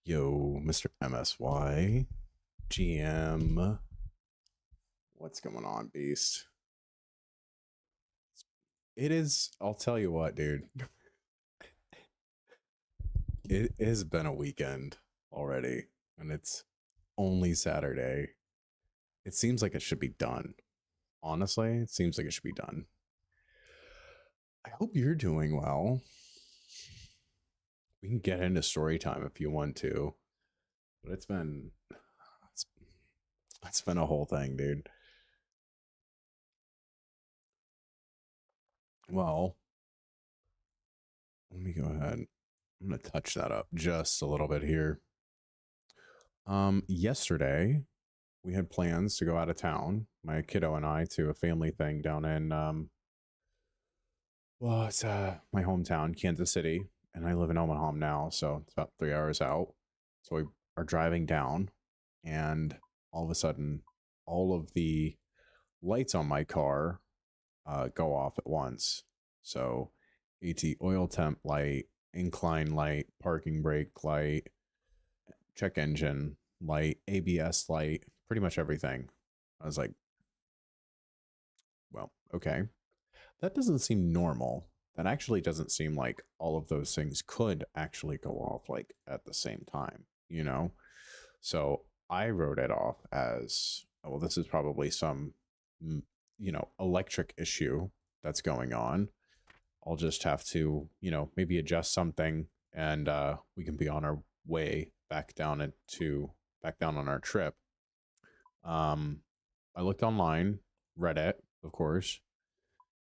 Yo, Mr. MSY, GM. What's going on, Beast? It is, I'll tell you what, dude. It has been a weekend already, and it's only Saturday. It seems like it should be done. Honestly, it seems like it should be done. I hope you're doing well. We can get into story time if you want to, but it's been a whole thing, dude. Well, let me go ahead. I'm going to touch that up just a little bit here. Yesterday we had plans to go out of town, my kiddo and I, to a family thing down in, well, it's my hometown, Kansas City, and I live in Omaha now, so it's about 3 hours out. So we are driving down, and all of a sudden, all of the lights on my car go off at once. So AT oil temp light, incline light, parking brake light, check engine light, ABS light, pretty much everything. I was like, well, okay. That doesn't seem normal. That actually doesn't seem like all of those things could actually go off like at the same time, you know? So I wrote it off as, well, this is probably some, electric issue that's going on. I'll just have to, maybe adjust something, and we can be on our way back down on our trip. I looked online, Reddit, of course,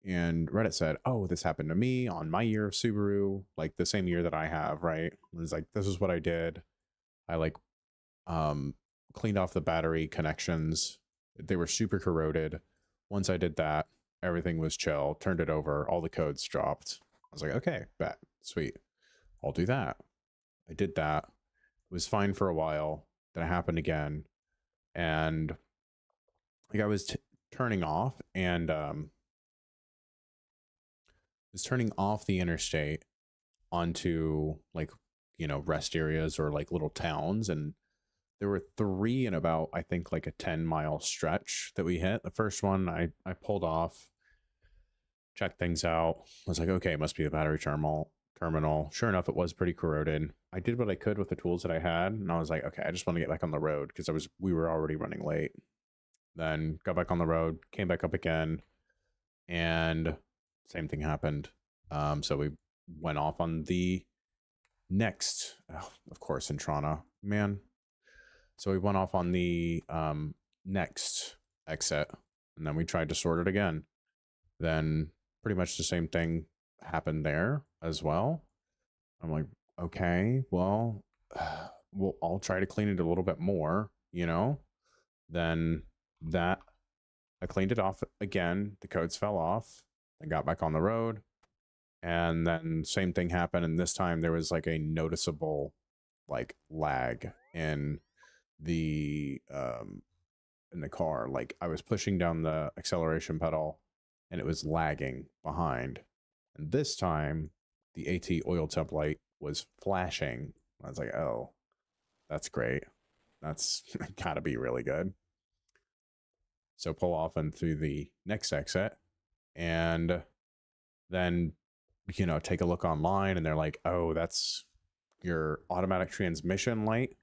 and Reddit said, oh, this happened to me on my year of Subaru, like the same year that I have, right? It was like, this is what I did. I cleaned off the battery connections. They were super corroded. Once I did that, everything was chill, turned it over, all the codes dropped. I was like, okay, bet, sweet, I'll do that. I did that. It was fine for a while. Then it happened again. And like I was turning off and was turning off the interstate onto rest areas or like little towns, and there were 3 in about, I think, like a 10-mile stretch that we hit. The first one I pulled off, checked things out, was like, okay, it must be the battery terminal. Sure enough, it was pretty corroded. I did what I could with the tools that I had, and I was like, okay, I just want to get back on the road because we were already running late. Then got back on the road, came back up again, and same thing happened. So we went off on the next, of course, in Toronto, man. So we went off on the next exit, and then we tried to sort it again. Then pretty much the same thing happened there as well. I'm like, okay, well, I'll try to clean it a little bit more, Then that, I cleaned it off again. The codes fell off. I got back on the road, and then same thing happened. And this time there was like a noticeable lag in the car. Like I was pushing down the acceleration pedal and it was lagging behind. And this time the AT oil temp light was flashing. I was like, oh, that's great. That's gotta be really good. So pull off and through the next exit, and then take a look online, and they're like, oh, that's your automatic transmission light.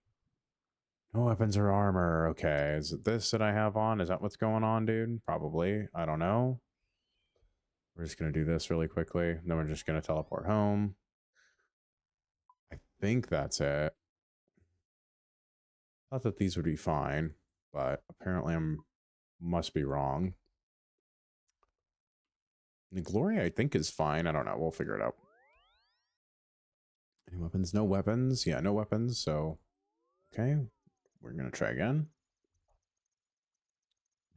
No weapons or armor. Okay, is it this that I have on? Is that what's going on, dude? Probably. I don't know. We're just going to do this really quickly. Then we're just going to teleport home. I think that's it. Thought that these would be fine, but apparently must be wrong. The Glory, I think, is fine. I don't know. We'll figure it out. Any weapons? No weapons. Yeah, no weapons. So, okay. We're going to try again.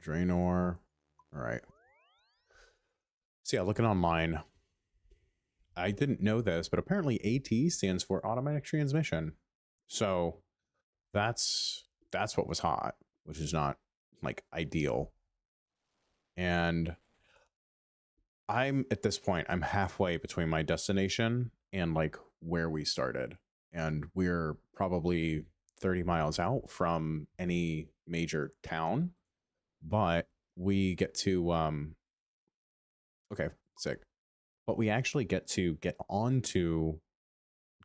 Draenor. All right. So yeah, looking online, I didn't know this, but apparently AT stands for automatic transmission. So that's what was hot, which is not ideal. And I'm at this point, I'm halfway between my destination and where we started. and we're probably 30 miles out from any major town, but we get to okay, sick. But we actually get to get onto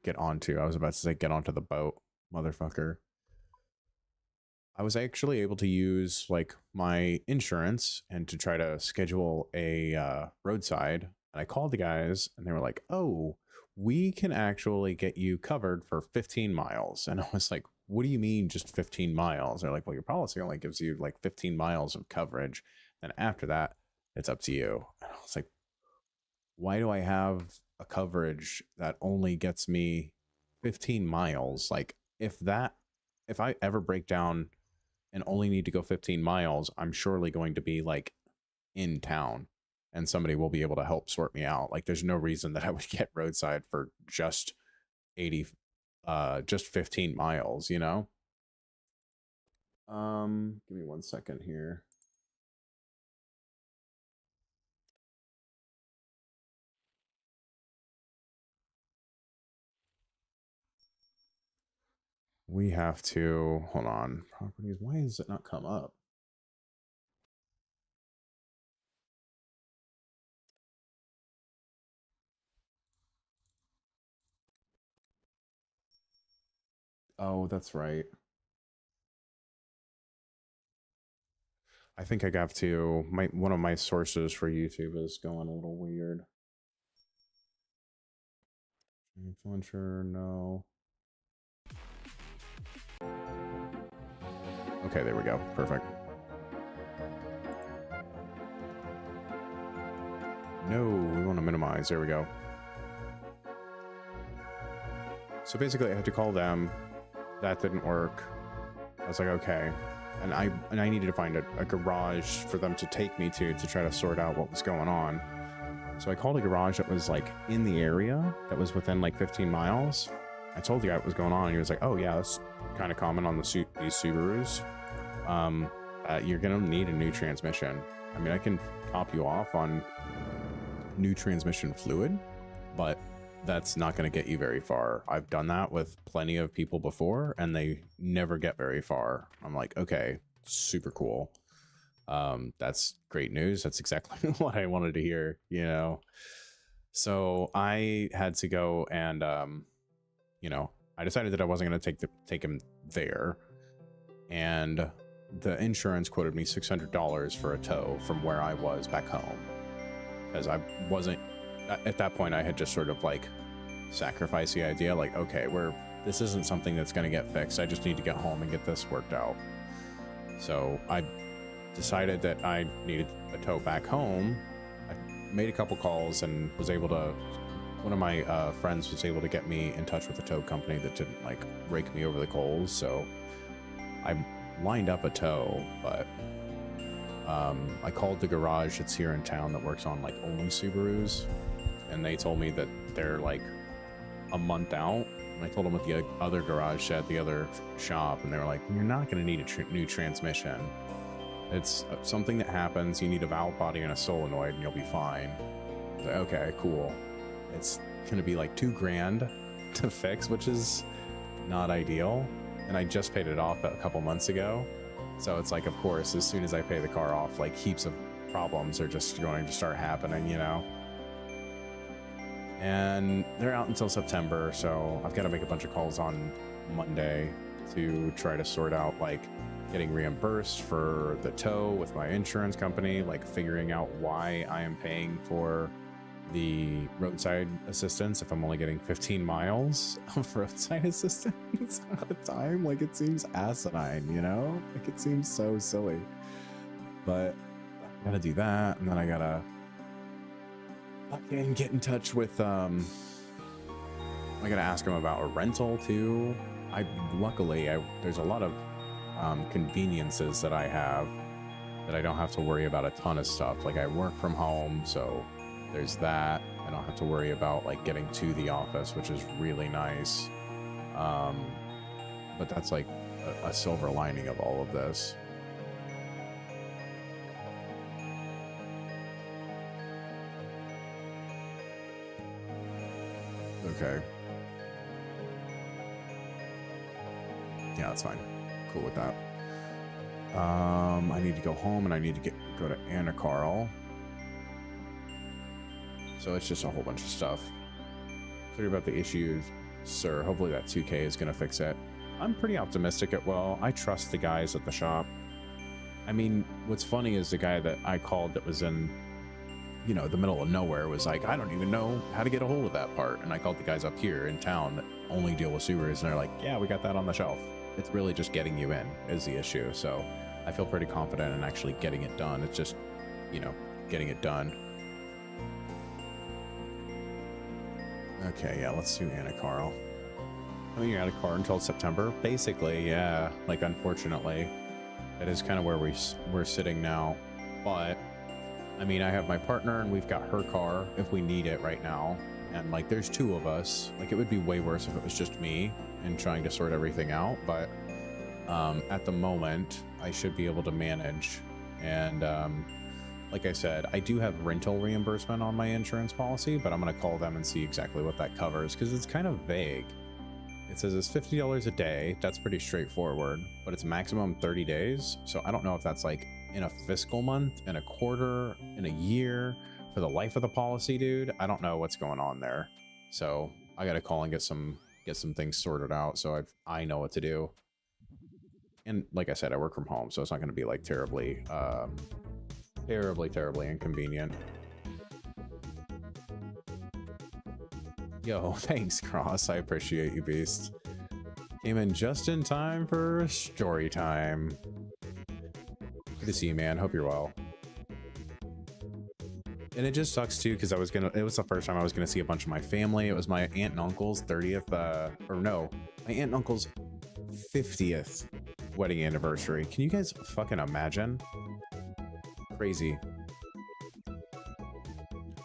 I was about to say get onto the boat, motherfucker. I was actually able to use like my insurance and to try to schedule a roadside. And I called the guys and they were like, "Oh, we can actually get you covered for 15 miles." And I was like, "What do you mean just 15 miles?" They're like, "Well, your policy only gives you like 15 miles of coverage. And after that, it's up to you." And I was like, "Why do I have a coverage that only gets me 15 miles? Like if I ever break down and only need to go 15 miles, I'm surely going to be like in town and somebody will be able to help sort me out. Like there's no reason that I would get roadside for just 80 just 15 miles, you know? Give me 1 second here. We have to hold on. Properties, why does it not come up? Oh, that's right. I think I got to one of my sources for YouTube is going a little weird. Influencer, no. Okay, there we go. Perfect. No, we want to minimize. There we go. So basically I had to call them. That didn't work. I was like, okay. And I needed to find a garage for them to take me to try to sort out what was going on. So I called a garage that was like in the area that was within like 15 miles. I told the guy what was going on and he was like, "Oh yeah, that's kind of common on these Subarus. You're gonna need a new transmission. I mean, I can top you off on new transmission fluid, but that's not going to get you very far. I've done that with plenty of people before and they never get very far." I'm like, okay, super cool. That's great news. That's exactly what I wanted to hear, you know? So I had to go and, you know, I decided that I wasn't going to take him there. And the insurance quoted me $600 for a tow from where I was back home. Because I wasn't, at that point, I had just sort of like sacrificed the idea, like, okay, this isn't something that's going to get fixed. I just need to get home and get this worked out. So I decided that I needed a tow back home. I made a couple calls and was able to, one of my friends was able to get me in touch with a tow company that didn't like rake me over the coals. So I lined up a tow, but I called the garage that's here in town that works on like only Subarus, and they told me that they're like a month out. And I told them at the other garage at the other shop, and they were like, "You're not going to need a new transmission. It's something that happens. You need a valve body and a solenoid, and you'll be fine." I was like, okay, cool. It's going to be like $2,000 to fix, which is not ideal. And I just paid it off a couple months ago. So it's like, of course, as soon as I pay the car off, like heaps of problems are just going to start happening, you know? And they're out until September, so I've got to make a bunch of calls on Monday to try to sort out like getting reimbursed for the tow with my insurance company, like figuring out why I am paying for the roadside assistance if I'm only getting 15 miles of roadside assistance at a time. Like, it seems asinine, you know? Like, it seems so silly. But I gotta do that, and then I gotta fucking get in touch with I gotta ask him about a rental too. Luckily there's a lot of conveniences that I have that I don't have to worry about a ton of stuff. Like, I work from home, so there's that. I don't have to worry about like getting to the office, which is really nice. But that's like a silver lining of all of this. Okay. Yeah, that's fine. Cool with that. I need to go home and I need to go to Anna Carl. So it's just a whole bunch of stuff. Sorry about the issues, sir. Hopefully that 2K is going to fix it. I'm pretty optimistic it will. I trust the guys at the shop. I mean, what's funny is the guy that I called that was in, you know, the middle of nowhere was like, I don't even know how to get a hold of that part. And I called the guys up here in town that only deal with Subarus, and they're like, yeah, we got that on the shelf. It's really just getting you in is the issue. So I feel pretty confident in actually getting it done. It's just, you know, getting it done. Okay, yeah, let's do Anna Carl. I mean, you're out of car until September? Basically, yeah. Like, unfortunately, that is kind of where we're sitting now. But, I mean, I have my partner, and we've got her car if we need it right now. And, like, there's two of us. Like, it would be way worse if it was just me and trying to sort everything out. But at the moment, I should be able to manage. And, like I said, I do have rental reimbursement on my insurance policy, but I'm going to call them and see exactly what that covers, because it's kind of vague. It says it's $50 a day. That's pretty straightforward, but it's maximum 30 days. So I don't know if that's like in a fiscal month, in a quarter, in a year, for the life of the policy, dude. I don't know what's going on there. So I got to call and get some things sorted out so I know what to do. And like I said, I work from home, so it's not going to be like terribly inconvenient. Yo, thanks, Cross. I appreciate you, Beast. Came in just in time for story time. Good to see you, man. Hope you're well. And it just sucks too, because it was the first time I was gonna see a bunch of my family. It was my aunt and uncle's 30th, my aunt and uncle's 50th wedding anniversary. Can you guys fucking imagine? Crazy.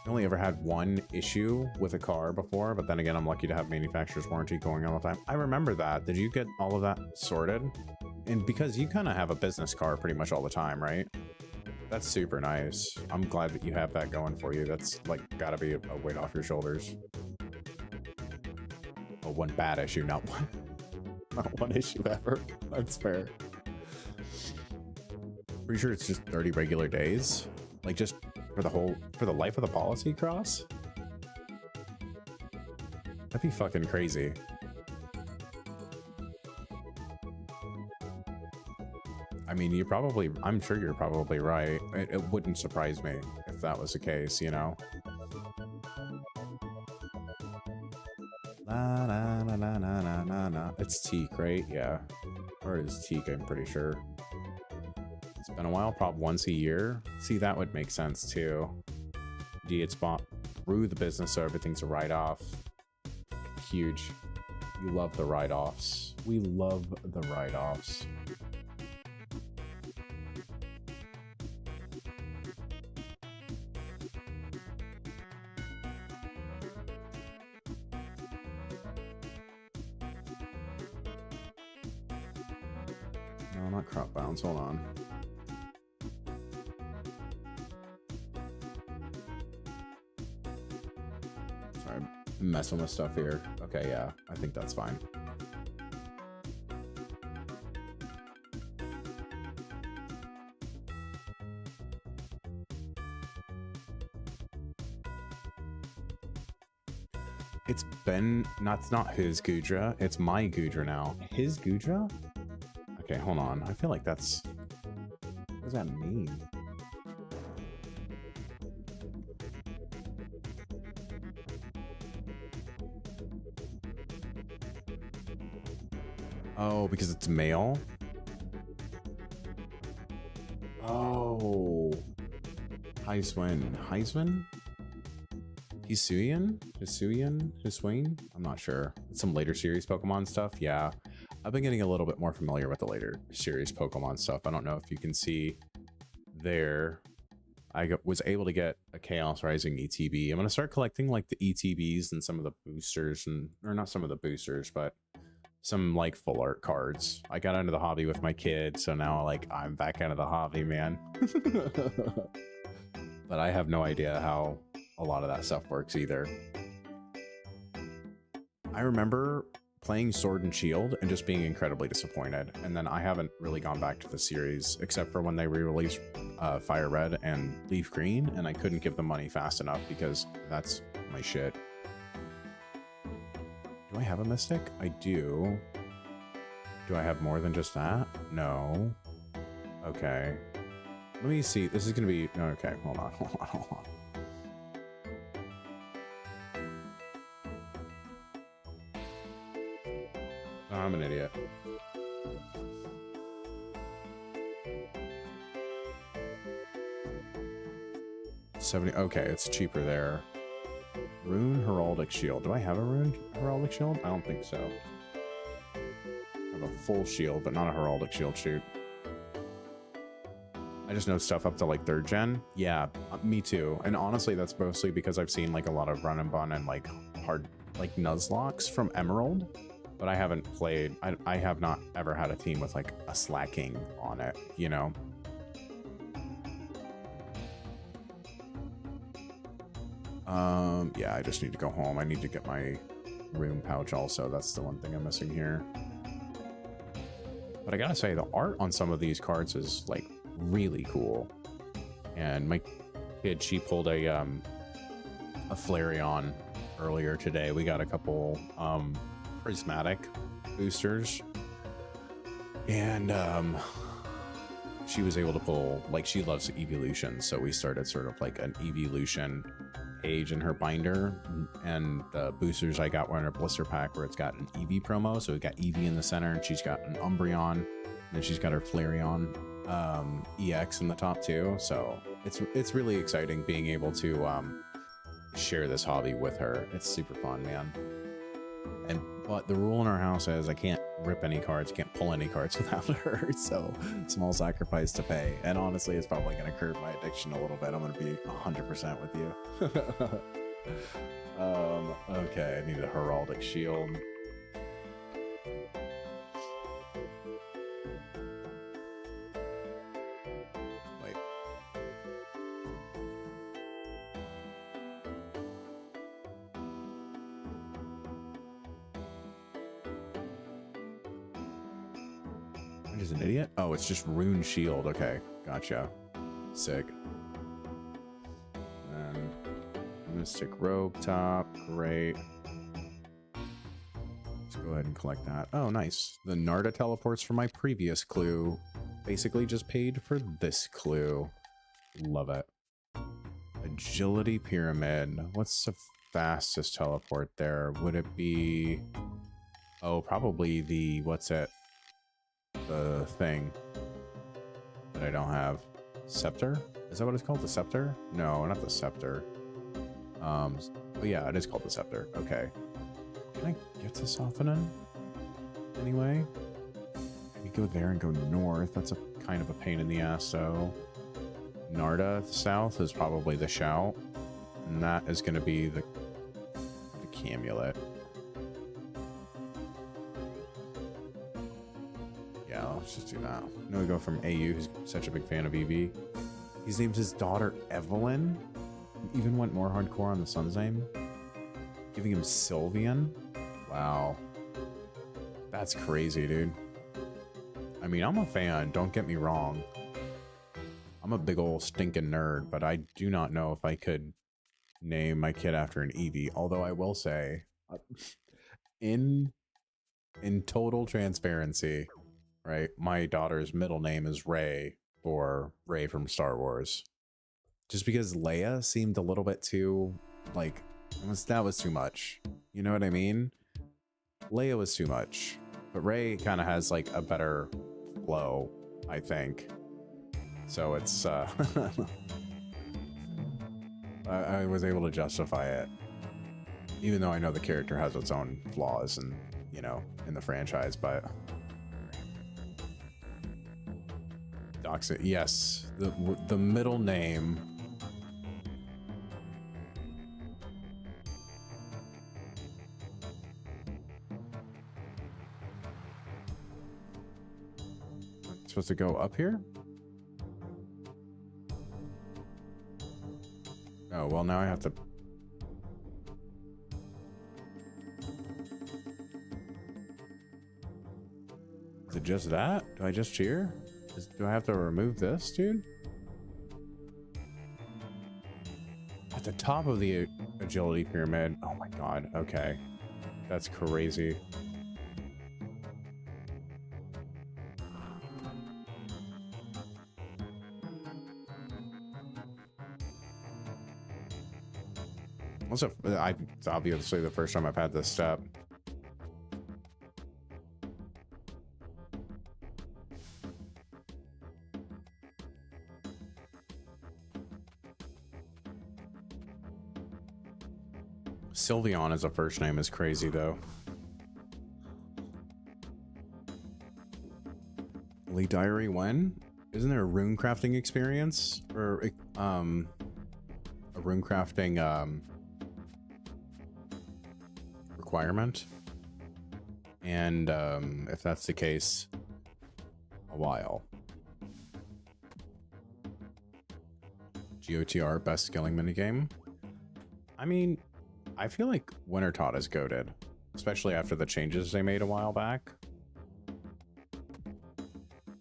I only ever had one issue with a car before, but then again, I'm lucky to have manufacturer's warranty going all the time. I remember that. Did you get all of that sorted? And because you kind of have a business car pretty much all the time, right? That's super nice. I'm glad that you have that going for you. That's like gotta be a weight off your shoulders. Oh, one bad issue, not one issue ever. That's fair. Pretty sure it's just 30 regular days. Like just for the life of the policy, Cross? That'd be fucking crazy. I mean, I'm sure you're probably right. It wouldn't surprise me if that was the case, you know? La, la, la, la, la, la, la. It's teak, right? Yeah. Or it is teak, I'm pretty sure. It's been a while, probably once a year. See, that would make sense too. It's bought through the business, so everything's a write-off. Huge. You love the write-offs. We love the write-offs. No, not crop bounce. Hold on. Sorry, I'm messing with stuff here. Okay, yeah, I think that's fine. It's been, it's not his Gudra, it's my Gudra now. His Gudra? Okay, hold on. I feel like that's... What does that mean? Oh, because it's male? Oh. Heisman? Hisuian? I'm not sure. Some later series Pokemon stuff, yeah. I've been getting a little bit more familiar with the later series Pokemon stuff. I don't know if you can see there. Was able to get a Chaos Rising ETB. I'm going to start collecting like the ETBs and some of the boosters, or not some of the boosters, but some like full art cards. I got into the hobby with my kid, so now like I'm back into the hobby, man. But I have no idea how a lot of that stuff works either. I remember playing Sword and Shield and just being incredibly disappointed. And then I haven't really gone back to the series except for when they re-released Fire Red and Leaf Green, and I couldn't give them money fast enough because that's my shit. Do I have a Mystic? I do. Do I have more than just that? No. Okay. Let me see. This is going to be... Okay, hold on. Oh, I'm an idiot. $70. Okay, it's cheaper there. Rune Heraldic Shield. Do I have a Rune Heraldic Shield? I don't think so. I have a full shield, but not a Heraldic Shield. Shoot. I just know stuff up to like 3rd gen. Yeah, me too. And honestly, that's mostly because I've seen like a lot of run and bun and like hard like Nuzlocke from Emerald. But I haven't played, I have not ever had a team with like a Slacking on it, you know? Yeah, I just need to go home. I need to get my room pouch also. That's the one thing I'm missing here. But I gotta say, the art on some of these cards is like really cool. And my kid, she pulled a Flareon earlier today. We got a couple, prismatic boosters, and she was able to pull, like, she loves evolution, so we started sort of like an evolution page in her binder, and the boosters I got were in her blister pack where it's got an Eevee promo, so we got Eevee in the center, and she's got an Umbreon, and then she's got her Flareon EX in the top too. So it's really exciting being able to share this hobby with her. It's super fun, man. But the rule in our house is I can't rip any cards, can't pull any cards without her, so small sacrifice to pay. And honestly, it's probably going to curb my addiction a little bit. I'm going to be 100% with you. Okay, I need a Heraldic Shield. Wait. I'm just an idiot? Oh, it's just Rune Shield. Okay, gotcha. Sick. And Mystic Robe Top. Great. Let's go ahead and collect that. Oh, nice. The Narda teleports from my previous clue. Basically just paid for this clue. Love it. Agility Pyramid. What's the fastest teleport there? Would it be... Oh, probably the... What's it? The thing that I don't have. Scepter? Is that what it's called? The Scepter? No, not the Scepter. But yeah, it is called the Scepter. Okay. Can I get to Softenin? Anyway? We go there and go north. That's a kind of a pain in the ass, so... Narda, the south, is probably the Shout. And that is going to be the Camulet. Yeah, let's just do that. Now we go from AU, who's such a big fan of Eevee. He's named his daughter Evelyn. He even went more hardcore on the son's name. Giving him Sylveon. Wow. That's crazy, dude. I mean, I'm a fan, don't get me wrong. I'm a big old stinking nerd, but I do not know if I could name my kid after an Eevee. Although I will say, in total transparency, right, my daughter's middle name is Rey, or Rey from Star Wars. Just because Leia seemed a little bit too, like, that was too much. You know what I mean? Leia was too much. But Rey kind of has, like, a better flow, I think. So it's, I was able to justify it. Even though I know the character has its own flaws and, you know, in the franchise, but... Doxit, yes. The middle name... Supposed to go up here? Oh, well, now I have to... it just that? Do I just cheer? Do I have to remove this, dude? At the top of the agility pyramid. Oh my god, okay. That's crazy. Also, it's obviously the first time I've had this step. Sylveon as a first name is crazy, though. Elite Diary, when? Isn't there a rune crafting experience? Or, a rune crafting, requirement? And, if that's the case, a while. GOTR, best skilling minigame? I mean, I feel like Winter Tot is goated, especially after the changes they made a while back.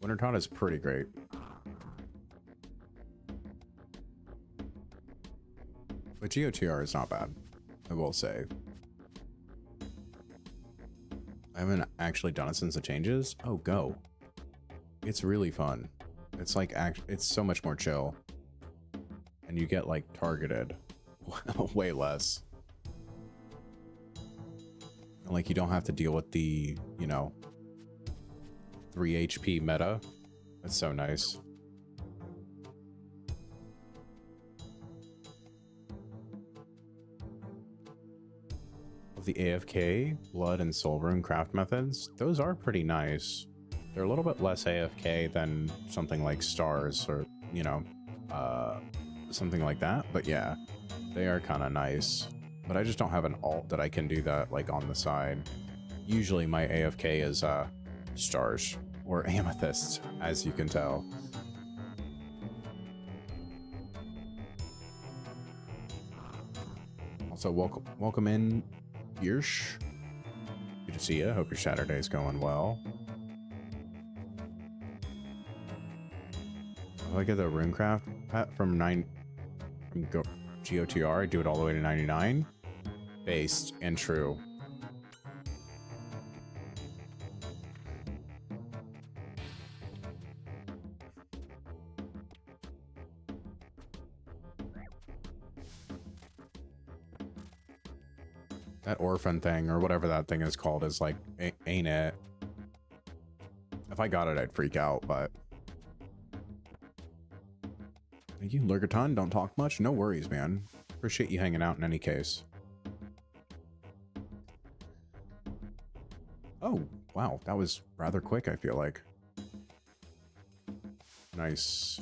Winter Tot is pretty great. But GOTR is not bad, I will say. I haven't actually done it since the changes. Oh, go. It's really fun. It's like, it's so much more chill. And you get like targeted way less. Like, you don't have to deal with the, you know, 3 HP meta. That's so nice. The AFK, Blood, and Soul Rune craft methods, those are pretty nice. They're a little bit less AFK than something like Stars or, you know, something like that. But yeah, they are kind of nice. But I just don't have an alt that I can do that, like, on the side. Usually my AFK is Stars or Amethyst, as you can tell. Also, welcome in, Yersh. Good to see you. Hope your Saturday's going well. If I get the Runecraft pet from GOTR, I do it all the way to 99. Based and true. That orphan thing, or whatever that thing is called, is like, ain't it? If I got it, I'd freak out, but... Thank you, Lurgaton. Don't talk much. No worries, man. Appreciate you hanging out in any case. Oh, wow. That was rather quick, I feel like. Nice.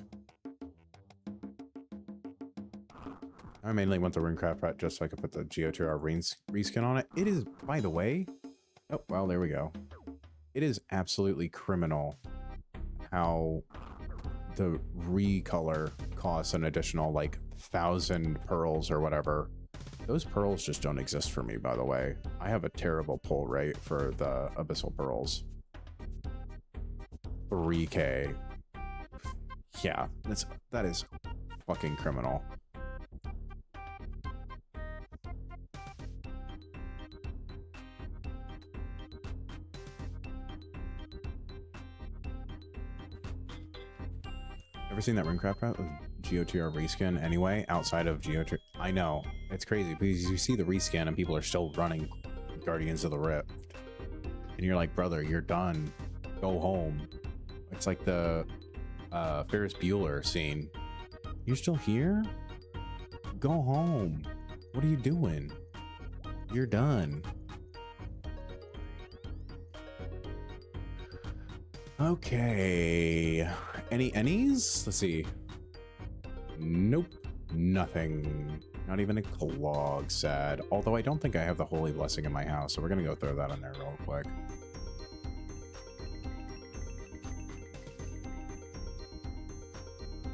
I mainly went the Runecraft pet just so I could put the GOTR reskin on it. It is, by the way... Oh, well, there we go. It is absolutely criminal how the recolor costs an additional, like, 1,000 pearls or whatever. Those pearls just don't exist for me, by the way. I have a terrible pull rate for the Abyssal Pearls. 3K. Yeah, that is fucking criminal. Ever seen that Runecraft pet with GOTR reskin anyway, outside of GOTR? I know, it's crazy because you see the reskin and people are still running Guardians of the Rift. And you're like, brother, you're done. Go home. It's like the Ferris Bueller scene. You're still here? Go home. What are you doing? You're done. Okay. Any ennies? Let's see. Nope. Nothing. Not even a clog, sad. Although I don't think I have the Holy Blessing in my house, so we're gonna go throw that in there real quick.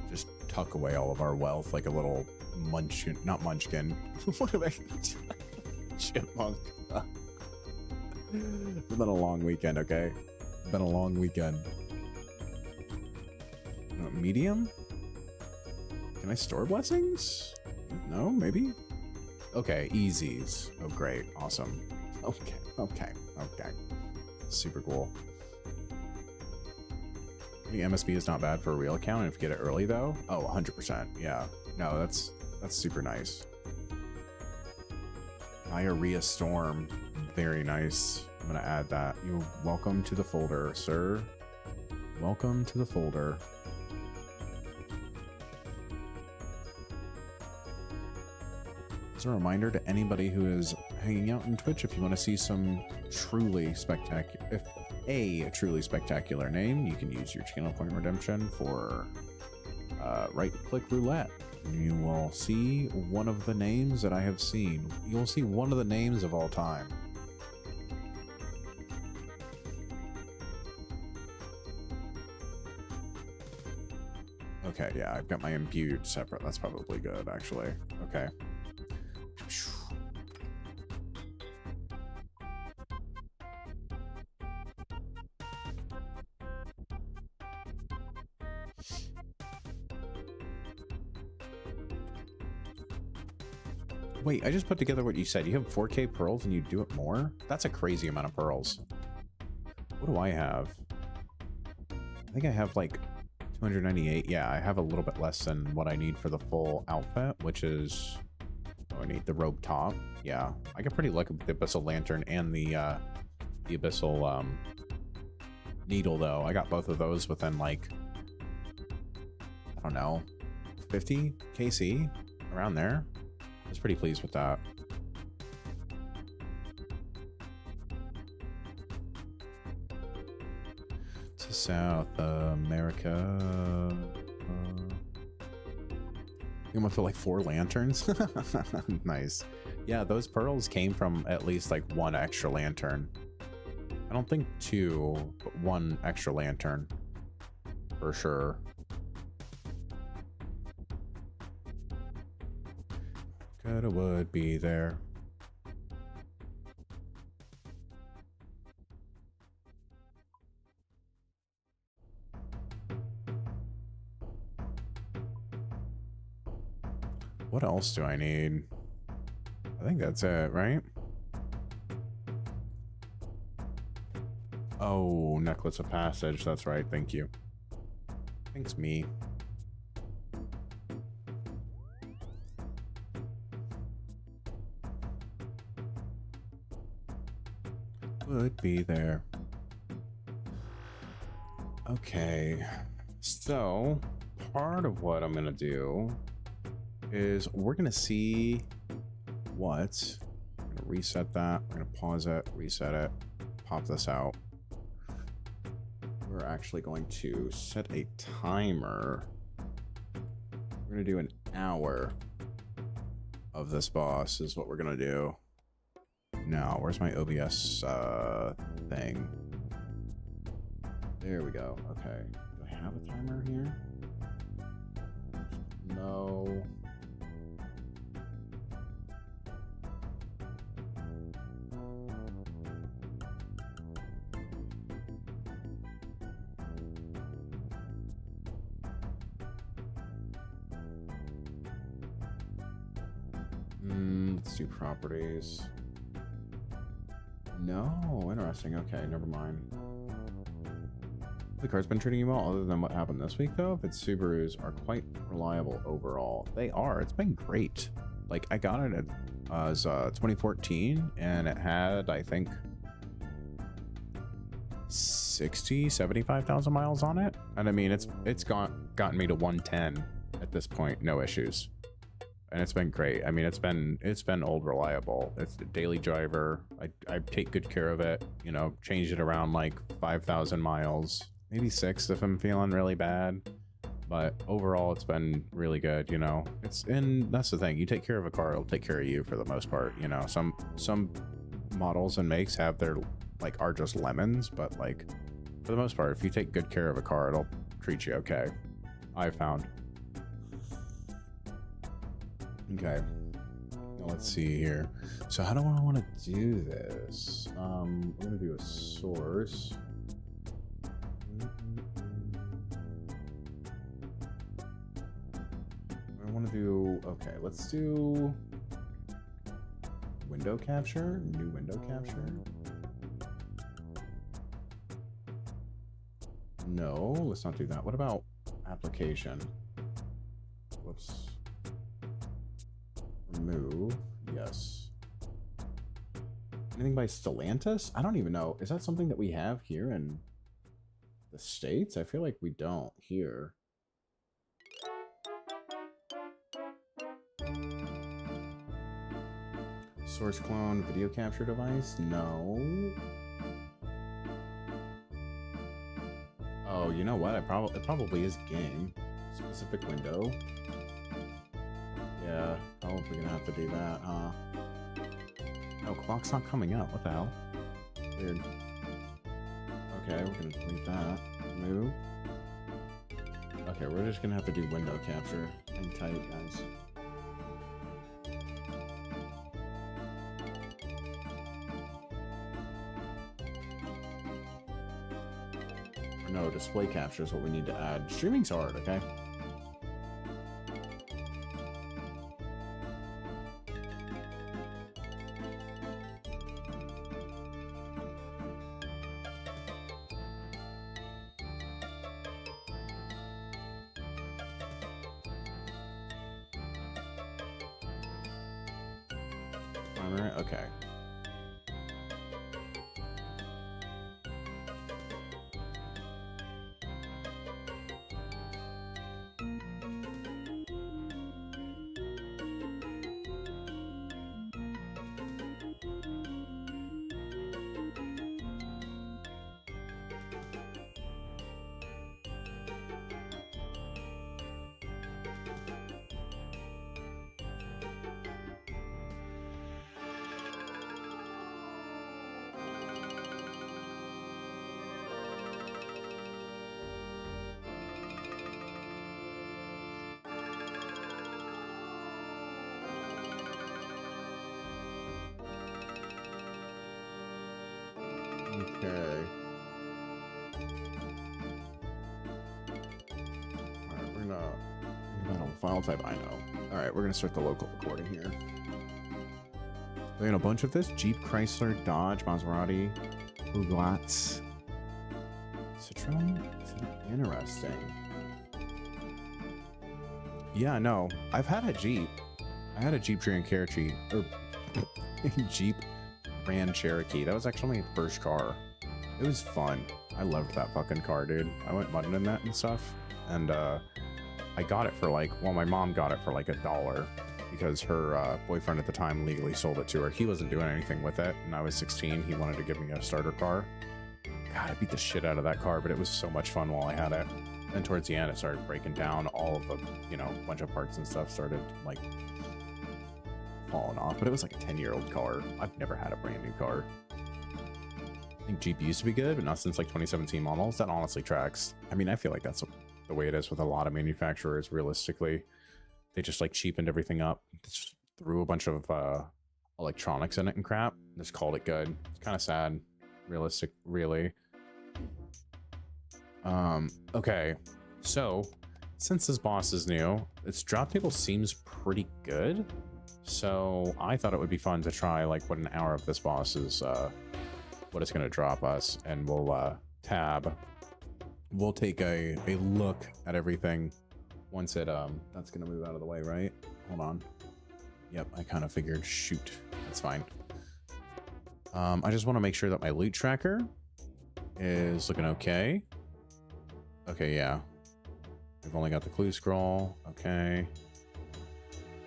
Just tuck away all of our wealth like a little munchkin. Not munchkin. What am I? Chipmunk. It's been a long weekend, okay? Been a long weekend. Medium? Can I store blessings? No, maybe? Okay, easies. Oh, great. Awesome. Okay. Super cool. The MSB is not bad for a real account, and if you get it early, though? Oh, 100%. Yeah. No, that's super nice. Diarrhea Storm. Very nice. I'm going to add that. You're welcome to the folder, sir. Welcome to the folder. As a reminder to anybody who is hanging out on Twitch, if you want to see some truly spectacular, a truly spectacular name, you can use your channel point redemption for right-click roulette. You will see one of the names that I have seen. You'll see one of the names of all time. Okay, yeah, I've got my imbued separate. That's probably good, actually. Okay. Wait, I just put together what you said. You have 4K pearls and you do it more? That's a crazy amount of pearls. What do I have? I think I have like 298. Yeah, I have a little bit less than what I need for the full outfit, which is... Oh, I need the robe top. Yeah, I get pretty lucky with the Abyssal Lantern and the Abyssal Needle, though. I got both of those within, like, I don't know, 50 KC? Around there. I was pretty pleased with that. To South America. You went for like 4 lanterns? Nice. Yeah, those pearls came from at least like 1 extra lantern. I don't think 2, but 1 extra lantern. For sure. Coulda would be there. What else do I need? I think that's it, right? Oh, Necklace of Passage. That's right. Thank you. Thanks, me. Would be there. Okay. So, part of what I'm going to do is we're going to see what... I'm going to reset that. I'm going to pause it, reset it, pop this out. We're actually going to set a timer. We're going to do an hour of this boss is what we're going to do. Now, where's my OBS thing? There we go. Okay. Do I have a timer here? No. Let's do properties. No, interesting. Okay, never mind. The car's been treating you well, other than what happened this week, though. Its Subarus are quite reliable overall. They are. It's been great. Like, I got it as 2014, and it had, I think, 75,000 miles on it. And I mean, it's gotten me to 110 at this point, no issues. And it's been great. I mean, it's been old reliable. It's the daily driver. I take good care of it. You know, change it around like 5,000 miles, maybe 6 if I'm feeling really bad. But overall, it's been really good. You know, and that's the thing. You take care of a car, it'll take care of you for the most part. You know, some models and makes have their like are just lemons, but like for the most part, if you take good care of a car, it'll treat you okay. I've found. Okay, now let's see here. So how do I want to do this? I'm going to do a source. I want to do, okay, let's do window capture, new window capture. No, let's not do that. What about application? Whoops. Remove, yes. Anything by Stellantis? I don't even know. Is that something that we have here in the States? I feel like we don't here. Source clone video capture device? No. Oh, you know what? It probably is game. Specific window. Yeah, probably gonna have to do that, huh? No, clock's not coming up. What the hell? Weird. Okay, we're gonna delete that. Move. Okay, we're just gonna have to do window capture. Hang tight, guys. No, display capture is what we need to add. Streaming's hard, okay? Alright, okay. Okay. Alright, we're gonna do that on file type. I know. Alright, we're gonna start the local recording here. We got a bunch of this. Jeep, Chrysler, Dodge, Maserati, Bugatti, Citroen. Interesting. Yeah, no. I've had a Jeep. I had a Jeep Grand Cherokee. Or Jeep Grand Cherokee. That was actually my first car. It was fun. I loved that fucking car, dude. I went mudding in that and stuff. And I got it for like, well, my mom got it for like $1 because her boyfriend at the time legally sold it to her. He wasn't doing anything with it, and I was 16. He wanted to give me a starter car. God, I beat the shit out of that car, but it was so much fun while I had it. And towards the end, it started breaking down. All of the, you know, bunch of parts and stuff started like falling off. But it was like a 10-year-old car. I've never had a brand new car. I think Jeep used to be good, but not since like 2017 models. That honestly tracks. I mean, I feel like that's the way it is with a lot of manufacturers. Realistically, they just like cheapened everything up. Just threw a bunch of electronics in it and crap. Just called it good. It's kind of sad. Realistic, really. Okay, so since this boss is new, its drop table seems pretty good. So I thought it would be fun to try like what an hour of this boss is, what it's going to drop us, and we'll tab. We'll take a look at everything once it that's going to move out of the way, right? Hold on. Yep, I kind of figured. Shoot, that's fine. I just want to make sure that my loot tracker is looking okay. Okay, yeah. We've only got the clue scroll. Okay.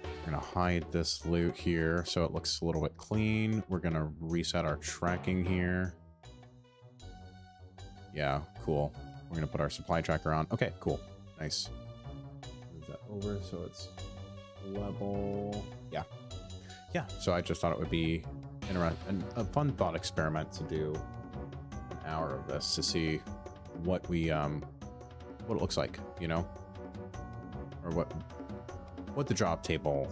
We're gonna hide this loot here so it looks a little bit clean. We're gonna reset our tracking here. Yeah, cool. We're gonna put our supply tracker on. Okay, cool. Nice. Move that over so it's level. Yeah. Yeah, so I just thought it would be a fun thought experiment to do an hour of this to see what we what it looks like, you know, or what what the drop table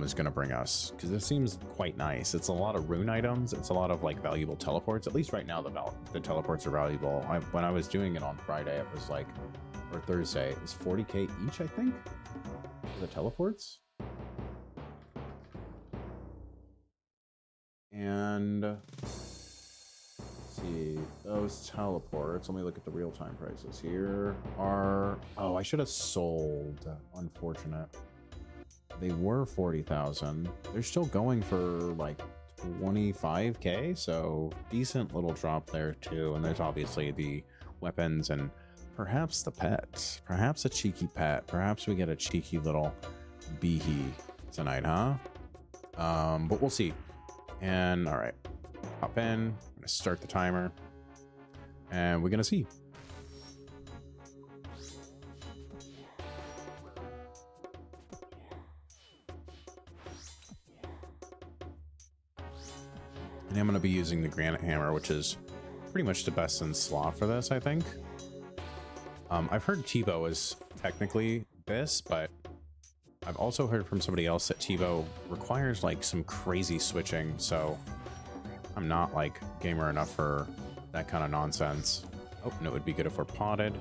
is going to bring us, because it seems quite nice. It's a lot of rune items. It's a lot of like valuable teleports. At least right now, the teleports are valuable. When I was doing it on Friday, it was like, or Thursday, it was 40k each, I think, for the teleports. And let's see, those teleports, let me look at the real-time prices. Here are, oh, I should have sold. Unfortunate. They were 40,000. They're still going for like 25k, so decent little drop there too. And there's obviously the weapons and perhaps the pet, perhaps a cheeky pet. Perhaps we get a cheeky little beehee tonight, huh? But we'll see. And all right, hop in. I'm gonna start the timer, and we're gonna see. And I'm going to be using the granite hammer, which is pretty much the best in slot for this, I think. I've heard TiVo is technically this, but I've also heard from somebody else that TiVo requires like some crazy switching, so I'm not like gamer enough for that kind of nonsense. Oh, and it would be good if we're potted.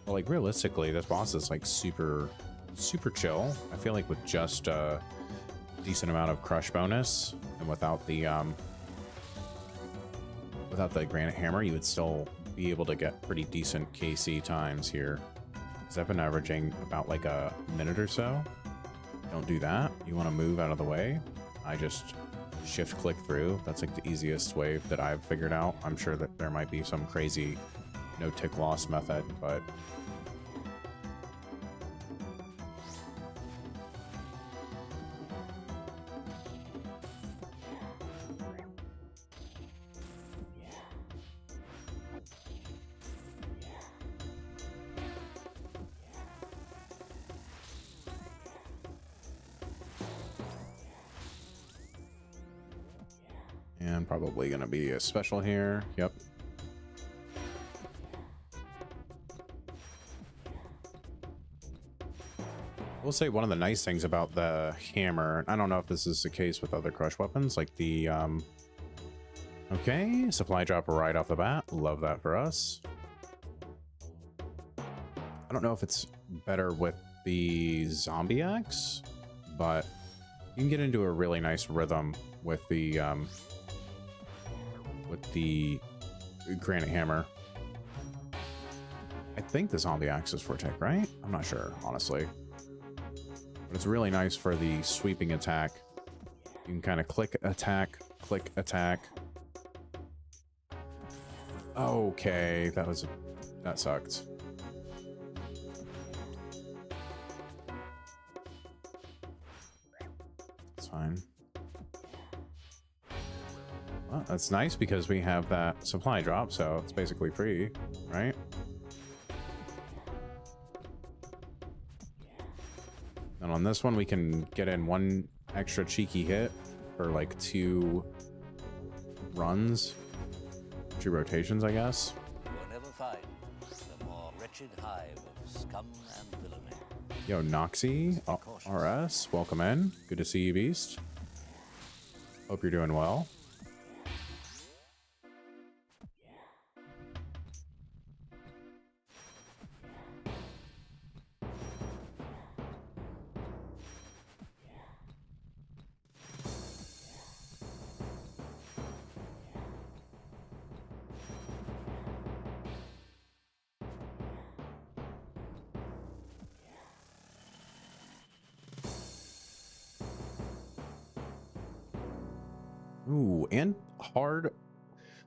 But like realistically, this boss is like super chill. I feel like with just a decent amount of crush bonus and without the granite hammer, you would still be able to get pretty decent KC times here. Because I've been averaging about like a minute or so. Don't do that. You want to move out of the way. I just shift click through. That's like the easiest way that I've figured out. I'm sure that there might be some crazy no tick loss method, but and probably gonna be a special here. Yep. We'll say one of the nice things about the hammer, I don't know if this is the case with other crush weapons, like the okay, supply drop right off the bat. Love that for us. I don't know if it's better with the zombie axe, but you can get into a really nice rhythm with the granite hammer. I think the zombie axe is for tick, right? I'm not sure, honestly. But it's really nice for the sweeping attack. You can kind of click attack, click attack. Okay, that sucked. It's fine. Well, that's nice because we have that supply drop, so it's basically free, right? And on this one, we can get in one extra cheeky hit for like 2 runs, 2 rotations, I guess. You will never find the more wretched hive of scum and villainy. Yo, Noxy, RS, welcome in. Good to see you, Beast. Hope you're doing well. Ooh, and hard.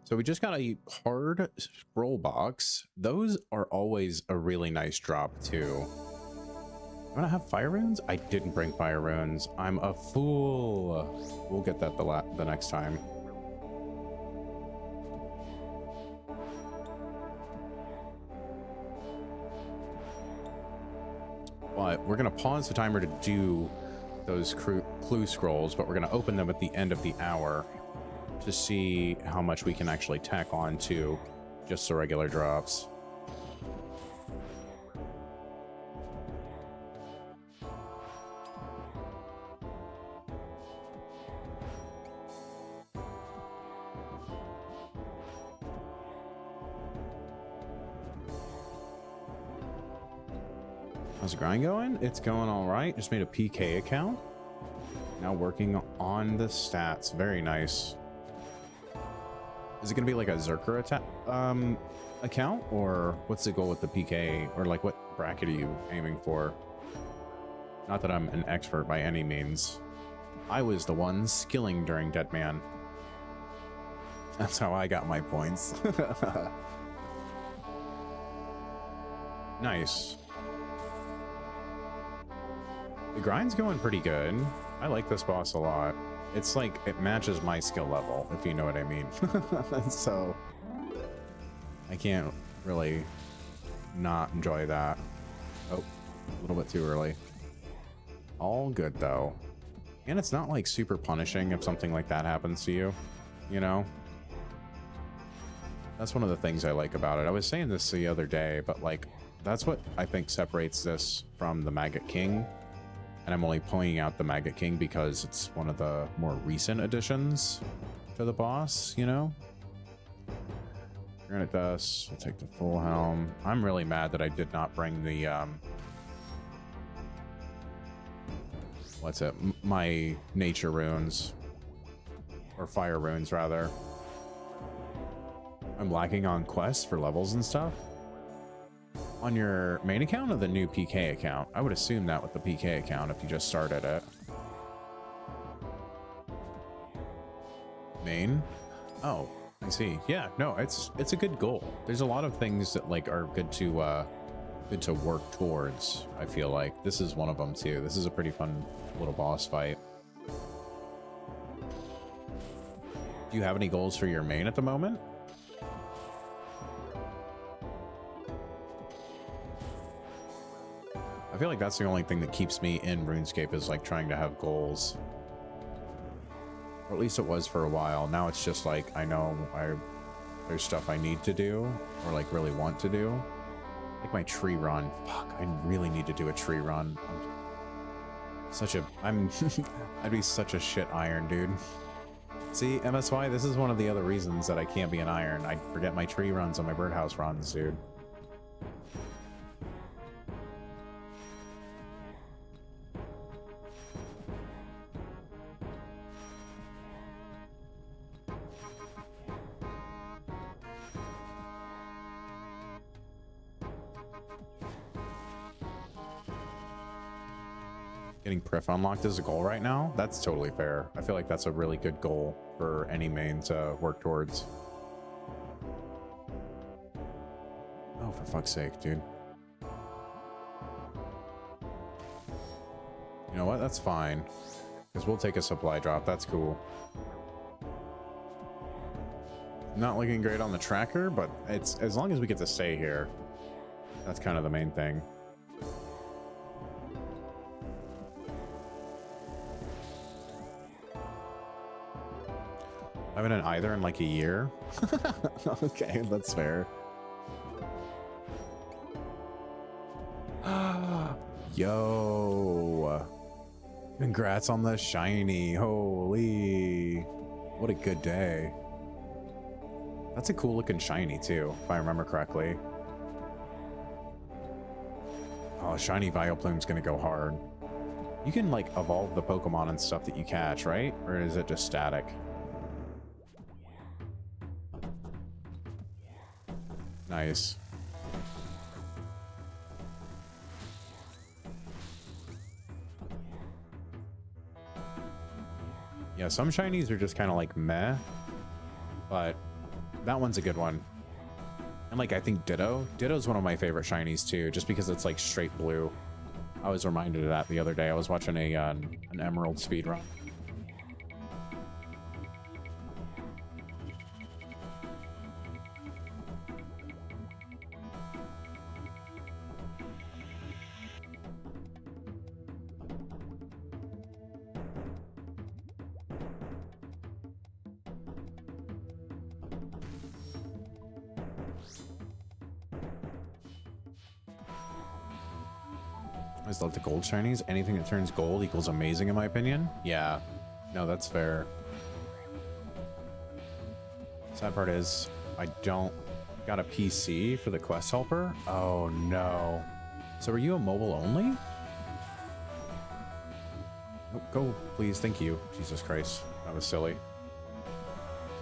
So we just got a hard scroll box. Those are always a really nice drop too. I'm gonna have fire runes. I didn't bring fire runes. I'm a fool. We'll get that the next time. But we're gonna pause the timer to do those clue scrolls, but we're going to open them at the end of the hour to see how much we can actually tack on to just the regular drops. How's the grind going? It's going all right. Just made a PK account. Now working on the stats. Very nice. Is it going to be like a Zerker account? Or what's the goal with the PK? Or like what bracket are you aiming for? Not that I'm an expert by any means. I was the one skilling during Deadman. That's how I got my points. Nice. The grind's going pretty good. I like this boss a lot. It's like, it matches my skill level, if you know what I mean. So, I can't really not enjoy that. Oh, a little bit too early. All good, though. And it's not, like, super punishing if something like that happens to you, you know? That's one of the things I like about it. I was saying this the other day, but, like, that's what I think separates this from the Maggot King. And I'm only pointing out the Maggot King because it's one of the more recent additions to the boss, you know? Granite Dust, we'll take the full helm. I'm really mad that I did not bring the, what's it? My nature runes. Or fire runes, rather. I'm lacking on quests for levels and stuff. On your main account or the new PK account? I would assume that with the PK account if you just started it. Main? Oh, I see. Yeah, no, it's a good goal. There's a lot of things that like are good to work towards, I feel like. This is one of them too. This is a pretty fun little boss fight. Do you have any goals for your main at the moment? I feel like that's the only thing that keeps me in RuneScape is like trying to have goals. Or at least it was for a while. Now it's just like I know there's stuff I need to do or like really want to do. Like my tree run. Fuck, I really need to do a tree run. I'd be such a shit iron, dude. See, MSY, this is one of the other reasons that I can't be an iron. I forget my tree runs and my birdhouse runs, dude. Getting Prif unlocked is a goal right now? That's totally fair. I feel like that's a really good goal for any main to work towards. Oh, for fuck's sake, dude. You know what? That's fine. Because we'll take a supply drop. That's cool. Not looking great on the tracker, but it's as long as we get to stay here. That's kind of the main thing. I haven't done either in like a year. Okay, that's fair. Yo. Congrats on the shiny. Holy. What a good day. That's a cool looking shiny too, if I remember correctly. Oh, shiny Vileplume's gonna go hard. You can like evolve the Pokemon and stuff that you catch, right? Or is it just static? Nice. Yeah, some shinies are just kind of like meh, but that one's a good one. And like, I think Ditto's one of my favorite shinies too, just because it's like straight blue. I was reminded of that the other day. I was watching an Emerald speedrun. I just love the gold shinies. Anything that turns gold equals amazing in my opinion. Yeah, no, that's fair. Sad part is I don't got a PC for the quest helper. Oh no. So are you a mobile only? Oh, go, please. Thank you. Jesus Christ. That was silly.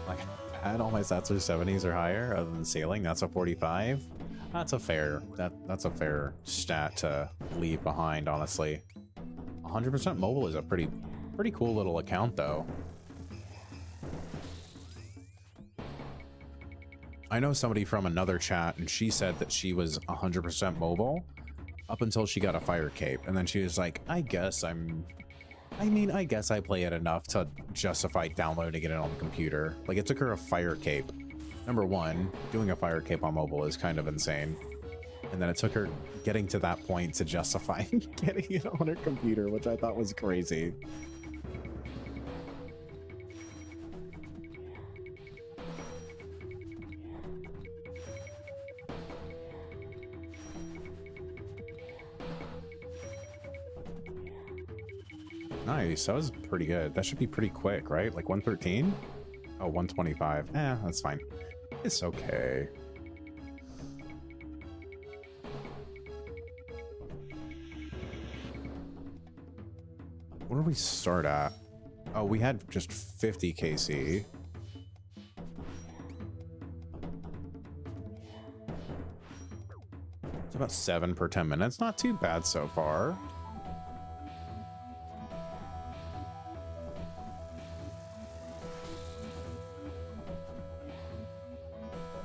Like, had all my stats are 70s or higher, other than sailing. That's a 45. That's a fair, that's a fair stat to leave behind, honestly. 100% mobile is a pretty cool little account, though. I know somebody from another chat, and she said that she was 100% mobile up until she got a fire cape, and then she was like, I guess I play it enough to justify downloading it on the computer. Like, it took her a fire cape. Number one, doing a fire cape on mobile is kind of insane. And then it took her getting to that point to justify getting it on her computer, which I thought was crazy. Nice, that was pretty good. That should be pretty quick, right? Like 113? Oh, 125. That's fine. It's okay. What did we start at? Oh, we had just 50 KC. It's about 7 per 10 minutes. Not too bad so far.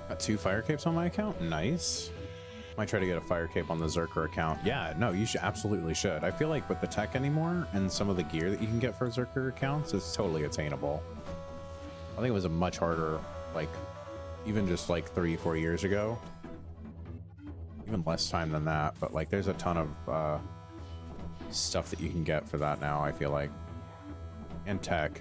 Got 2 fire capes on my account. Nice. Might try to get a fire cape on the Zerker account. Yeah, no, you absolutely should. I feel like with the tech anymore and some of the gear that you can get for Zerker accounts, it's totally attainable. I think it was a much harder, like, even just like 3-4 years ago. Even less time than that, but like there's a ton of stuff that you can get for that now, I feel like. And tech.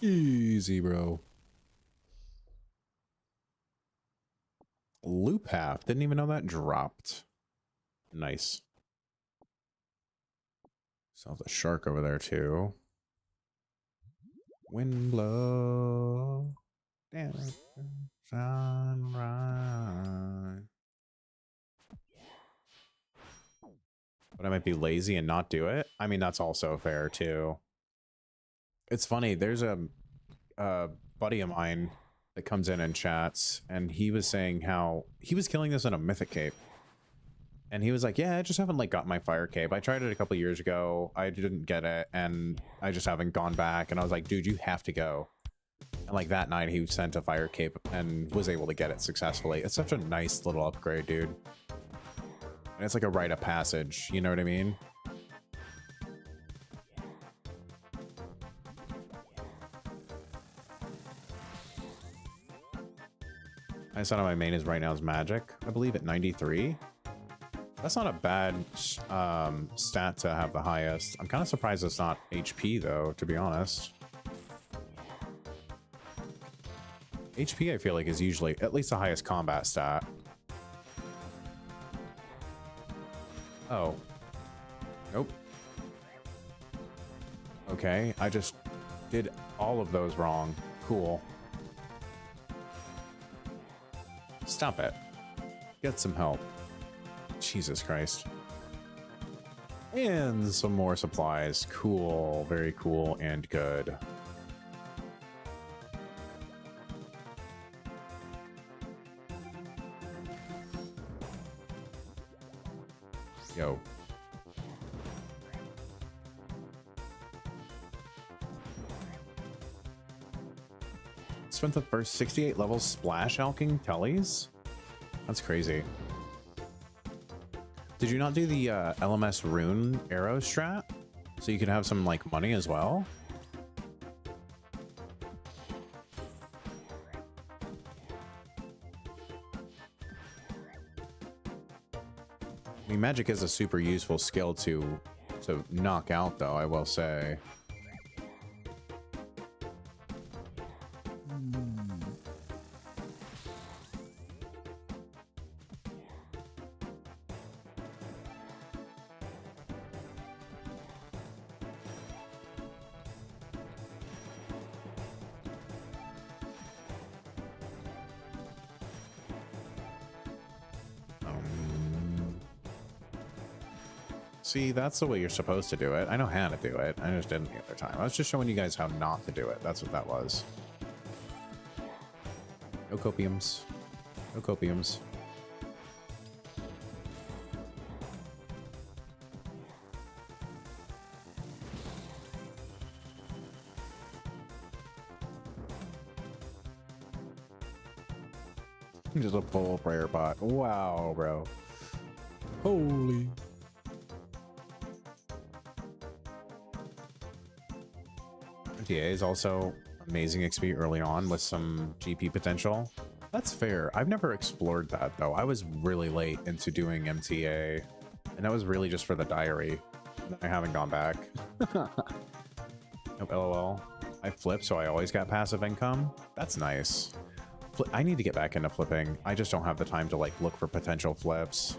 Easy, bro. Loop half. Didn't even know that dropped. Nice. Saw the shark over there too. Wind blow. Damn. Sunrise. But I might be lazy and not do it. I mean, that's also fair too. It's funny, there's a buddy of mine that comes in and chats, and he was saying how he was killing this in a mythic cape. And he was like, yeah, I just haven't like got my fire cape. I tried it a couple years ago. I didn't get it, and I just haven't gone back. And I was like, dude, you have to go. And like that night, he sent a fire cape and was able to get it successfully. It's such a nice little upgrade, dude. And it's like a rite of passage, you know what I mean? I saw my main is right now is magic, I believe, at 93. That's not a bad stat to have the highest. I'm kind of surprised it's not HP though, to be honest. HP I feel like is usually at least the highest combat stat. Oh. Nope. Okay, I just did all of those wrong. Cool. Stop it. Get some help. Jesus Christ. And some more supplies. Cool. Very cool and good. Yo. Spent the first 68 levels splash alking tellies? That's crazy. Did you not do the LMS rune arrow strat? So you could have some like money as well? mean, magic is a super useful skill to knock out, though, I will say. See, that's the way you're supposed to do it. I know how to do it. I just didn't the other time. I was just showing you guys how not to do it. That's what that was. No copiums. No copiums. Just a full prayer bot. Wow, bro. Holy. MTA is also amazing XP early on with some GP potential. That's fair. I've never explored that though. I was really late into doing MTA, and that was really just for the diary. I haven't gone back. Nope, LOL. I flip, so I always got passive income. That's nice. I need to get back into flipping. I just don't have the time to like look for potential flips.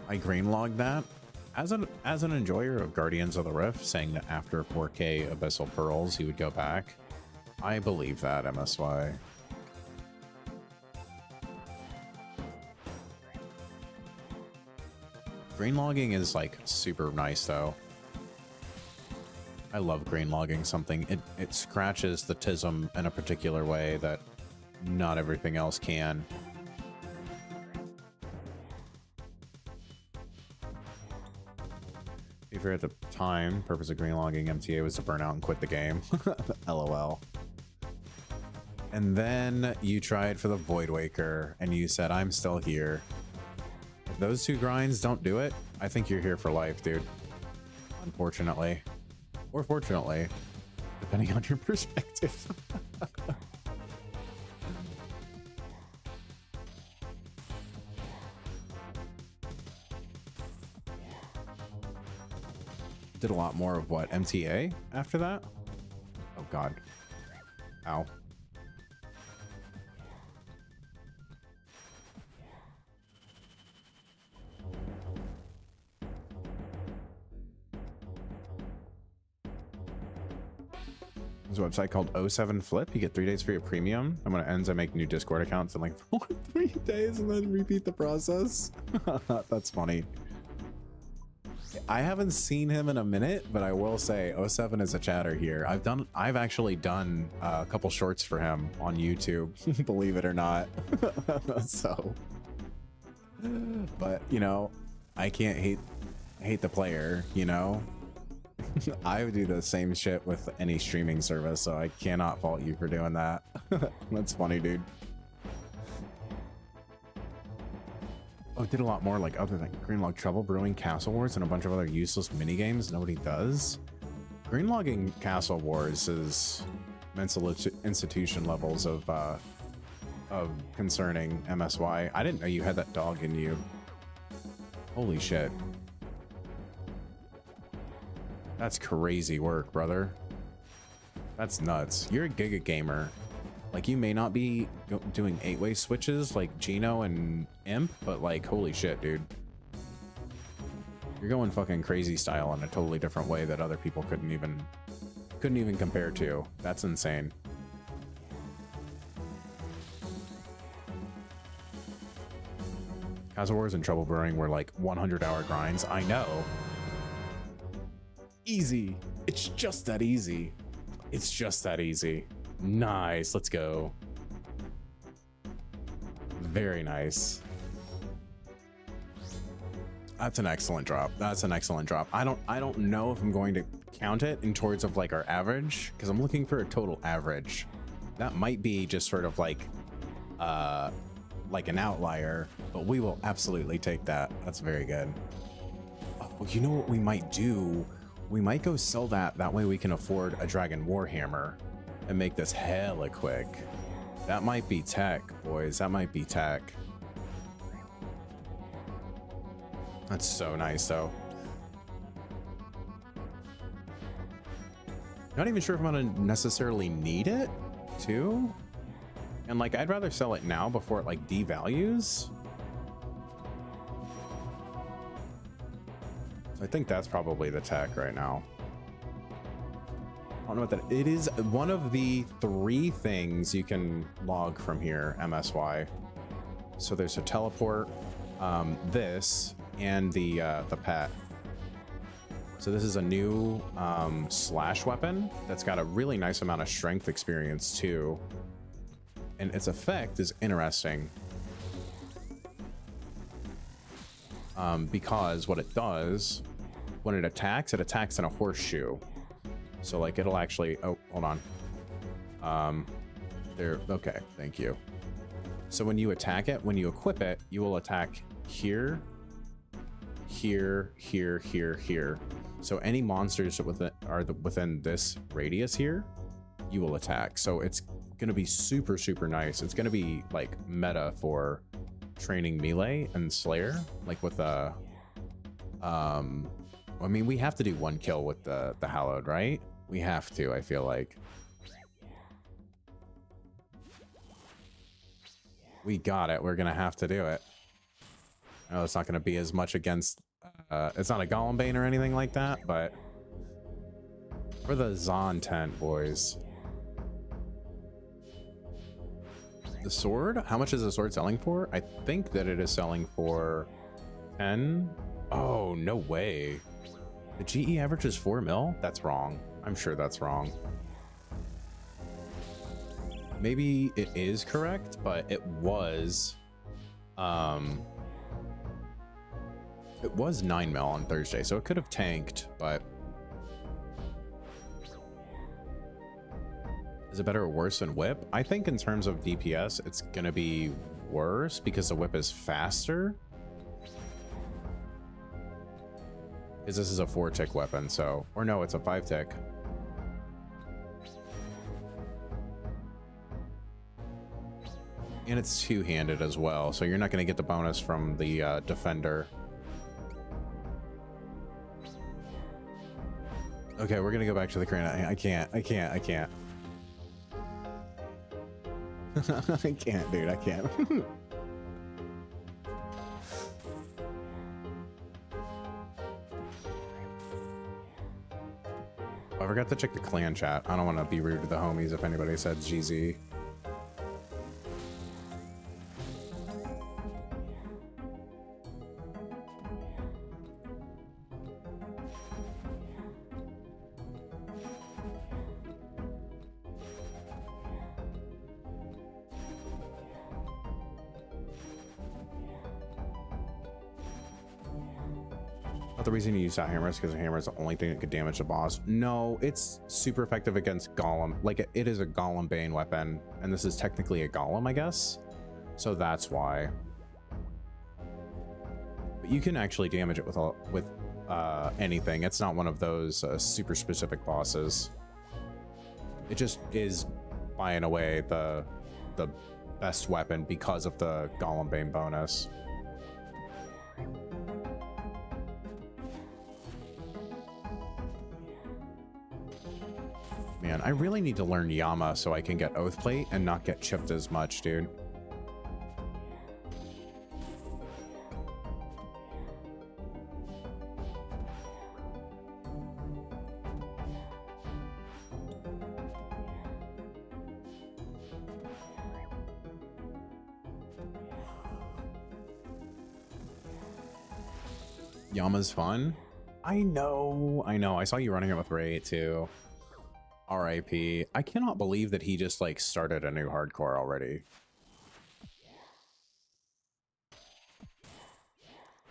I green logged that. As an enjoyer of Guardians of the Rift, saying that after 4K Abyssal Pearls he would go back, I believe that, MSY. Green logging is like super nice though. I love green logging something. It scratches the tism in a particular way that not everything else can. At the time, purpose of green logging MTA was to burn out and quit the game. LOL. And then you tried for the Void Waker and you said, I'm still here. If those two grinds don't do it, I think you're here for life, dude. Unfortunately. Or fortunately, depending on your perspective. Did a lot more of what? MTA after that? Oh god. Ow. There's a website called 07 Flip. You get 3 days free at premium. And when it ends, I make new Discord accounts in like 3 days and then repeat the process. That's funny. I haven't seen him in a minute, but I will say 07 is a chatter here. I've actually done a couple shorts for him on YouTube, believe it or not. So, but you know, I can't hate the player, you know. I would do the same shit with any streaming service, so I cannot fault you for doing that. That's funny, dude. Oh, did a lot more like other than Greenlog Trouble Brewing, Castle Wars, and a bunch of other useless mini games nobody does. Greenlogging Castle Wars is mental institution levels of concerning MSY. I didn't know you had that dog in you. Holy shit. That's crazy work, brother. That's nuts. You're a Giga gamer. Like, you may not be doing 8-way switches like Gino and Imp, but like, holy shit, dude. You're going fucking crazy style in a totally different way that other people couldn't even compare to. That's insane. Castle Wars and Trouble Brewing were like 100-hour grinds. I know. Easy. It's just that easy. It's just that easy. Nice. Let's go. Very nice. That's an excellent drop. That's an excellent drop. I don't know if I'm going to count it in towards of like our average, because I'm looking for a total average. That might be just sort of like an outlier, but we will absolutely take that. That's very good. Oh, you know what we might do? We might go sell that. That way we can afford a Dragon Warhammer and make this hella quick. That might be tech, boys. That might be tech. That's so nice, though. Not even sure if I'm gonna necessarily need it, too. And like, I'd rather sell it now before it like devalues. So I think that's probably the tech right now. I don't know what that it is. One of the 3 things you can log from here, MSY. So there's a teleport, this, and the pet. So this is a new slash weapon that's got a really nice amount of strength experience too. And its effect is interesting. Because what it does, when it attacks in a horseshoe. So like it'll actually, oh, hold on. There, okay, thank you. So when you attack it, when you equip it, you will attack here, here, here, here, here. So any monsters that are within this radius here, you will attack. So it's gonna be super, super nice. It's gonna be like meta for training melee and Slayer, like with a, I mean, we have to do 1 kill with the Hallowed, right? We have to, I feel like. We got it. We're gonna have to do it. I know it's not gonna be as much against, it's not a Golem or anything like that, but for the Zon tent, boys. The sword? How much is the sword selling for? I think that it is selling for 10. Oh, no way. The GE average is 4 mil? That's wrong. I'm sure that's wrong. Maybe it is correct, but it was 9 mil on Thursday, so it could have tanked, but is it better or worse than Whip? I think in terms of DPS, it's gonna be worse because the Whip is faster. Because this is a 4-tick weapon, so, or no, it's a 5-tick. And it's 2-handed as well, so you're not gonna get the bonus from the defender. Okay, we're gonna go back to the crane. I can't. I can't, dude, I can't. I forgot to check the clan chat. I don't want to be rude to the homies if anybody said GZ. The reason you use that hammer is because the hammer is the only thing that could damage the boss. No, it's super effective against Golem. Like, it is a Golem Bane weapon, and this is technically a Golem, I guess. So that's why. But you can actually damage it with anything. It's not one of those super specific bosses. It just is, by and away, the best weapon because of the Golem Bane bonus. Man, I really need to learn Yama so I can get Oathplate and not get chipped as much, dude. Yama's fun. I know. I saw you running it with Ray too. RIP. I cannot believe that he just like started a new hardcore already.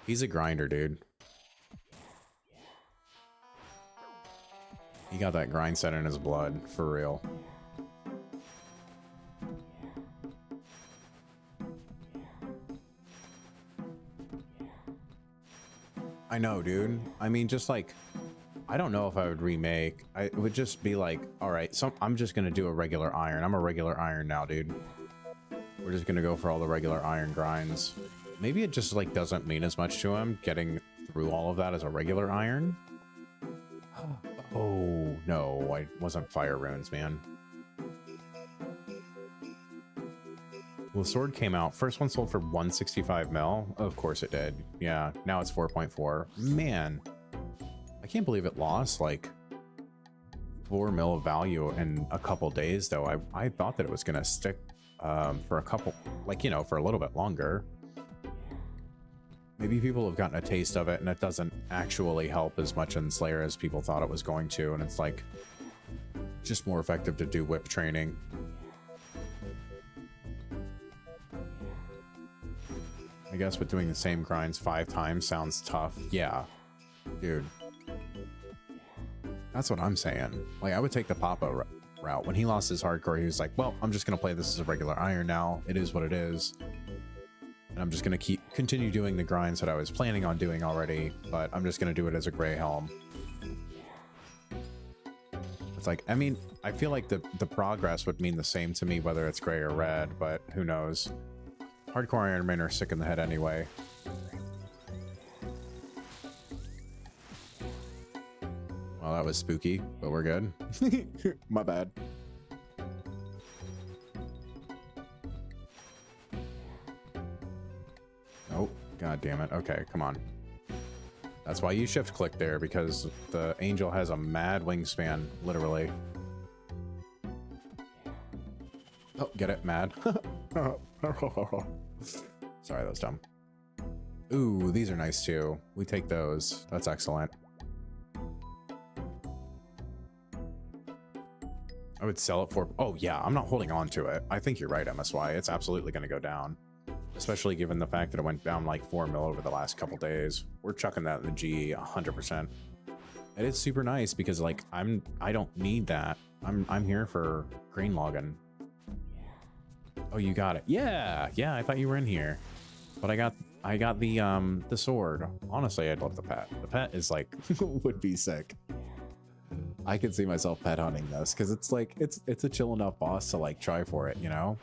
He's a grinder, dude. He got that grind set in his blood, for real. I know, dude. I mean, just like, I don't know if I would remake. It would just be like, all right, so I'm just gonna do a regular iron. I'm a regular iron now, dude. we're just gonna go for all the regular iron grinds. Maybe it just like doesn't mean as much to him getting through all of that as a regular iron. Oh no, I wasn't fire runes, man. Well, the sword came out. First one sold for 165 mil. Of course it did. Yeah, now it's 4.4. Man, I can't believe it lost like 4 mil of value in a couple days, though. I thought that it was gonna stick for a couple, like, you know, for a little bit longer. Maybe people have gotten a taste of it and it doesn't actually help as much in Slayer as people thought it was going to, and it's like just more effective to do whip training. I guess, but doing the same grinds 5 times sounds tough. Yeah, dude. That's what I'm saying. Like, I would take the Papa route. When he lost his hardcore, he was like, well, I'm just going to play this as a regular iron now. It is what it is. And I'm just going to continue doing the grinds that I was planning on doing already, but I'm just going to do it as a gray helm. It's like, I mean, I feel like the progress would mean the same to me whether it's gray or red, but who knows. Hardcore Iron Men are sick in the head anyway. Well, that was spooky, but we're good. My bad. Oh, god damn it. Okay, come on. That's why you shift click there, because the angel has a mad wingspan, literally. Oh, get it? Mad. Sorry, that was dumb. Ooh, these are nice too. We take those. That's excellent. I would sell it for... Oh, yeah, I'm not holding on to it. I think you're right, MSY. It's absolutely going to go down. Especially given the fact that it went down like 4 mil over the last couple days. We're chucking that in the G 100%. It is super nice because, like, I don't need that. I'm here for green logging. Oh, you got it. Yeah, I thought you were in here. But I got the sword. Honestly, I'd love the pet. The pet is like would be sick. I could see myself pet hunting this because it's like it's a chill enough boss to like try for it, you know?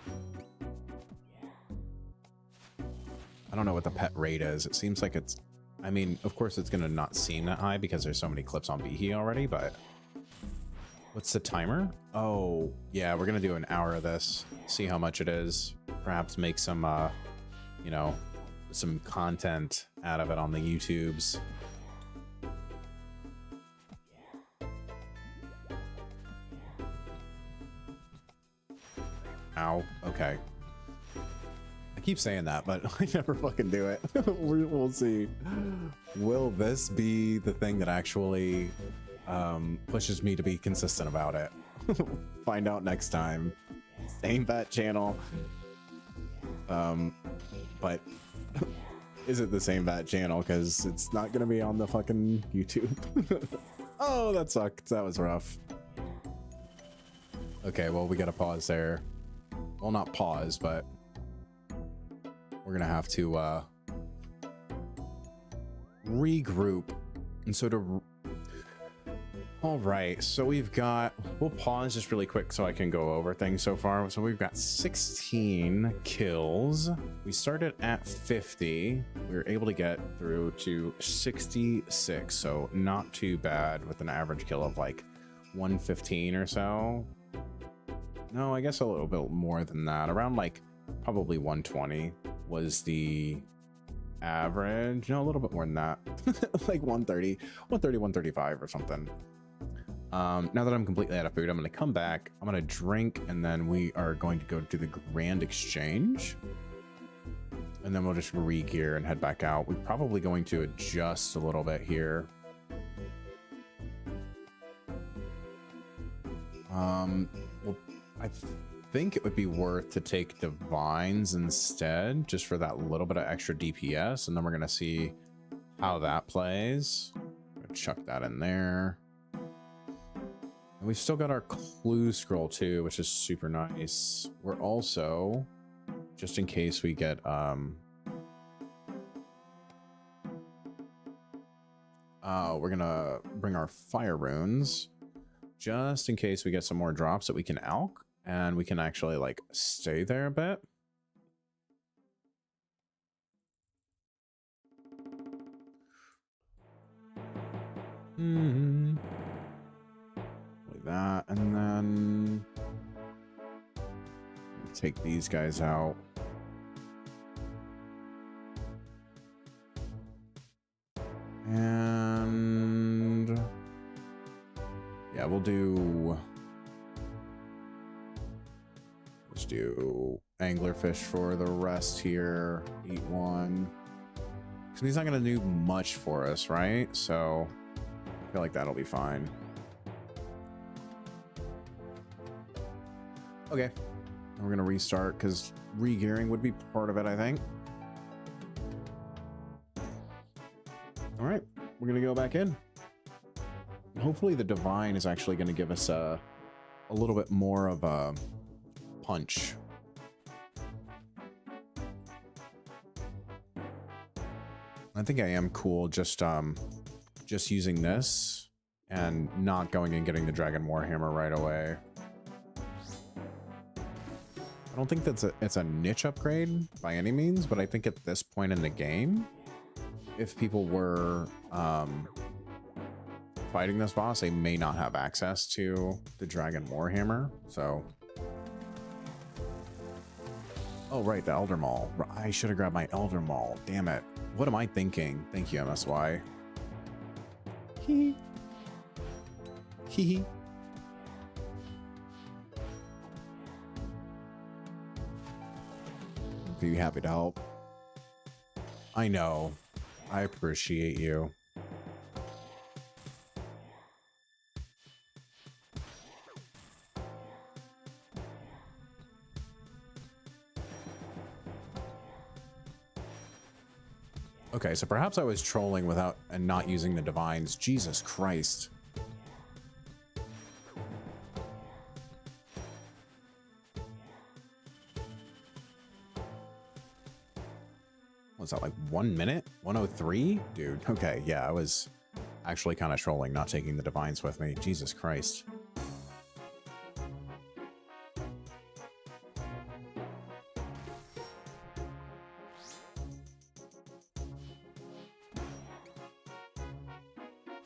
I don't know what the pet rate is. It seems like it's, I mean, of course it's gonna not seem that high because there's so many clips on Behe already, but what's the timer? Oh, yeah, we're gonna do an hour of this, see how much it is, perhaps make some, you know, some content out of it on the YouTubes. Ow, okay. I keep saying that, but I never fucking do it. We'll see. Will this be the thing that actually pushes me to be consistent about it? Find out next time. Same bat channel. But is it the same bat channel? Because it's not gonna be on the fucking YouTube. Oh, that sucked. That was rough. Okay, well, we gotta pause there. Well, not pause, but we're gonna have to regroup. And so to all right, so we'll pause just really quick so I can go over things so far. So we've got 16 kills. We started at 50. We were able to get through to 66, so not too bad, with an average kill of like 115 or so. No, I guess a little bit more than that. Around like probably 120 was the average. No, a little bit more than that. Like 130, 135 or something. Now that I'm completely out of food, I'm going to come back. I'm going to drink, and then we are going to go to the Grand Exchange. And then we'll just re-gear and head back out. We're probably going to adjust a little bit here. Well, I think it would be worth to take Divines instead, just for that little bit of extra DPS, and then we're gonna see how that plays. Chuck that in there. And we've still got our clue scroll too, which is super nice. We're also, just in case we get we're gonna bring our fire runes just in case we get some more drops that we can alch, and we can actually like stay there a bit. Like that, and then take these guys out. And yeah, we'll do, let's do anglerfish for the rest here. Eat one. Because he's not going to do much for us, right? So I feel like that'll be fine. Okay. We're going to restart because re-gearing would be part of it, I think. All right. We're going to go back in. Hopefully the divine is actually going to give us a little bit more of a punch. I think I am cool just using this and not going and getting the Dragon Warhammer right away. I don't think it's a niche upgrade by any means, but I think at this point in the game, if people were fighting this boss, they may not have access to the Dragon Warhammer. So, oh right, the Elder Maul. I should have grabbed my Elder Maul. Damn it! What am I thinking? Thank you, MSY. Hee hee hee. Be happy to help. I know. I appreciate you. Okay, so perhaps I was trolling without and not using the divines. Jesus Christ. Was that like 1 minute? 103? Dude, okay, yeah, I was actually kind of trolling, not taking the divines with me. Jesus Christ.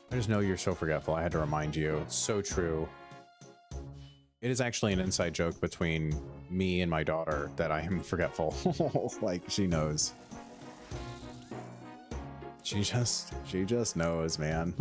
I just know you're so forgetful. I had to remind you. It's so true. It is actually an inside joke between me and my daughter that I am forgetful. Like, she knows. She just knows, man.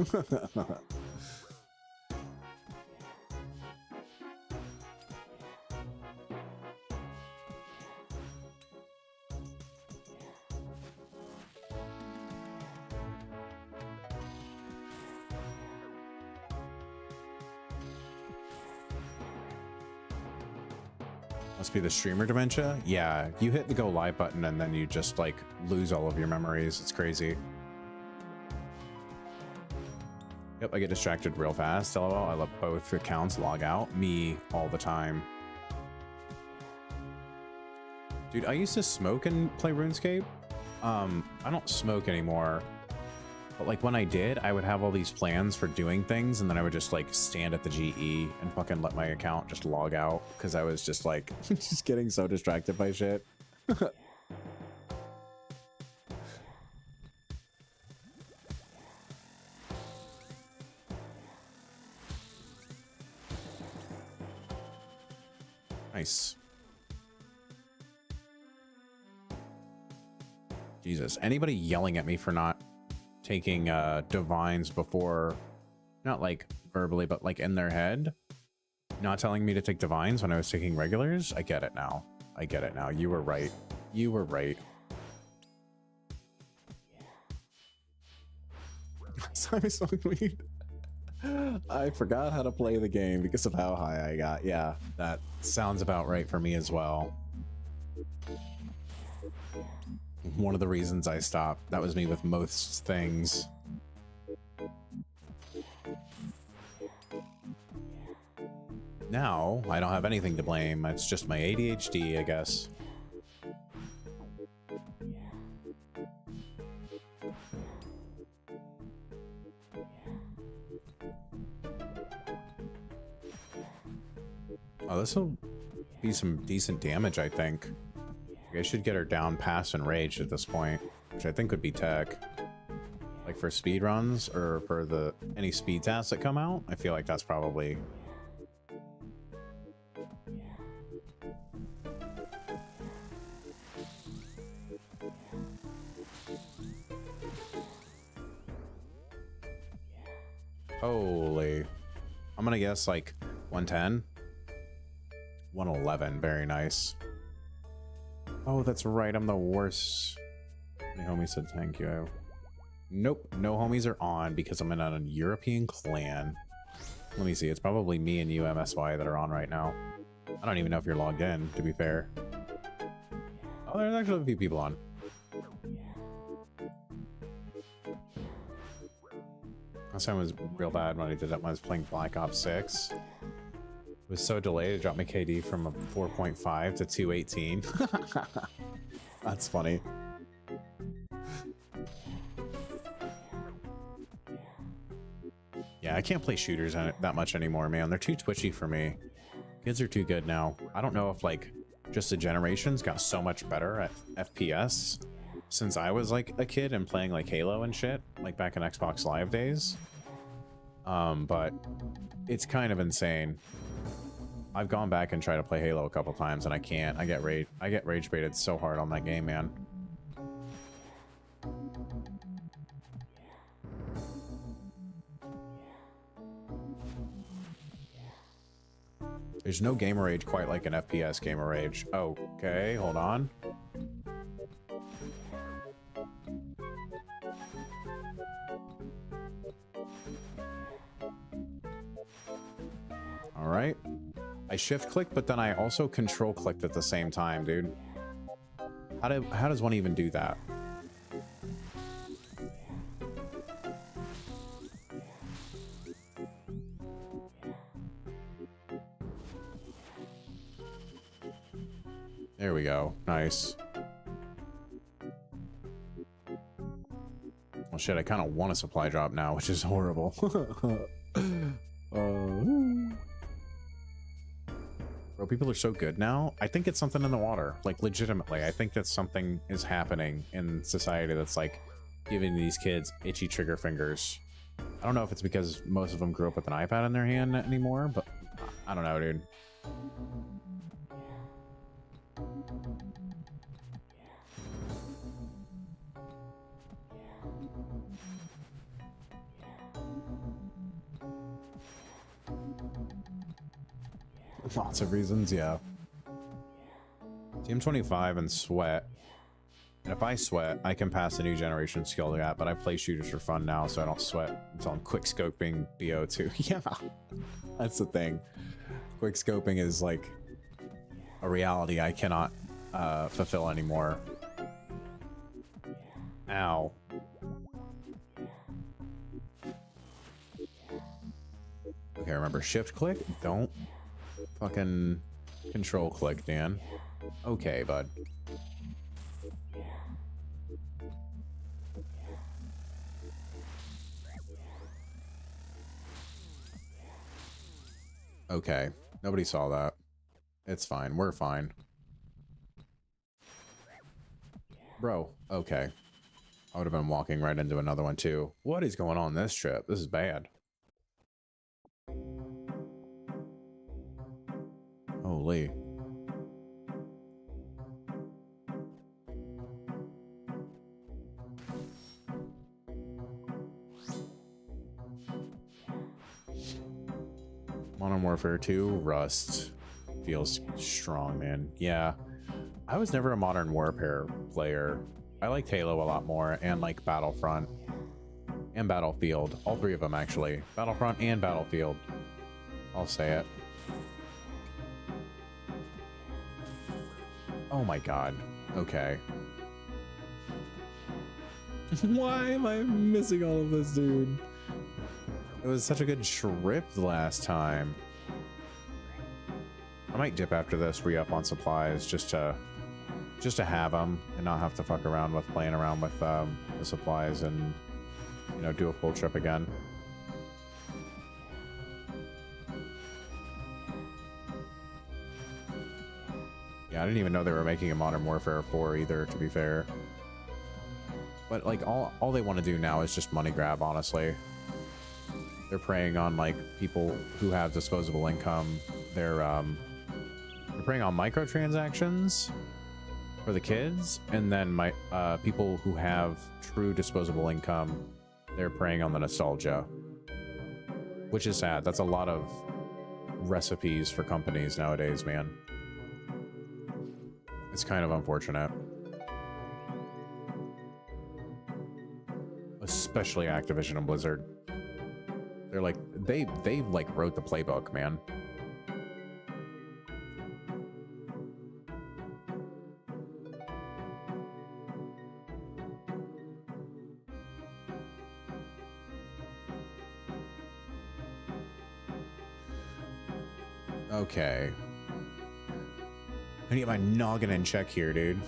Must be the streamer dementia? Yeah, you hit the go live button and then you just like lose all of your memories. It's crazy. Yep, I get distracted real fast. LOL, I let both accounts log out. Me all the time. Dude, I used to smoke and play RuneScape. I don't smoke anymore. But like when I did, I would have all these plans for doing things and then I would just like stand at the GE and fucking let my account just log out because I was just like just getting so distracted by shit. Nice. Jesus, anybody yelling at me for not taking divines before, not like verbally, but like in their head, not telling me to take divines when I was taking regulars? I get it now. I get it now. You were right. You were right. Simon smoked weed. I forgot how to play the game because of how high I got. Yeah, that sounds about right for me as well. One of the reasons I stopped. That was me with most things. Now, I don't have anything to blame. It's just my ADHD, I guess. Oh, this will be some decent damage, I think. I should get her down past Enraged at this point, which I think would be tech. Like for speed runs or for the any speed tasks that come out, I feel like that's probably. Holy. I'm gonna guess like 110. 111, very nice. Oh, that's right, I'm the worst. My homie said thank you. Nope, no homies are on because I'm in a European clan. Let me see, it's probably me and you, MSY, that are on right now. I don't even know if you're logged in, to be fair. Oh, there's actually a few people on. Last time was real bad when I did that when I was playing Black Ops 6. It was so delayed, it dropped my KD from a 4.5 to 218. That's funny. Yeah, I can't play shooters that much anymore, man. They're too twitchy for me. Kids are too good now. I don't know if, like, just the generations got so much better at FPS since I was, like, a kid and playing, like, Halo and shit, like, back in Xbox Live days. But it's kind of insane. I've gone back and tried to play Halo a couple times, and I can't. I get rage baited so hard on that game, man. There's no gamer rage quite like an FPS gamer rage. Okay, hold on. All right. I shift clicked, but then I also control clicked at the same time, dude. How does one even do that? There we go. Nice. Well, shit, I kind of want a supply drop now, which is horrible. Bro, people are so good now. I think it's something in the water. Like, legitimately, I think that something is happening in society that's, like, giving these kids itchy trigger fingers. I don't know if it's because most of them grew up with an iPad in their hand anymore, but I don't know, dude. Lots of reasons, yeah. Team 25 and sweat. And if I sweat, I can pass a new generation skill gap, but I play shooters for fun now, so I don't sweat until I'm quick scoping BO2. Yeah, that's the thing. Quick scoping is like a reality I cannot fulfill anymore. Ow. Okay, remember shift click? Don't fucking control click, Dan. Okay, bud. Okay, nobody saw that. It's fine, we're fine. Bro, okay. I would have been walking right into another one too. What is going on this trip? This is bad. Holy. Modern Warfare 2, Rust. Feels strong, man. Yeah. I was never a Modern Warfare player. I liked Halo a lot more, and like Battlefront and Battlefield. All three of them, actually. Battlefront and Battlefield. I'll say it. Oh my god. Okay. Why am I missing all of this, dude? It was such a good trip last time. I might dip after this, re-up on supplies, just to have them and not have to fuck around with playing around with the supplies and, you know, do a full trip again. Yeah, I didn't even know they were making a Modern Warfare 4 either, to be fair. But like all they want to do now is just money grab, honestly. They're preying on like people who have disposable income. They're preying on microtransactions for the kids, and then people who have true disposable income, they're preying on the nostalgia, which is sad. That's a lot of recipes for companies nowadays, man. It's kind of unfortunate. Especially Activision and Blizzard. They're like, they like wrote the playbook, man. Okay. I need my noggin in check here, dude.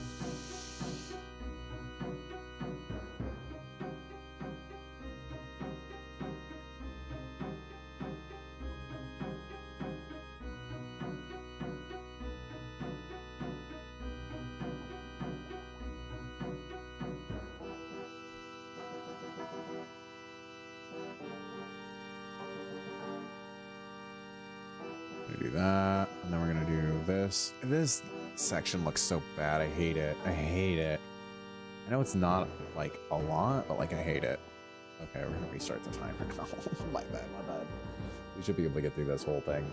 Do that, and then we're gonna do this. This section looks so bad. I hate it. I hate it. I know it's not like a lot, but like I hate it. Okay, we're gonna restart the timer. My bad, my bad. We should be able to get through this whole thing.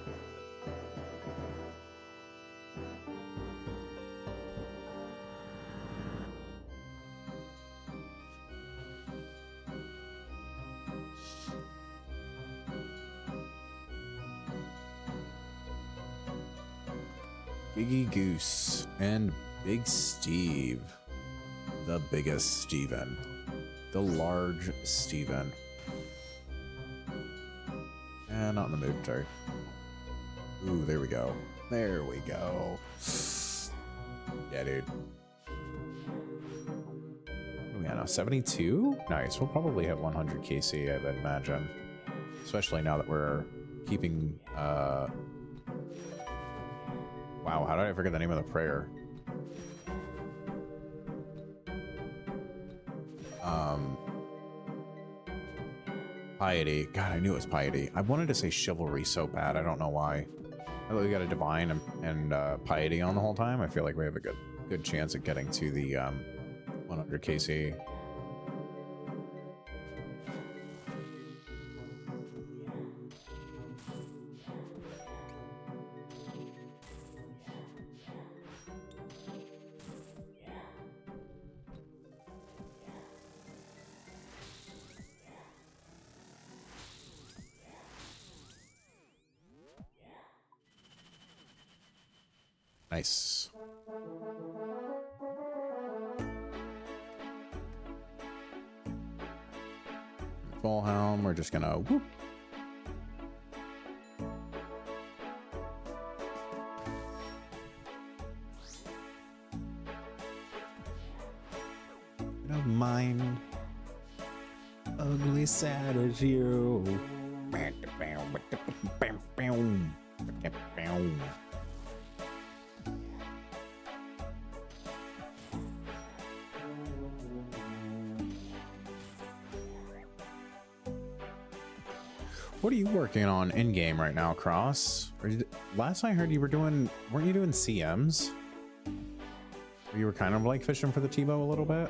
Biggie Goose and Big Steve. The biggest Steven. The large Steven. And not in the mood, sorry. Ooh, there we go. There we go. Yeah, dude. What do we got now? 72? Nice. We'll probably have 100 KC, I would imagine. Especially now that we're keeping, wow, how did I forget the name of the prayer? Piety. God, I knew it was piety. I wanted to say chivalry so bad. I don't know why. I thought we got a divine and piety on the whole time. I feel like we have a good chance at getting to the 100 KC. Nice. Full helm, we're just gonna whoop. I don't mind. Ugly, sad as you. What are you working on in game right now, Cross? Last I heard you were doing, weren't you doing CMs? Or you were kind of like fishing for the T-bow a little bit?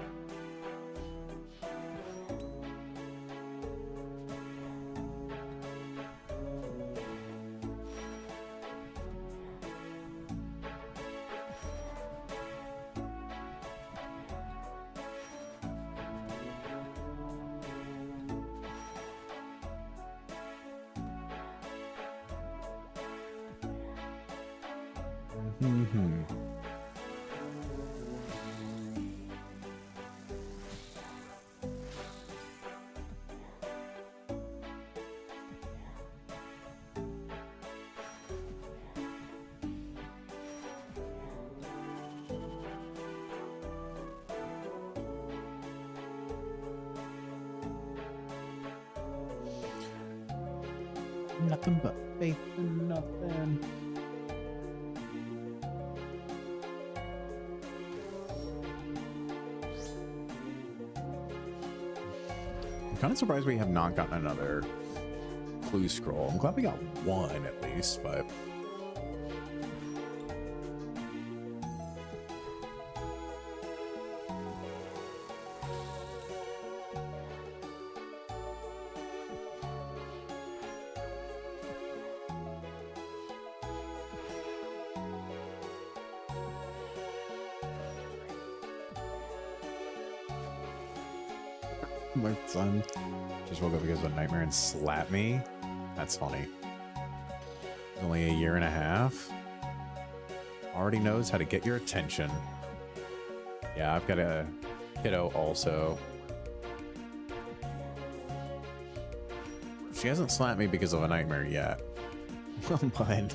Nothing but faith in nothing. kind of surprised we have not gotten another clue scroll. I'm glad we got one at least, but my son just woke up because of a nightmare and slapped me. That's funny. He's only a year and a half. Already knows how to get your attention. Yeah, I've got a kiddo also. She hasn't slapped me because of a nightmare yet. But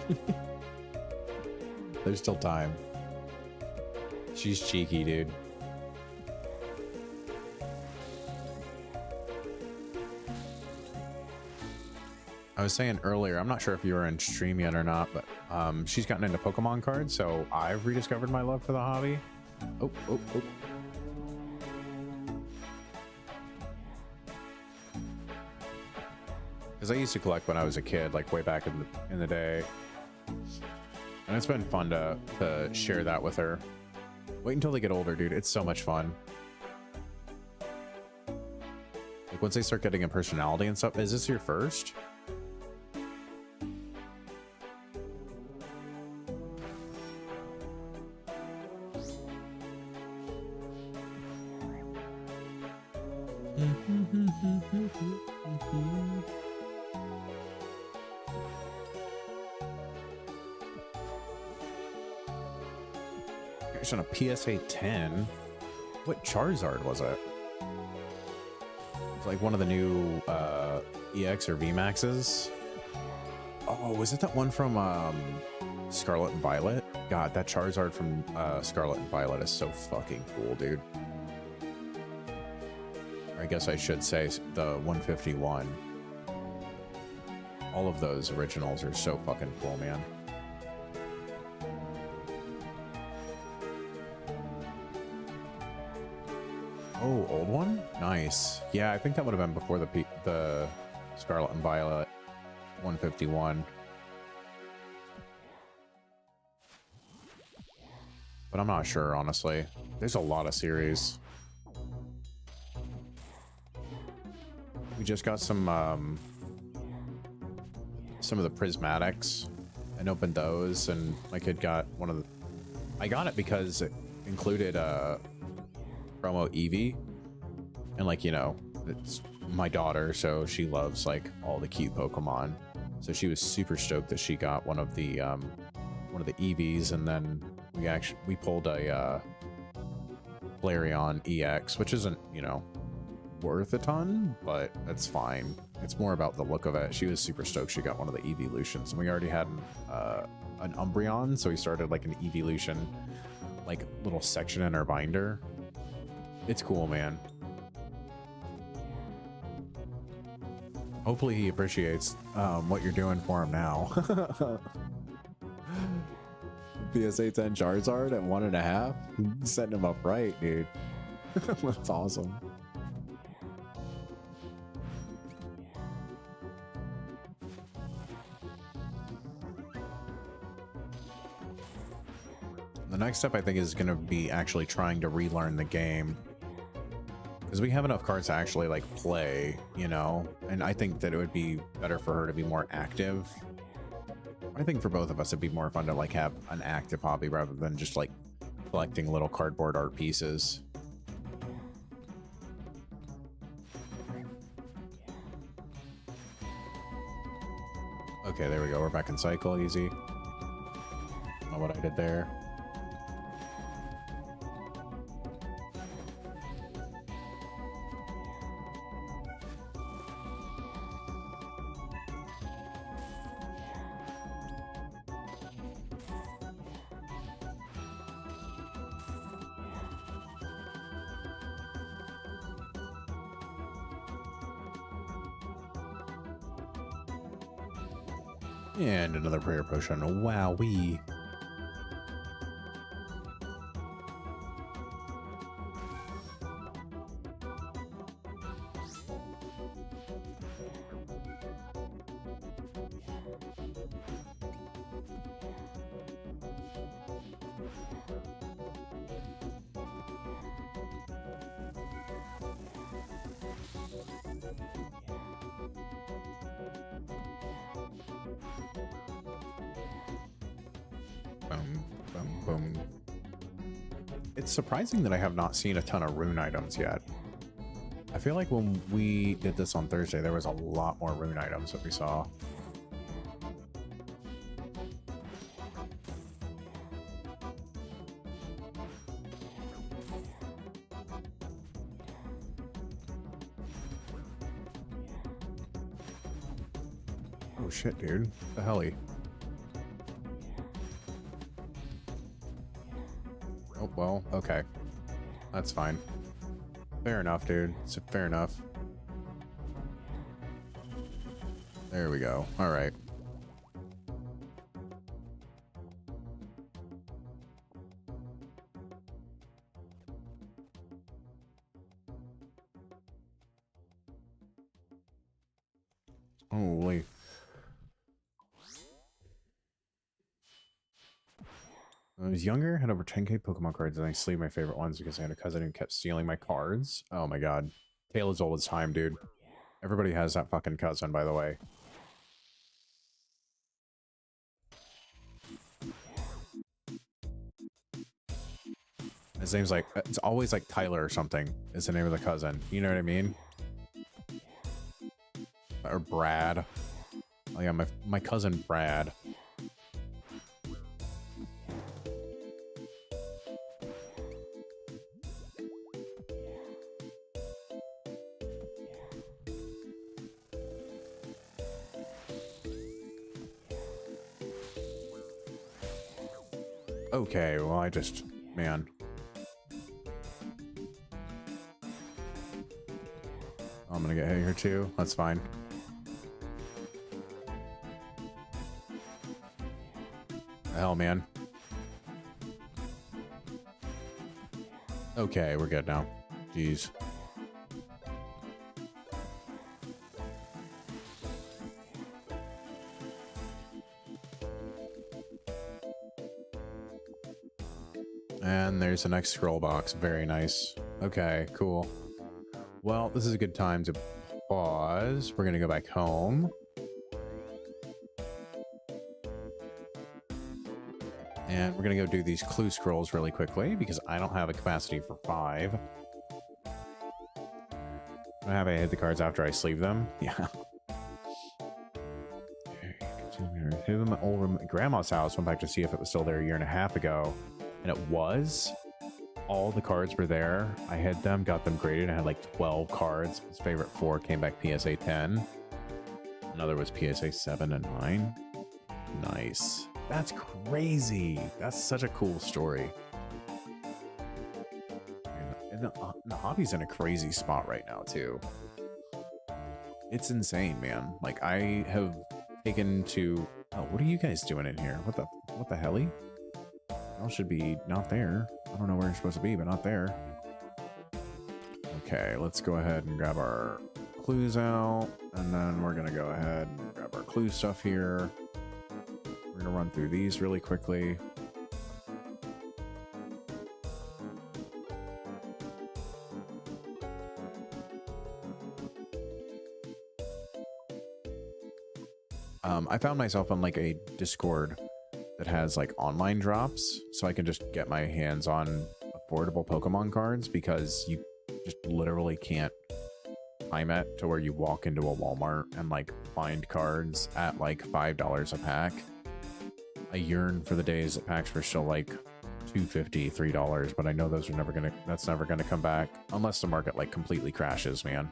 there's still time. She's cheeky, dude. I was saying earlier, I'm not sure if you were in stream yet or not, but she's gotten into Pokemon cards, so I've rediscovered my love for the hobby. Oh. Because I used to collect when I was a kid, like way back in the day. And it's been fun to share that with her. Wait until they get older, dude. It's so much fun. Like once they start getting a personality and stuff. Is this your first? It's on a PSA 10. What Charizard was it? It's like one of the new EX or VMAXs. Oh, was it that one from Scarlet and Violet? God, that Charizard from Scarlet and Violet is so fucking cool, dude. Or I guess I should say the 151. All of those originals are so fucking cool, man. Oh, old one? Nice. Yeah, I think that would have been before the Scarlet and Violet 151. But I'm not sure, honestly. There's a lot of series. We just got some of the prismatics and opened those, and my kid got one of the... I got it because it included promo Eevee, and like, you know, it's my daughter, so she loves like all the cute Pokemon, so she was super stoked that she got one of the Eevees. And then we pulled a Flareon EX, which isn't, you know, worth a ton, but that's fine. It's more about the look of it. She was super stoked she got one of the Evolutions, and we already had an Umbreon, so we started like an Evolution like little section in our binder. It's cool, man. Hopefully he appreciates what you're doing for him now. PSA 10 Charizard at 1.5, setting him up right, dude. That's awesome. The next step, I think, is going to be actually trying to relearn the game, because we have enough cards to actually like play, you know, and I think that it would be better for her to be more active. I think for both of us it'd be more fun to like have an active hobby rather than just like collecting little cardboard art pieces. Okay, there we go. We're back in cycle. Easy. Don't know what I did there. And another prayer potion. Wowee. Boom, boom, boom. It's surprising that I have not seen a ton of rune items yet. I feel like when we did this on Thursday, there was a lot more rune items that we saw. Oh shit, dude. The helly. Oh, well, okay. That's fine. Fair enough, dude. It's fair enough. There we go. All right. Holy. When I was younger, had over 10k Pokemon cards, and I sleeved my favorite ones because I had a cousin who kept stealing my cards. Oh my god. Tale as old as time, dude. Everybody has that fucking cousin, by the way. His name's like, it's always like Tyler or something is the name of the cousin. You know what I mean? Or Brad. Oh yeah, my cousin Brad. Okay, well, I just, man. I'm gonna get hit here too. That's fine. The hell, man. Okay, we're good now. Jeez. And there's the next scroll box. Very nice. Okay, cool. Well, this is a good time to pause. We're gonna go back home. And we're gonna go do these clue scrolls really quickly because I don't have a capacity for 5. I have I hit the cards after I sleeve them. Yeah. Hit them over my grandma's house. Went back to see if it was still there a year and a half ago. And it was. All the cards were there. I hid them, got them graded. I had like 12 cards. His favorite 4 came back PSA 10. Another was PSA 7 and 9. Nice. That's crazy. That's such a cool story. And the hobby's in a crazy spot right now too. It's insane, man. Like I have taken to. Oh, what are you guys doing in here? What the helly? Y'all should be not there. I don't know where you're supposed to be, but not there. Okay, let's go ahead and grab our clues out, and then we're gonna go ahead and grab our clue stuff here. We're gonna run through these really quickly. I found myself on like a Discord that has like online drops, so I can just get my hands on affordable Pokemon cards because you just literally can't time it to where you walk into a Walmart and like find cards at like $5 a pack. I yearn for the days that packs were still like $2.50, $3, but I know those are that's never gonna come back unless the market like completely crashes, man.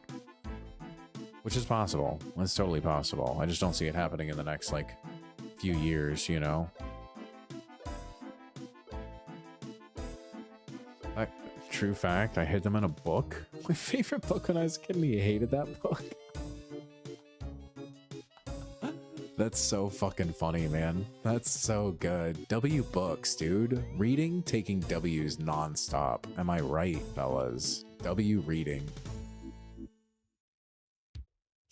Which is possible. It's totally possible. I just don't see it happening in the next like few years, you know. True fact, I hid them in a book. My favorite book when I was a kid, and he hated that book. That's so fucking funny, man. That's so good. W books, dude. Reading, taking W's nonstop. Am I right, fellas? W reading.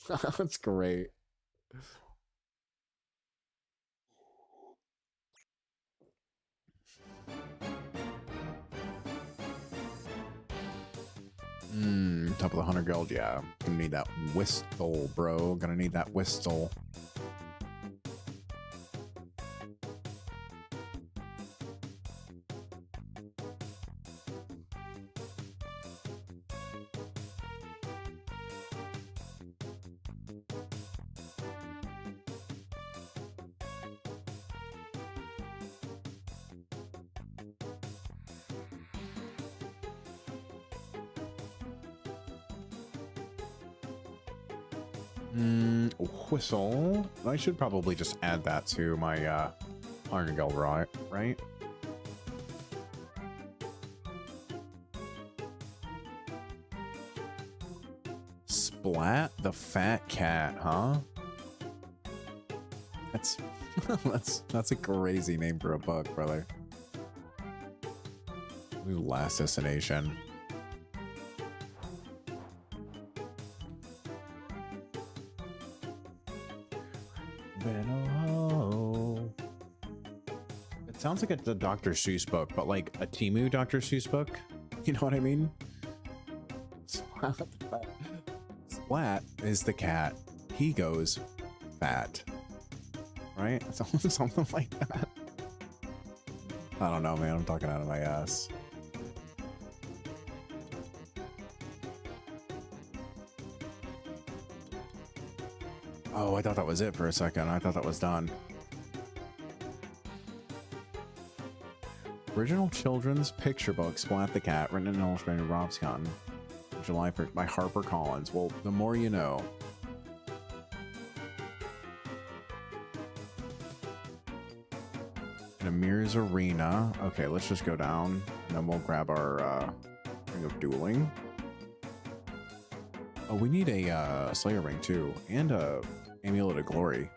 That's great. Top of the 100 gold, yeah. Gonna need that whistle, bro. Gonna need that whistle. Whistle. I should probably just add that to my Iron Gull, right? Splat the fat cat, huh? That's that's a crazy name for a book, brother. Ooh, last destination. It sounds like a Dr. Seuss book, but like a Timu Dr. Seuss book. You know what I mean? Splat is the cat. He goes fat. Right? Something like that. I don't know, man. I'm talking out of my ass. Oh, I thought that was it for a second. I thought that was done. Original children's picture book, Splat the Cat, written and illustrated by Rob Scotton. July 1st by HarperCollins. Well, the more you know. In Amir's Arena. Okay, let's just go down. And then we'll grab our ring of dueling. Oh, we need a Slayer ring too. And a Amulet of Glory.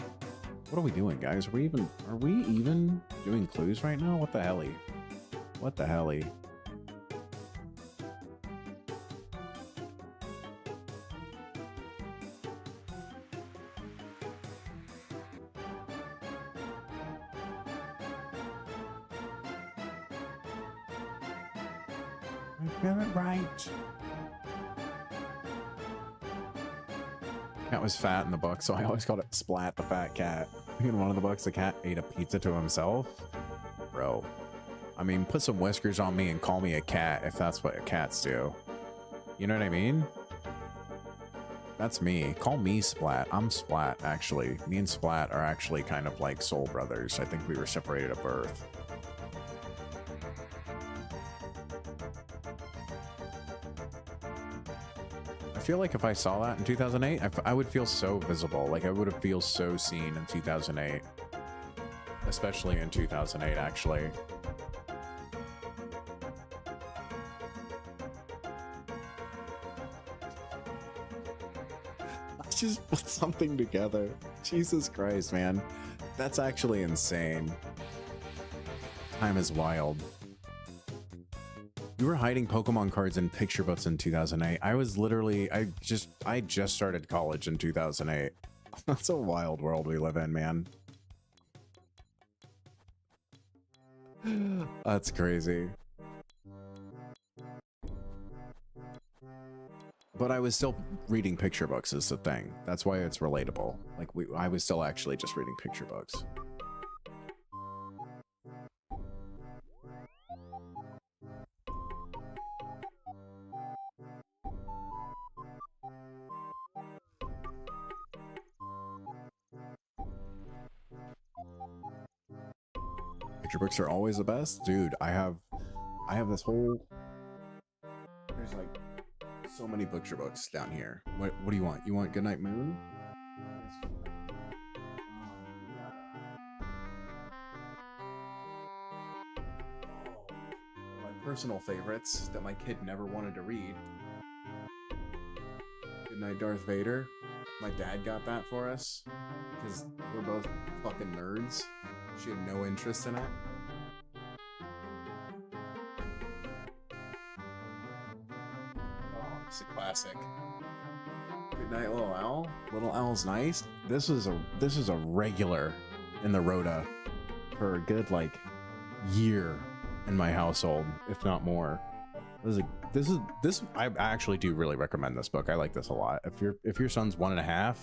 What are we doing, guys? Are we even doing clues right now? What the helly? What the helly? Get it right. Cat was fat in the book, so I always called it Splat the Fat Cat. In one of the books, the cat ate a pizza to himself. Bro. I mean, put some whiskers on me and call me a cat if that's what cats do. You know what I mean? That's me. Call me Splat. I'm Splat, actually. Me and Splat are actually kind of like soul brothers. I think we were separated at birth. I feel like if I saw that in 2008, I would feel so visible. Like I would have feel so seen in 2008. Especially in 2008, actually. Let's just put something together. Jesus Christ, man. That's actually insane. Time is wild. You were hiding Pokemon cards in picture books in 2008. I was literally, I just started college in 2008. That's a wild world we live in, man. That's crazy. But I was still reading picture books is the thing. That's why it's relatable. Like I was still actually just reading picture books. Picture books are always the best, dude. I have this whole. There's like so many picture books down here. What do you want? You want Goodnight Moon? My personal favorites that my kid never wanted to read. Goodnight Darth Vader. My dad got that for us because we're both fucking nerds. She had no interest in it. Oh, it's a classic. Good night, Little Owl. Little Owl's nice. This is a regular in the Rhoda for a good like year in my household, if not more. This I actually do really recommend this book. I like this a lot. If your son's 1.5,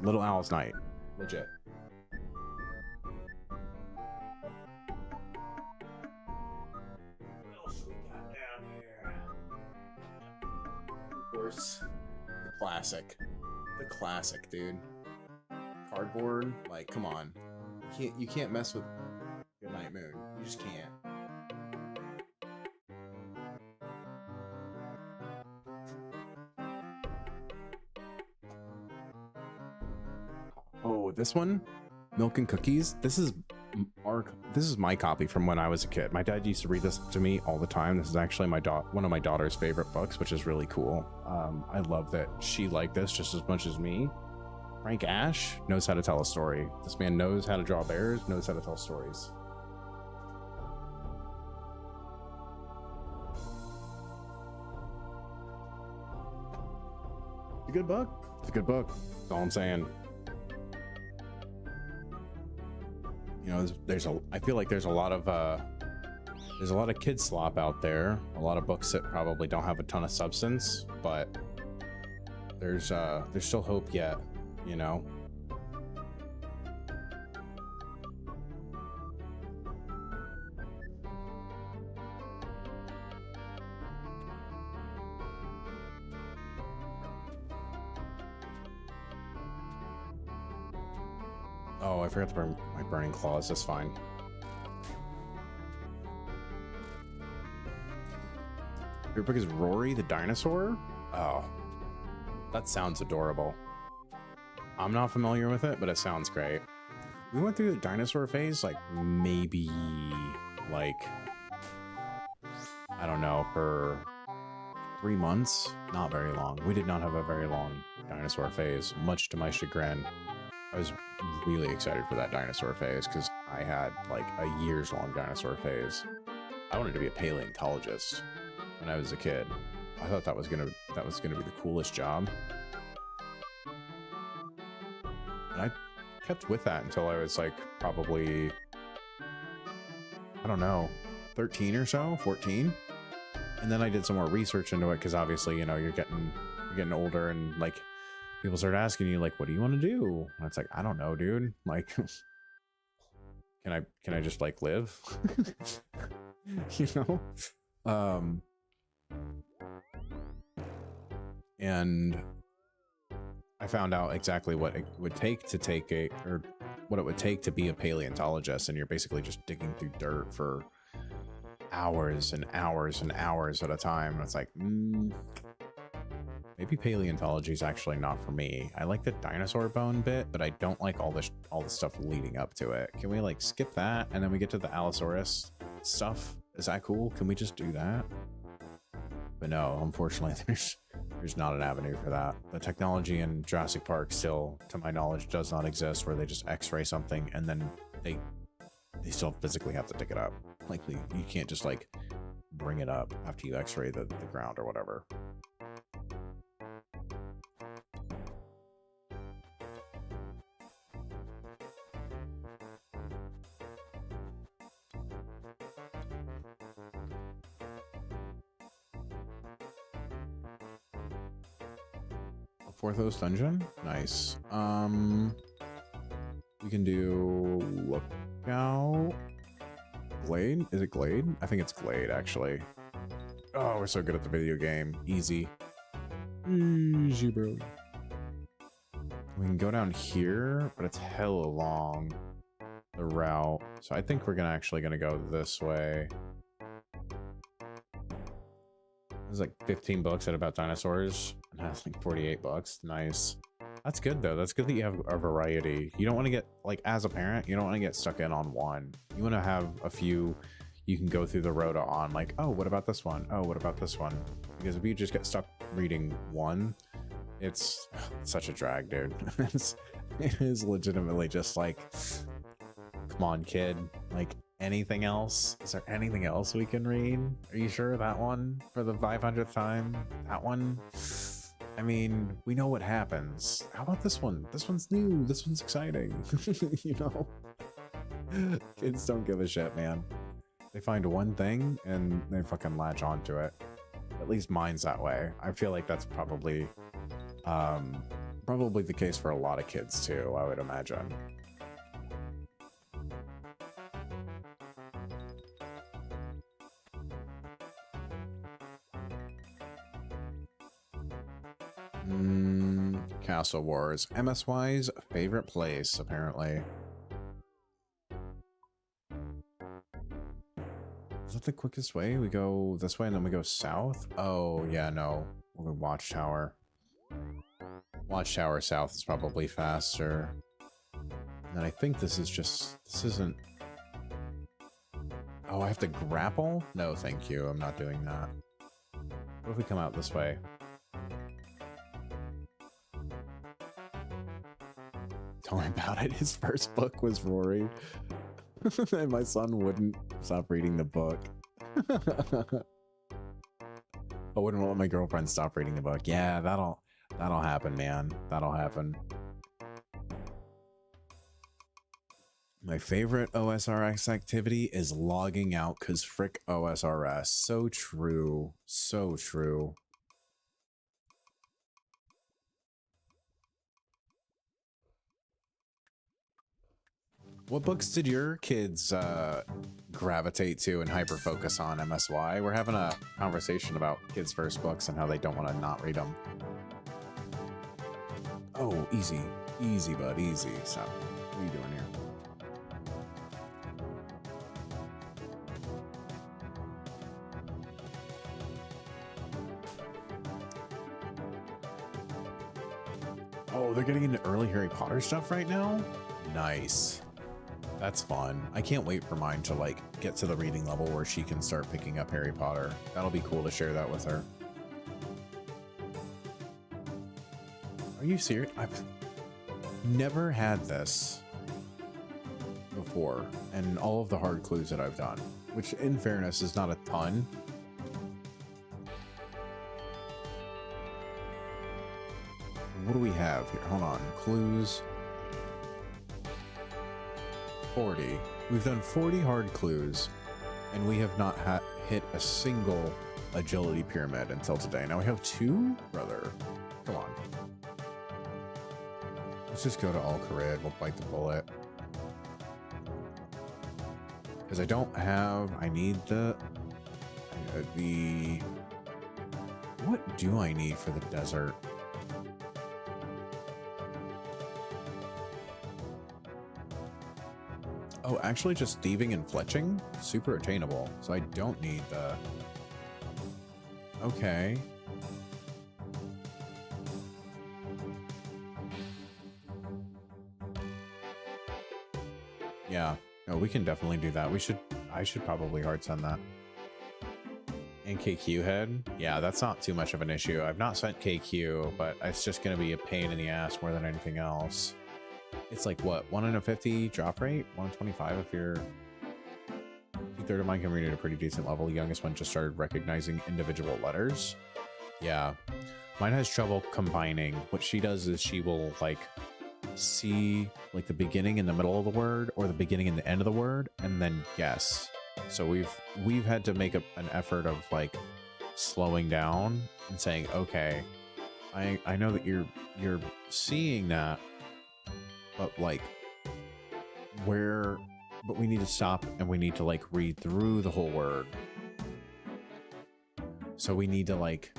Little Owl's Night, legit. The classic, dude. Cardboard, like, come on. You can't mess with Goodnight Moon. You just can't. Oh, this one, Milk and Cookies. This is my copy from when I was a kid. My dad used to read this to me all the time. This is actually one of my daughter's favorite books, which is really cool. I love that she liked this just as much as me. Frank Ash knows how to tell a story. This man knows how to draw bears, knows how to tell stories. It's a good book. It's a good book. That's all I'm saying. You know, I feel like there's a lot of kid slop out there. A lot of books that probably don't have a ton of substance, but there's still hope yet, you know. Oh, I forgot to burn my burning claws. That's fine. Your book is Rory the dinosaur? Oh, that sounds adorable. I'm not familiar with it, but it sounds great. We went through the dinosaur phase, like maybe like, I don't know, for 3 months. Not very long. We did not have a very long dinosaur phase, much to my chagrin. I was really excited for that dinosaur phase because I had like a years-long dinosaur phase. I wanted to be a paleontologist when I was a kid. I thought that was gonna be the coolest job. And I kept with that until I was like probably, I don't know, 13 or so, 14. And then I did some more research into it because obviously, you know, you're getting older and like people start asking you like, what do you want to do? And it's like, I don't know, dude. Like, can I just like live? You know? And I found out exactly what it would take to what it would take to be a paleontologist, and you're basically just digging through dirt for hours and hours and hours at a time. And it's like, maybe paleontology is actually not for me. I like the dinosaur bone bit, but I don't like all the stuff leading up to it. Can we like skip that and then we get to the Allosaurus stuff? Is that cool? Can we just do that? But no, unfortunately, there's not an avenue for that. The technology in Jurassic Park still, to my knowledge, does not exist where they just X-ray something and then they still physically have to dig it up. Like you can't just like bring it up after you X-ray the ground or whatever. Fourthos dungeon, nice. We can do lookout. Glade? Is it Glade? I think it's Glade actually. Oh, we're so good at the video game. Easy. Easy, bro. We can go down here, but it's hella long, the route. So I think we're actually gonna go this way. There's like 15 books at about dinosaurs. And that's like 48 bucks. Nice. That's good though. That's good that you have a variety. You don't want to get, like, as a parent, you don't want to get stuck in on one. You want to have a few you can go through the rota on, like, oh, what about this one? Oh, what about this one? Because if you just get stuck reading one, it's such a drag, dude. It is legitimately just like, come on, kid. Like, anything else? Is there anything else we can read? Are you sure that one for the 500th time? That one? I mean, we know what happens. How about this one? This one's new. This one's exciting. You know? Kids don't give a shit, man. They find one thing and they fucking latch onto it. At least mine's that way. I feel like that's probably the case for a lot of kids too, I would imagine. Castle Wars. MSY's favorite place, apparently. Is that the quickest way? We go this way and then we go south? Oh, yeah, no. We'll go Watchtower. Watchtower south is probably faster. And I think this is just, this isn't, oh, I have to grapple? No, thank you. I'm not doing that. What if we come out this way? Tell me about it. His first book was Rory. And my son wouldn't stop reading the book. I wouldn't let my girlfriend stop reading the book. Yeah, that'll happen, man. That'll happen. My favorite OSRS activity is logging out because frick OSRS. So true. So true. What books did your kids gravitate to and hyper focus on, MSY? We're having a conversation about kids' first books and how they don't want to not read them. Oh, easy. Easy, bud. Easy. Stop. What are you doing here? Oh, they're getting into early Harry Potter stuff right now? Nice. That's fun. I can't wait for mine to like get to the reading level where she can start picking up Harry Potter. That'll be cool to share that with her. Are you serious? I've never had this before, and all of the hard clues that I've done, which in fairness is not a ton. What do we have here? Hold on. Clues. 40. We've done 40 hard clues, and we have not hit a single agility pyramid until today. Now we have 2? Brother. Come on. Let's just go to Al Kharid. We'll bite the bullet. Because I don't have... I need the... What do I need for the desert? Oh, actually just thieving and fletching? Super attainable. So I don't need the... Okay. Yeah. No, we can definitely do that. I should probably hard send that. And KQ head? Yeah, that's not too much of an issue. I've not sent KQ, but it's just going to be a pain in the ass more than anything else. It's like what, 1 in a 50 drop rate? 125 if you're... 2/3 of mine can read at a pretty decent level. The youngest one just started recognizing individual letters. Yeah. Mine has trouble combining. What she does is she will like see like the beginning and the middle of the word or the beginning and the end of the word and then guess. So we've had to make an effort of like slowing down and saying, okay, I know that you're seeing that, but like but we need to stop and we need to like read through the whole word. So we need to like,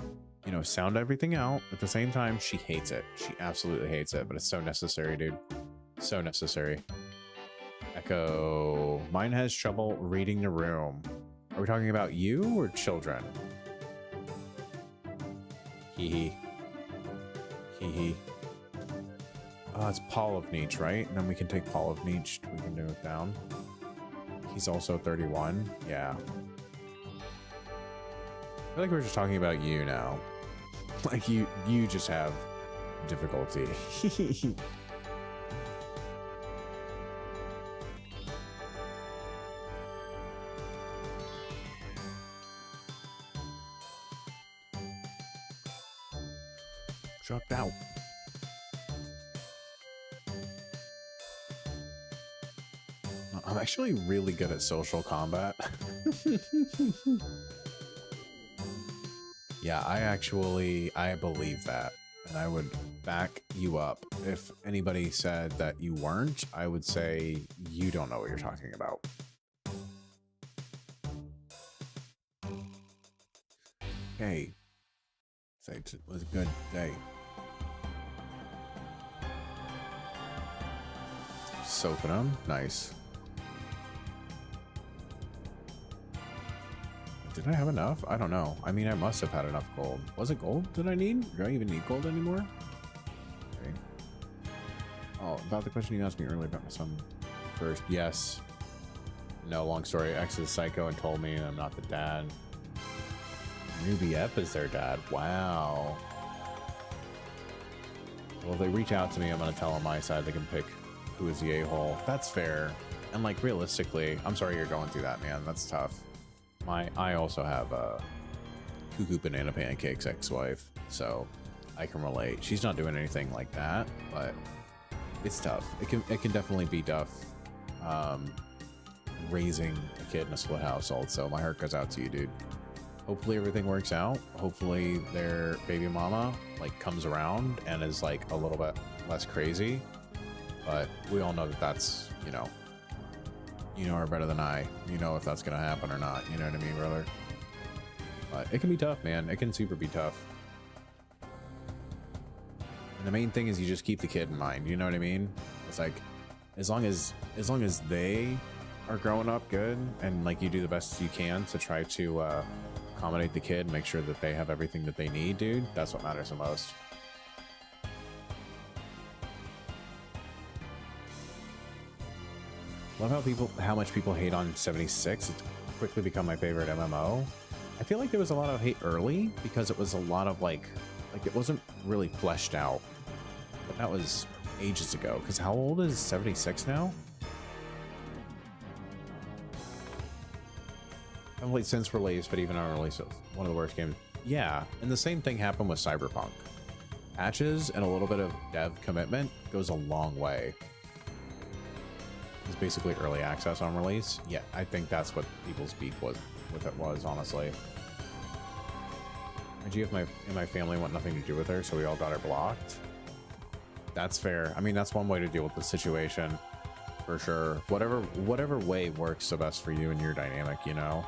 you know, sound everything out at the same time. She hates it. She absolutely hates it, but it's so necessary, dude. So necessary. Echo. Mine has trouble reading the room. Are we talking about you or children? Hee hee. Hee hee. Oh, it's Paul of Nietzsche, right? And then we can take Paul of Nietzsche. We can do it down. He's also 31. Yeah. I feel like we're just talking about you now. Like you just have difficulty. Chucked out. I'm actually really good at social combat. Yeah, I believe that. And I would back you up. If anybody said that you weren't, I would say you don't know what you're talking about. Okay. Say it was a good day. Soaking them. Nice. Did I have enough? I don't know. I mean, I must have had enough gold. Was it gold that I need? Do I even need gold anymore? Okay. Oh, about the question you asked me earlier about my son first. Yes. No, long story. Ex is psycho and told me I'm not the dad. Newbie F is their dad. Wow. Well, if they reach out to me, I'm going to tell them my side. They can pick who is the a-hole. That's fair. And like realistically, I'm sorry you're going through that, man. That's tough. I also have a Cuckoo Banana Pancakes ex-wife, so I can relate. She's not doing anything like that, but it's tough. It can definitely be tough raising a kid in a split household. So my heart goes out to you, dude. Hopefully everything works out. Hopefully their baby mama like comes around and is like a little bit less crazy. But we all know that that's, you know her better than I. You know if that's gonna happen or not. You know what I mean, brother? But it can be tough, man. It can super be tough. And the main thing is you just keep the kid in mind. You know what I mean? It's like as long as they are growing up good and like you do the best you can to try to accommodate the kid, make sure that they have everything that they need, dude. That's what matters the most. Love how much people hate on 76. It's quickly become my favorite MMO. I feel like there was a lot of hate early because it was a lot of like it wasn't really fleshed out. But that was ages ago. Because how old is 76 now? I haven't played since release, but even on release, one of the worst games. Yeah, and the same thing happened with Cyberpunk. Patches and a little bit of dev commitment goes a long way. It's basically early access on release. Yeah, I think that's what people's beef with it was, honestly. GF in my family want nothing to do with her, so we all got her blocked. That's fair. I mean, that's one way to deal with the situation, for sure. Whatever way works the best for you and your dynamic, you know?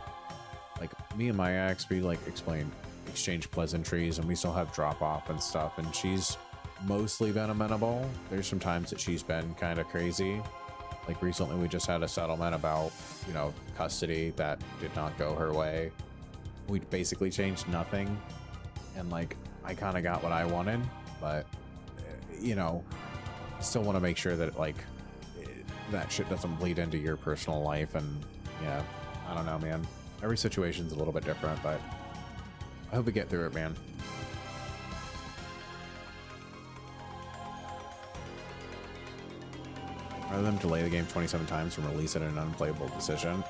Like, me and my ex, we, like, exchange pleasantries, and we still have drop-off and stuff, and she's mostly been amenable. There's some times that she's been kind of crazy. Like, recently we just had a settlement about, you know, custody that did not go her way. We basically changed nothing, and, like, I kind of got what I wanted, but, you know, still want to make sure that, like, that shit doesn't bleed into your personal life, and, yeah, I don't know, man. Every situation's a little bit different, but I hope we get through it, man. Rather than delay the game 27 times and release it in an unplayable condition,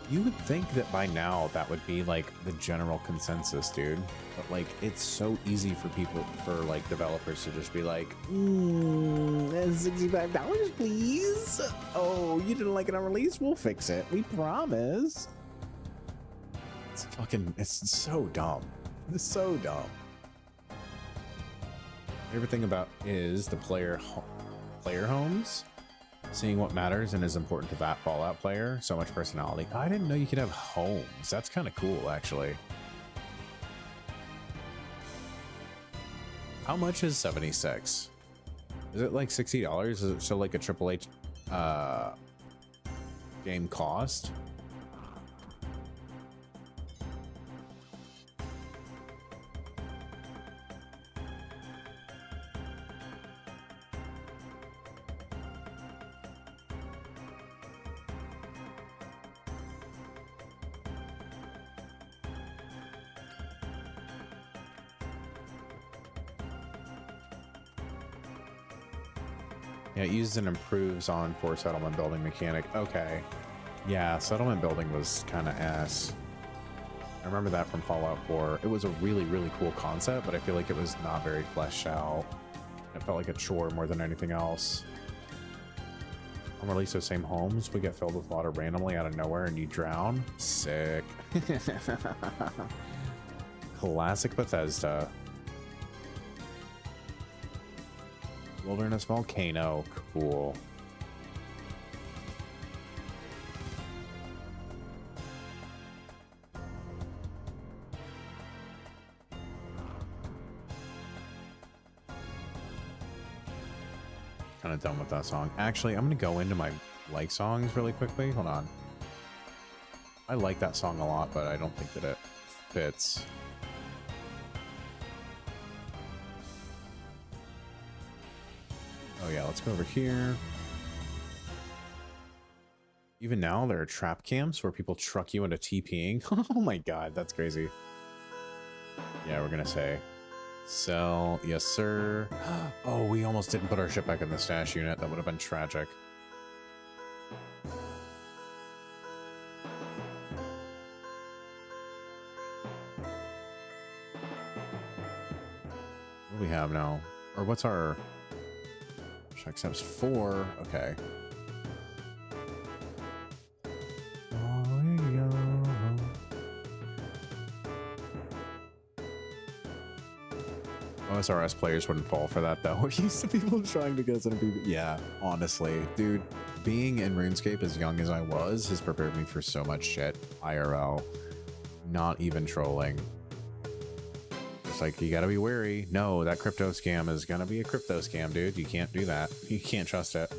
you would think that by now that would be like the general consensus, dude. But like, it's so easy for like developers to just be like, $65, please. Oh, you didn't like it on release? We'll fix it. We promise. It's so dumb. It's so dumb. Everything about is the player homes, seeing what matters and is important to that Fallout player. So much personality. I didn't know you could have homes. That's kind of cool, actually. How much is 76? Is it like $60? Is it still like a AAA game cost? Yeah, it uses and improves on for settlement building mechanic. Okay. Yeah, settlement building was kind of ass. I remember that from Fallout 4. It was a really, really cool concept, but I feel like it was not very fleshed out. It felt like a chore more than anything else. On release of same homes, we get filled with water randomly out of nowhere and you drown. Sick. Classic Bethesda. Wilderness volcano, cool. Kind of done with that song. Actually, I'm gonna go into my like songs really quickly. Hold on. I like that song a lot, but I don't think that it fits. Oh yeah, let's go over here. Even now, there are trap camps where people truck you into TPing. Oh my god, that's crazy. Yeah, we're gonna say sell. Yes, sir. Oh, we almost didn't put our shit back in the stash unit. That would have been tragic. What do we have now? Or what's our... Accepts 4. Okay. OSRS players wouldn't fall for that though. We're used to people trying to get us into PvP. Yeah, honestly, dude, being in RuneScape as young as I was has prepared me for so much shit. IRL, not even trolling. It's like, you gotta be wary. No, that crypto scam is gonna be a crypto scam, dude. You can't do that. You can't trust it.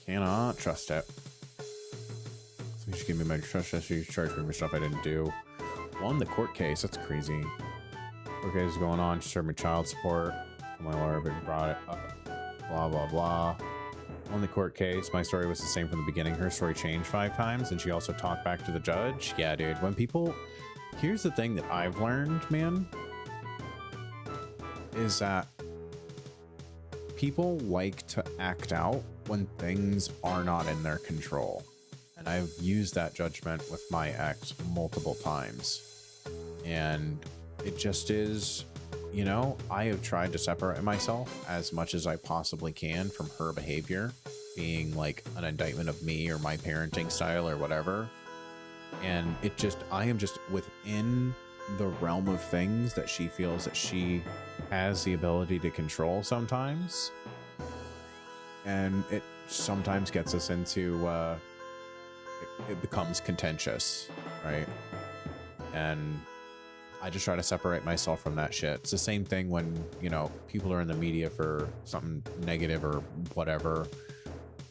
Cannot trust it. You should give me my trust issue. You charge me for stuff I didn't do. Won the court case. That's crazy. Court case is going on. She served me child support. My lawyer brought it up. Blah, blah, blah. Won the court case. My story was the same from the beginning. Her story changed 5 times, and she also talked back to the judge. Yeah, dude. When people... Here's the thing that I've learned, man, is that people like to act out when things are not in their control. And I've used that judgment with my ex multiple times. And it just is, you know, I have tried to separate myself as much as I possibly can from her behavior being like an indictment of me or my parenting style or whatever. And it just, I am just within the realm of things that she feels that she has the ability to control sometimes. And it sometimes gets us into, it becomes contentious, right? And I just try to separate myself from that shit. It's the same thing when, you know, people are in the media for something negative or whatever,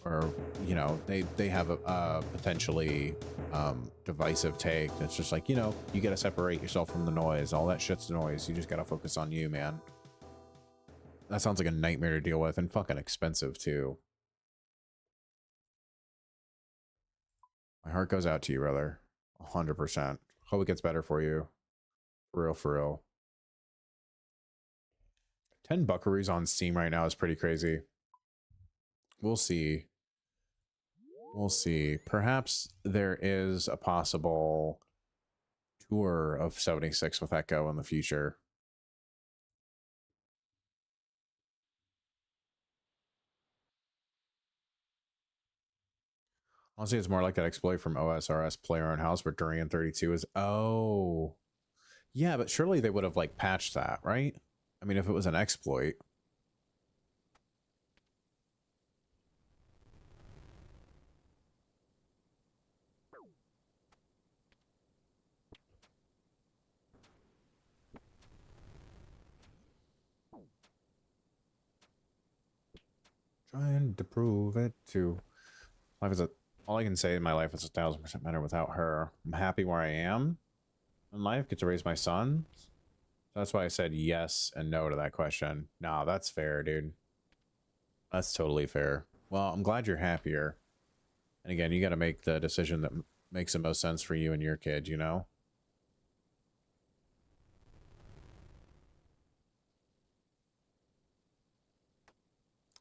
or, you know, they have a potentially divisive take. It's just like, you know, you got to separate yourself from the noise. All that shit's noise. You just got to focus on you, man. That sounds like a nightmare to deal with and fucking expensive too. My heart goes out to you, brother. 100%. Hope it gets better for you. For real, for real. 10 buckaroos on Steam right now is pretty crazy. We'll see. We'll see. Perhaps there is a possible tour of 76 with Echo in the future. Honestly, it's more like that exploit from OSRS Player on House where Durian 32 is... Oh. Yeah, but surely they would have, like, patched that, right? I mean, if it was an exploit. Trying to prove it to... Life is a... All I can say in my life is 1,000% better without her. I'm happy where I am in life. Get to raise my son. That's why I said yes and no to that question. Nah, that's fair, dude. That's totally fair. Well, I'm glad you're happier. And again, you got to make the decision that makes the most sense for you and your kid, you know?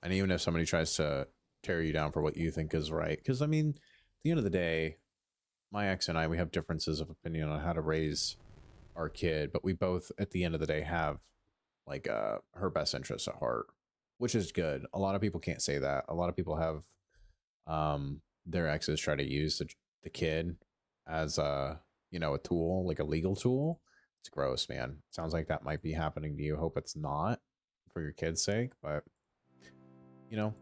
And even if somebody tries to tear you down for what you think is right, because I mean, at the end of the day, my ex and I, we have differences of opinion on how to raise our kid, but we both, at the end of the day, have like her best interests at heart, which is good. A lot of people can't say that. A lot of people have their exes try to use the kid as a, you know, a tool, like a legal tool. It's gross, man. Sounds like that might be happening to you. Hope it's not for your kid's sake, but you know,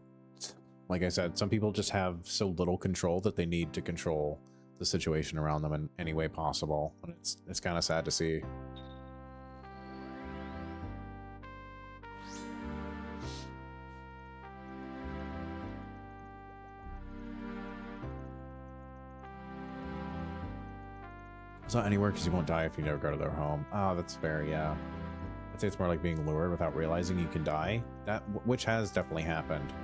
like I said, some people just have so little control that they need to control the situation around them in any way possible. And it's kind of sad to see. It's not anywhere because you won't die if you never go to their home. Oh, that's fair, yeah. I'd say it's more like being lured without realizing you can die. Which has definitely happened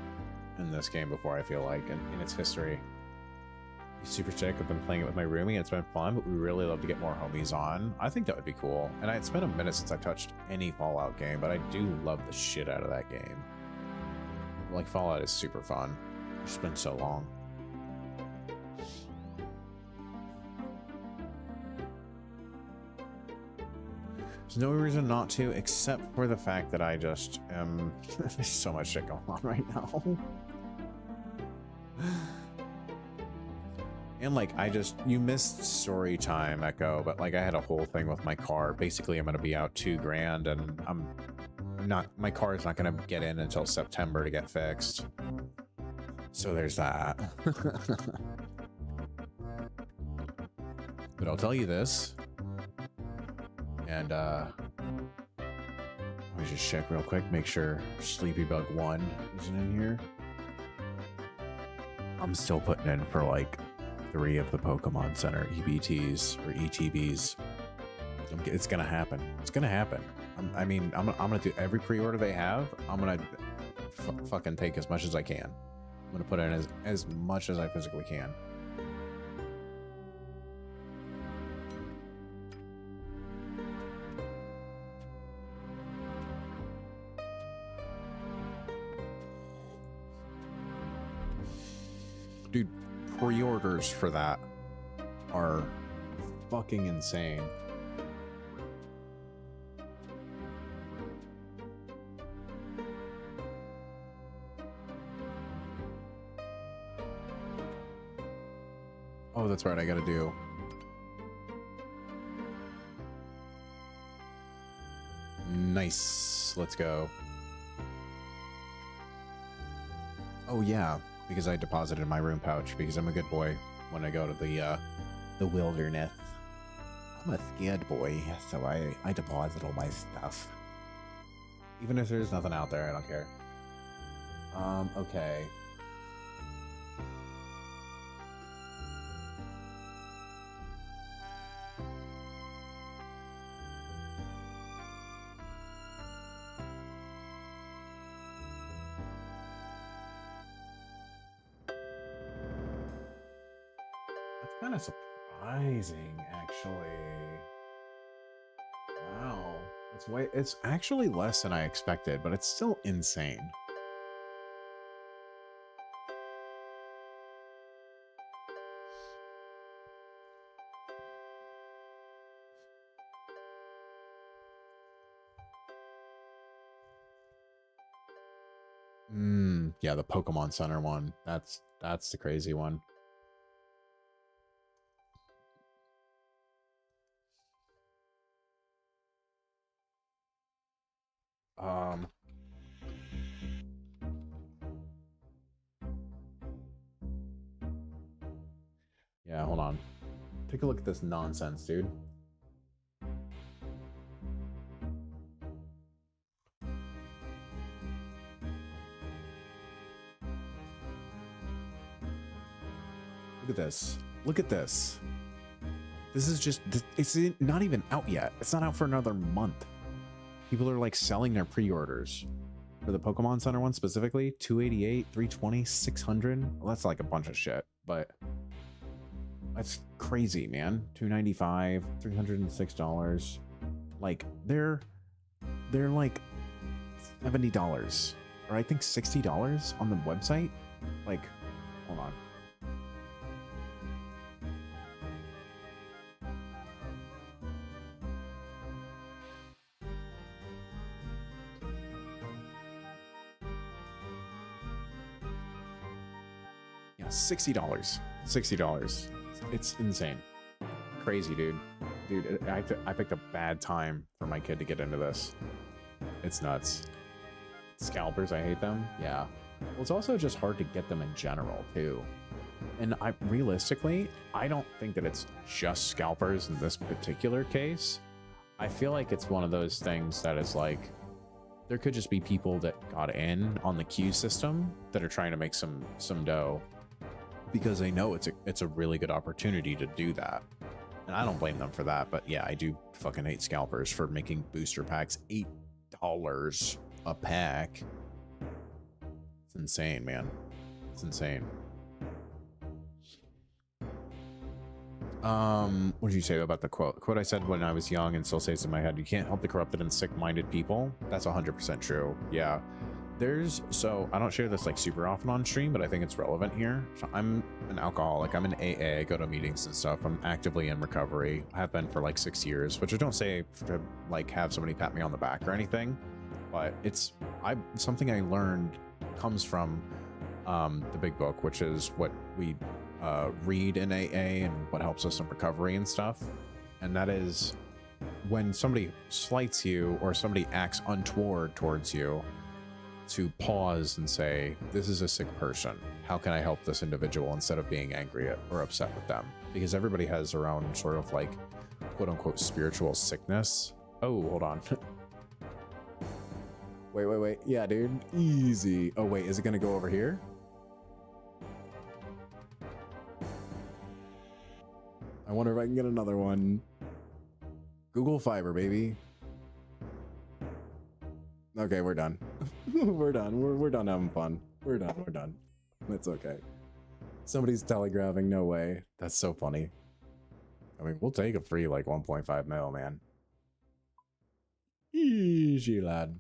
in this game before, I feel like, in its history. Super sick. I've been playing it with my roomie. It's been fun, but we really love to get more homies on. I think that would be cool. And it's been a minute since I touched any Fallout game, but I do love the shit out of that game. Like, Fallout is super fun. It's been so long. There's no reason not to, except for the fact that I just am... There's so much shit going on right now. And like, you missed story time, Echo, but like I had a whole thing with my car. Basically, I'm going to be out $2,000 and my car is not going to get in until September to get fixed. So there's that. But I'll tell you this. And let me just check real quick, make sure Sleepy Bug 1 isn't in here. I'm still putting in for like 3 of the Pokemon Center EBTs or ETBs. It's gonna happen. It's gonna happen. I'm gonna do every pre-order they have. I'm gonna fucking take as much as I can. I'm gonna put in as much as I physically can. Dude, pre-orders for that are fucking insane. Oh, that's right, I gotta do. Nice, let's go. Oh yeah, because I deposited my room pouch because I'm a good boy when I go to the wilderness. I'm a scared boy, so I deposit all my stuff. Even if there's nothing out there, I don't care. Okay. Kind of surprising, actually. Wow, it's actually less than I expected, but it's still insane. Yeah, the Pokemon Center one. That's the crazy one. Yeah, hold on. Take a look at this nonsense, dude. Look at this. Look at this. This is just, it's not even out yet. It's not out for another month. People are like selling their pre-orders for the Pokemon Center one specifically. 288, 320, 600. Well, that's like a bunch of shit, but that's crazy, man. 295, $306. Like they're like $70 or I think $60 on the website. Like, hold on. $60. It's insane. Crazy, dude. I picked a bad time for my kid to get into this. It's nuts. Scalpers, I hate them. Yeah. Well, it's also just hard to get them in general too. And realistically, I don't think that it's just scalpers in this particular case. I feel like it's one of those things that is like, there could just be people that got in on the queue system that are trying to make some dough, because they know it's a really good opportunity to do that. And I don't blame them for that, but yeah, I do fucking hate scalpers for making booster packs $8 a pack. It's insane, man. It's insane. What did you say about the quote? The quote I said when I was young and still stays in my head, you can't help the corrupted and sick-minded people. That's 100% true. Yeah. So I don't share this like super often on stream, but I think it's relevant here. So I'm an alcoholic. I'm an AA. I go to meetings and stuff. I'm actively in recovery. I have been for like 6 years, which I don't say to like have somebody pat me on the back or anything, but it's something I learned comes from the big book, which is what we read in AA and what helps us in recovery and stuff. And that is when somebody slights you or somebody acts untoward towards you, to pause and say, this is a sick person. How can I help this individual instead of being angry at or upset with them? Because everybody has their own sort of like quote unquote spiritual sickness. Oh, hold on. Wait. Yeah, dude. Easy. Oh, wait. Is it going to go over here? I wonder if I can get another one. Google Fiber, baby. Okay, we're done. We're done. We're done having fun. We're done. It's okay. Somebody's telegraphing. No way. That's so funny. I mean, we'll take a free like 1.5 mil, man. Easy, lad.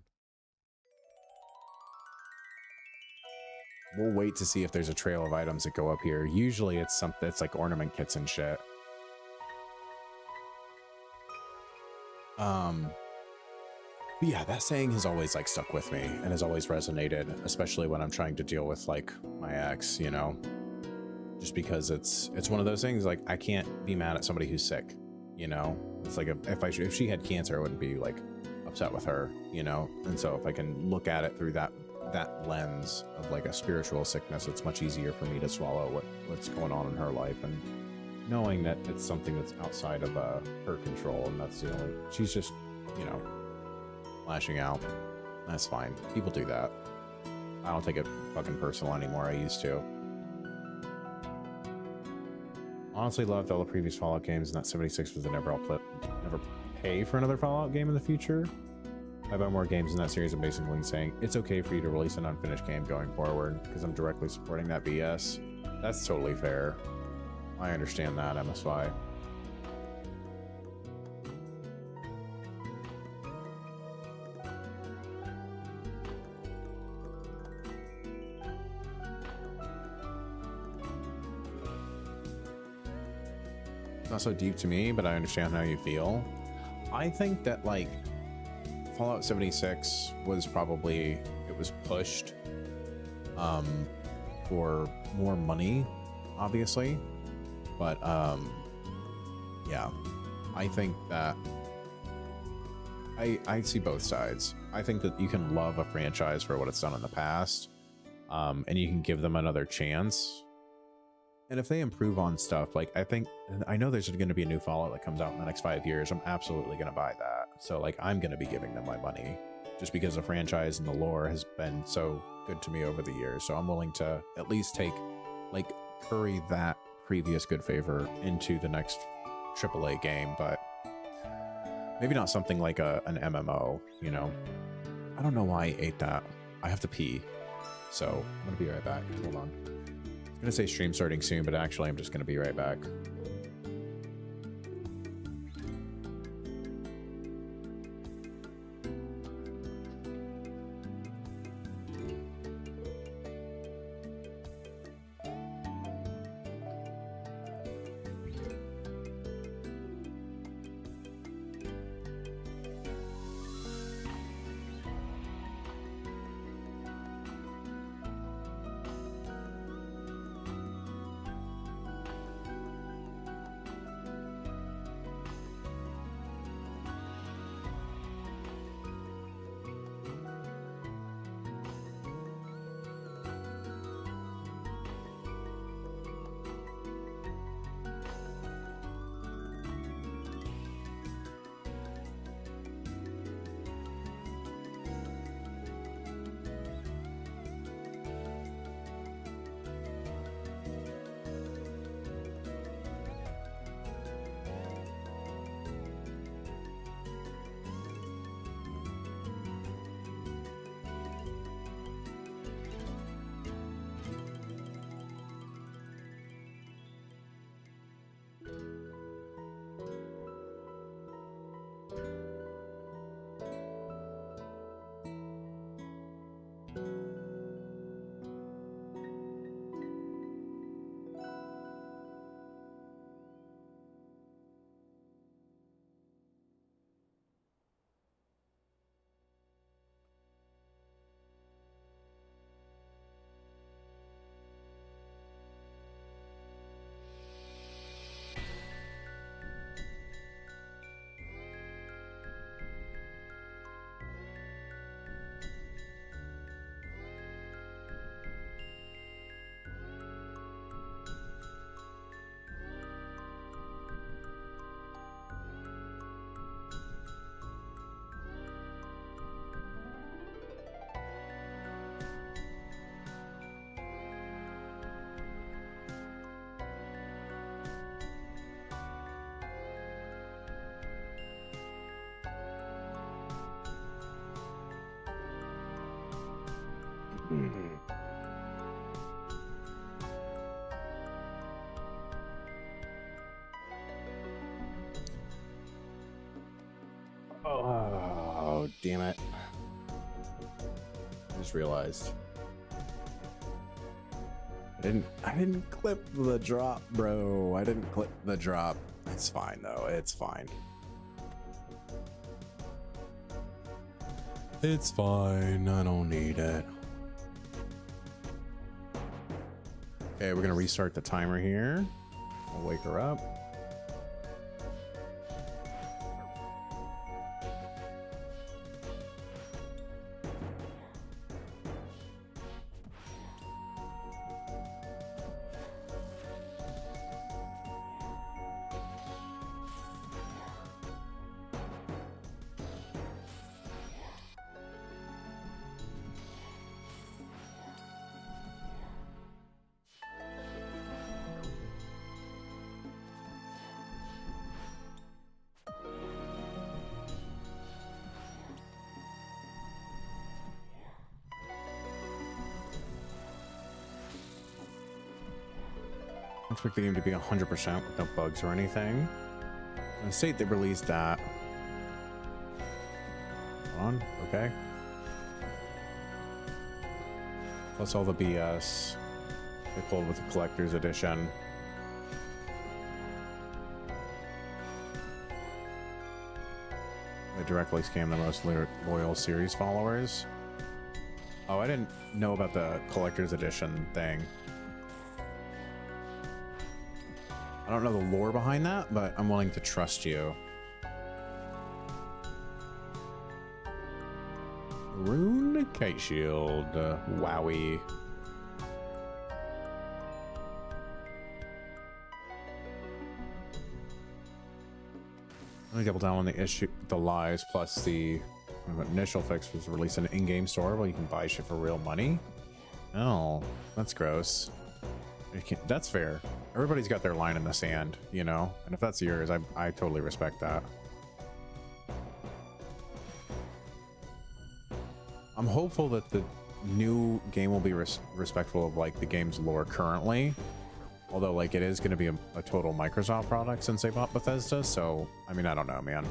We'll wait to see if there's a trail of items that go up here. Usually it's something, it's like ornament kits and shit. But yeah, that saying has always like stuck with me and has always resonated, especially when I'm trying to deal with like my ex, you know, just because it's one of those things. Like I can't be mad at somebody who's sick, you know. It's like if she had cancer, I wouldn't be like upset with her, you know. And so if I can look at it through that lens of like a spiritual sickness, it's much easier for me to swallow what's going on in her life, and knowing that it's something that's outside of her control, and that's the only, she's just, you know, lashing out. That's fine. People do that. I don't take it fucking personal anymore. I used to. Honestly, loved all the previous Fallout games, and that 76 was the never pay for another Fallout game in the future. I buy more games in that series. I'm basically saying it's okay for you to release an unfinished game going forward because I'm directly supporting that BS. That's totally fair. I understand that, MSY. It's not so deep to me, but I understand how you feel. I think that like Fallout 76 was probably, it was pushed for more money, obviously. But yeah, I think that I see both sides. I think that you can love a franchise for what it's done in the past, and you can give them another chance. And if they improve on stuff, like I know there's going to be a new Fallout that comes out in the next 5 years. I'm absolutely going to buy that. So like I'm going to be giving them my money just because the franchise and the lore has been so good to me over the years. So I'm willing to at least curry that previous good favor into the next AAA game, but maybe not something like an MMO, you know. I don't know why I ate that. I have to pee, so I'm gonna be right back. Hold on. I was gonna say stream starting soon, but actually I'm just gonna be right back. Oh, damn it. I just realized. I didn't clip the drop, bro. I didn't clip the drop. It's fine though. It's fine. It's fine. I don't need it. Okay, we're gonna restart the timer here. I'll wake her up. I expect the game to be 100% with no bugs or anything. In the state they released that. Hold on, okay. Plus all the BS they pulled with the collector's edition. They directly scam the most loyal series followers. Oh, I didn't know about the collector's edition thing. I don't know the lore behind that, but I'm willing to trust you. Rune Kite Shield. Wowie. Let me double down on the issue, the lies, plus the initial fix was released in an in-game store where you can buy shit for real money. Oh, that's gross. That's fair. Everybody's got their line in the sand, you know? And if that's yours, I totally respect that. I'm hopeful that the new game will be respectful of, like, the game's lore currently. Although, like, it is going to be a total Microsoft product since they bought Bethesda, so, I mean, I don't know, man.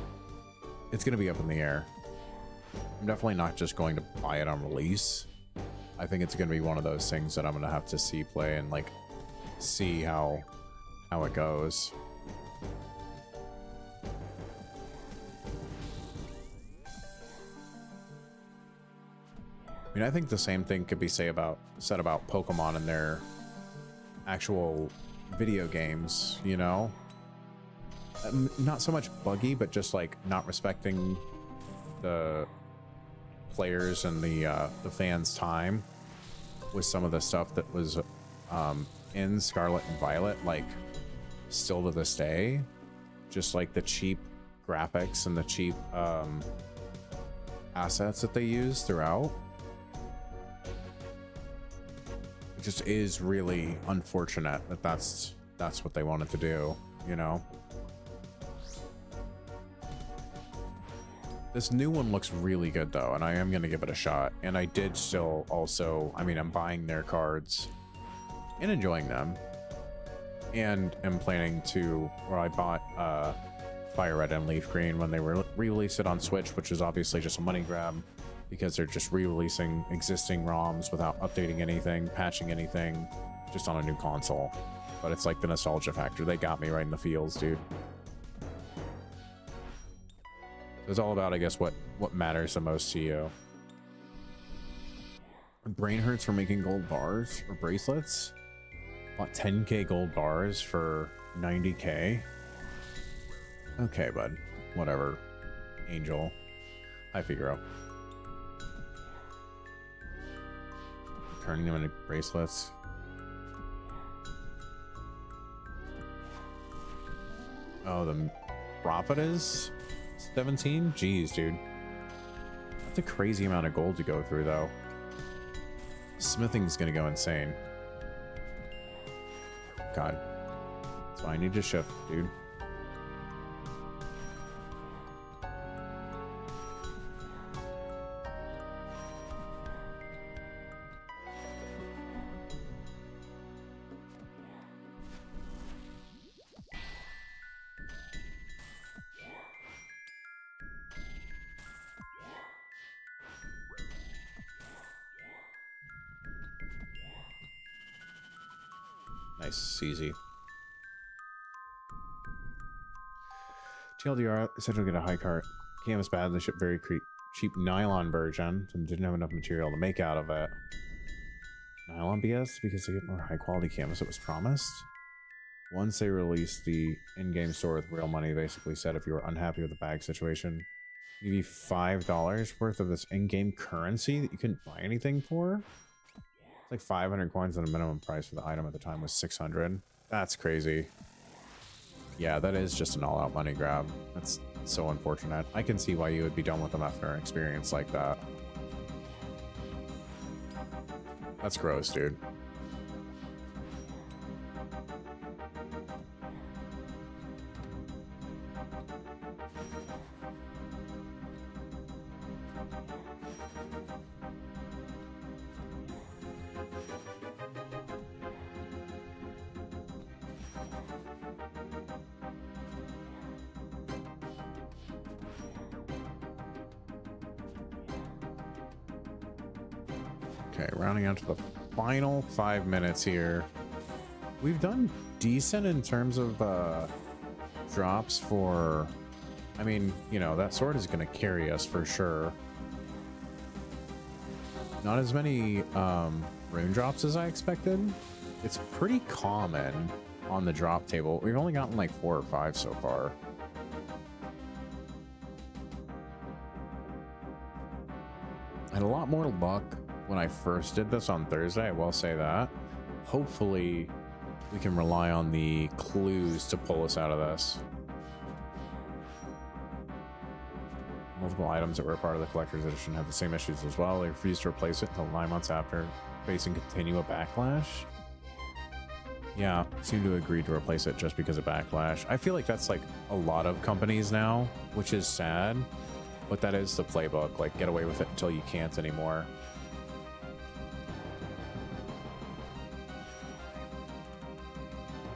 It's going to be up in the air. I'm definitely not just going to buy it on release. I think it's going to be one of those things that I'm going to have to see play and, like, see how it goes. I mean, I think the same thing could be said about Pokemon and their actual video games, you know? Not so much buggy, but just like not respecting the players and the fans' time with some of the stuff that was in Scarlet and Violet, like still to this day, just like the cheap graphics and the cheap assets that they use throughout. It just is really unfortunate that that's what they wanted to do, you know. This new one looks really good though, and I am gonna give it a shot. And I did still also, I mean, I'm buying their cards and enjoying them, and am planning to, or I bought Fire Red and Leaf Green when they were re-released it on Switch, which is obviously just a money grab because they're just re-releasing existing ROMs without updating anything, patching anything, just on a new console. But it's like the nostalgia factor. They got me right in the feels, dude. It's all about, I guess, what matters the most to you. Brain hurts for making gold bars or bracelets. Bought 10k gold bars for 90k. Okay, bud. Whatever. Angel. Hi, Figaro. Turning them into bracelets. Oh, the profit is 17? Jeez, dude. That's a crazy amount of gold to go through, though. Smithing's gonna go insane. God. So I need to shift, dude. Nice, easy. TLDR, essentially get a high cart. Canvas bad, they ship very cheap nylon version, so didn't have enough material to make out of it. Nylon BS because they get more high quality canvas it was promised. Once they released the in-game store with real money, basically said if you were unhappy with the bag situation, give you $5 worth of this in-game currency that you couldn't buy anything for. It's like 500 coins and the minimum price for the item at the time was 600. That's crazy. Yeah, that is just an all-out money grab. That's so unfortunate. I can see why you would be done with them after an experience like that. That's gross, dude. Okay, rounding out to the final 5 minutes here. We've done decent in terms of drops for... I mean, you know, that sword is going to carry us for sure. Not as many rune drops as I expected. It's pretty common on the drop table. We've only gotten like 4 or 5 so far. I had a lot more luck when I first did this on Thursday, I will say that. Hopefully, we can rely on the clues to pull us out of this. Multiple items that were a part of the collector's edition have the same issues as well. They refused to replace it until 9 months after, facing continual backlash. Yeah, seem to agree to replace it just because of backlash. I feel like that's like a lot of companies now, which is sad. But that is the playbook, like get away with it until you can't anymore.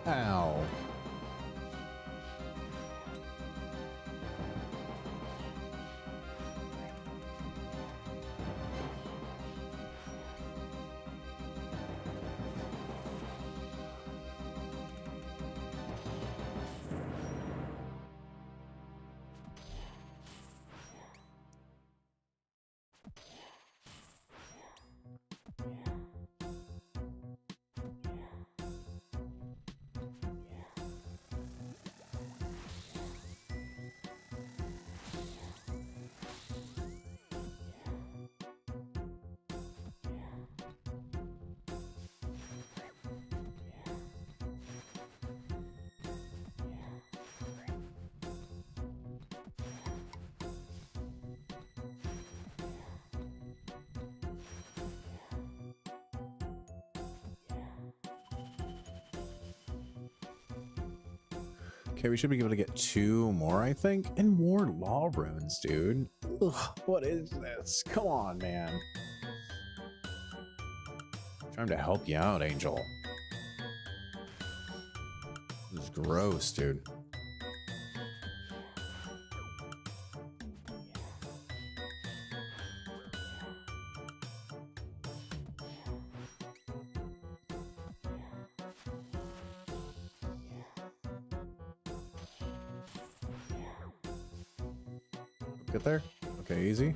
Ow. Okay, we should be able to get 2 more, I think. And more law runes, dude. Ugh, what is this? Come on, man. Trying to help you out, Angel. This is gross, dude. Get there? Okay, easy.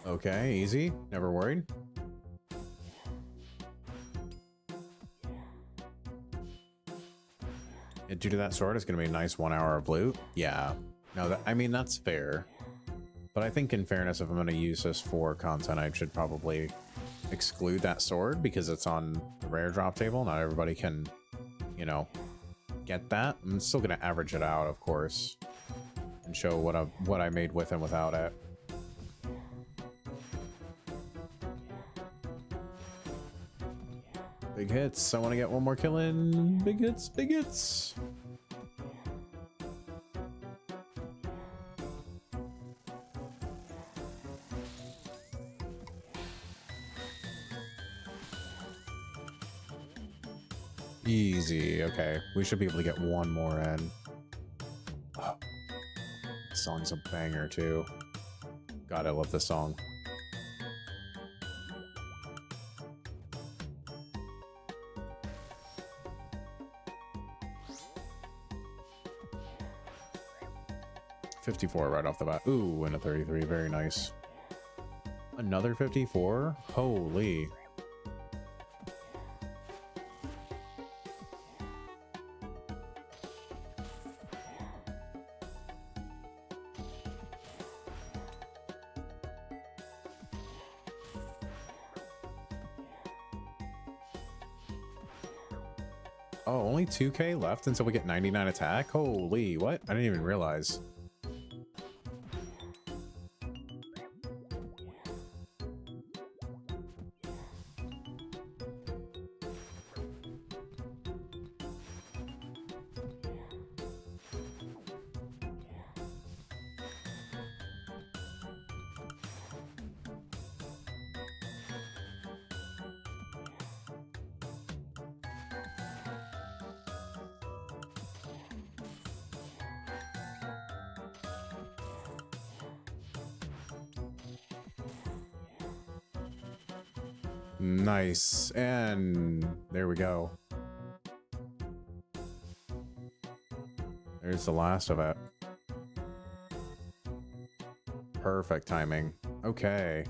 Okay, easy. Never worried. And due to that sword, it's going to be a nice 1 hour of loot. Yeah. No, that, I mean, that's fair. But I think in fairness, if I'm going to use this for content, I should probably exclude that sword because it's on the rare drop table. Not everybody can, you know, get that. I'm still going to average it out, of course, and show what I made with and without it. Big hits. I want to get 1 more kill in. Big hits, big hits. Easy. Okay, we should be able to get 1 more in. Oh, this song's a banger too. God, I love this song. 54 right off the bat. Ooh, and a 33. Very nice. Another 54? Holy. Oh, only 2k left until we get 99 attack? Holy, what? I didn't even realize. Nice, and there we go. There's the last of it. Perfect timing. Okay.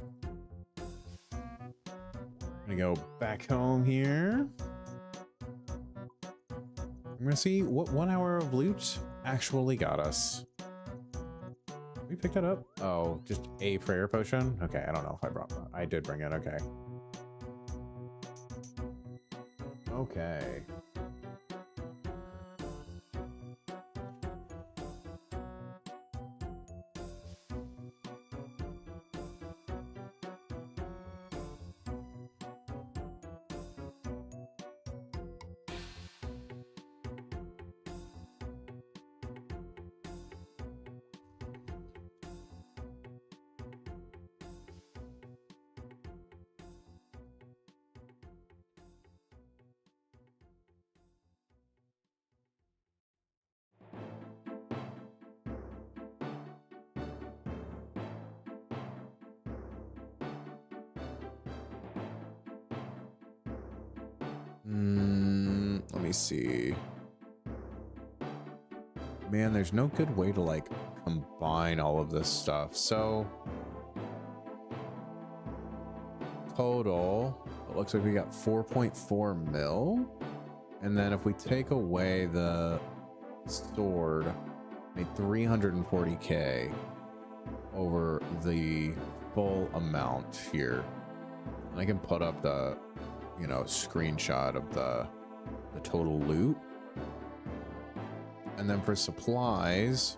I'm gonna go back home here. I'm gonna see what 1 hour of loot actually got us. We picked that up? Oh, just a prayer potion? Okay, I don't know if I brought that. I did bring it, okay. Okay. Let me see. Man, there's no good way to like combine all of this stuff. So total, it looks like we got 4.4 mil. And then if we take away the sword, made 340k over the full amount here. And I can put up the, you know, screenshot of the total loot. And then for supplies,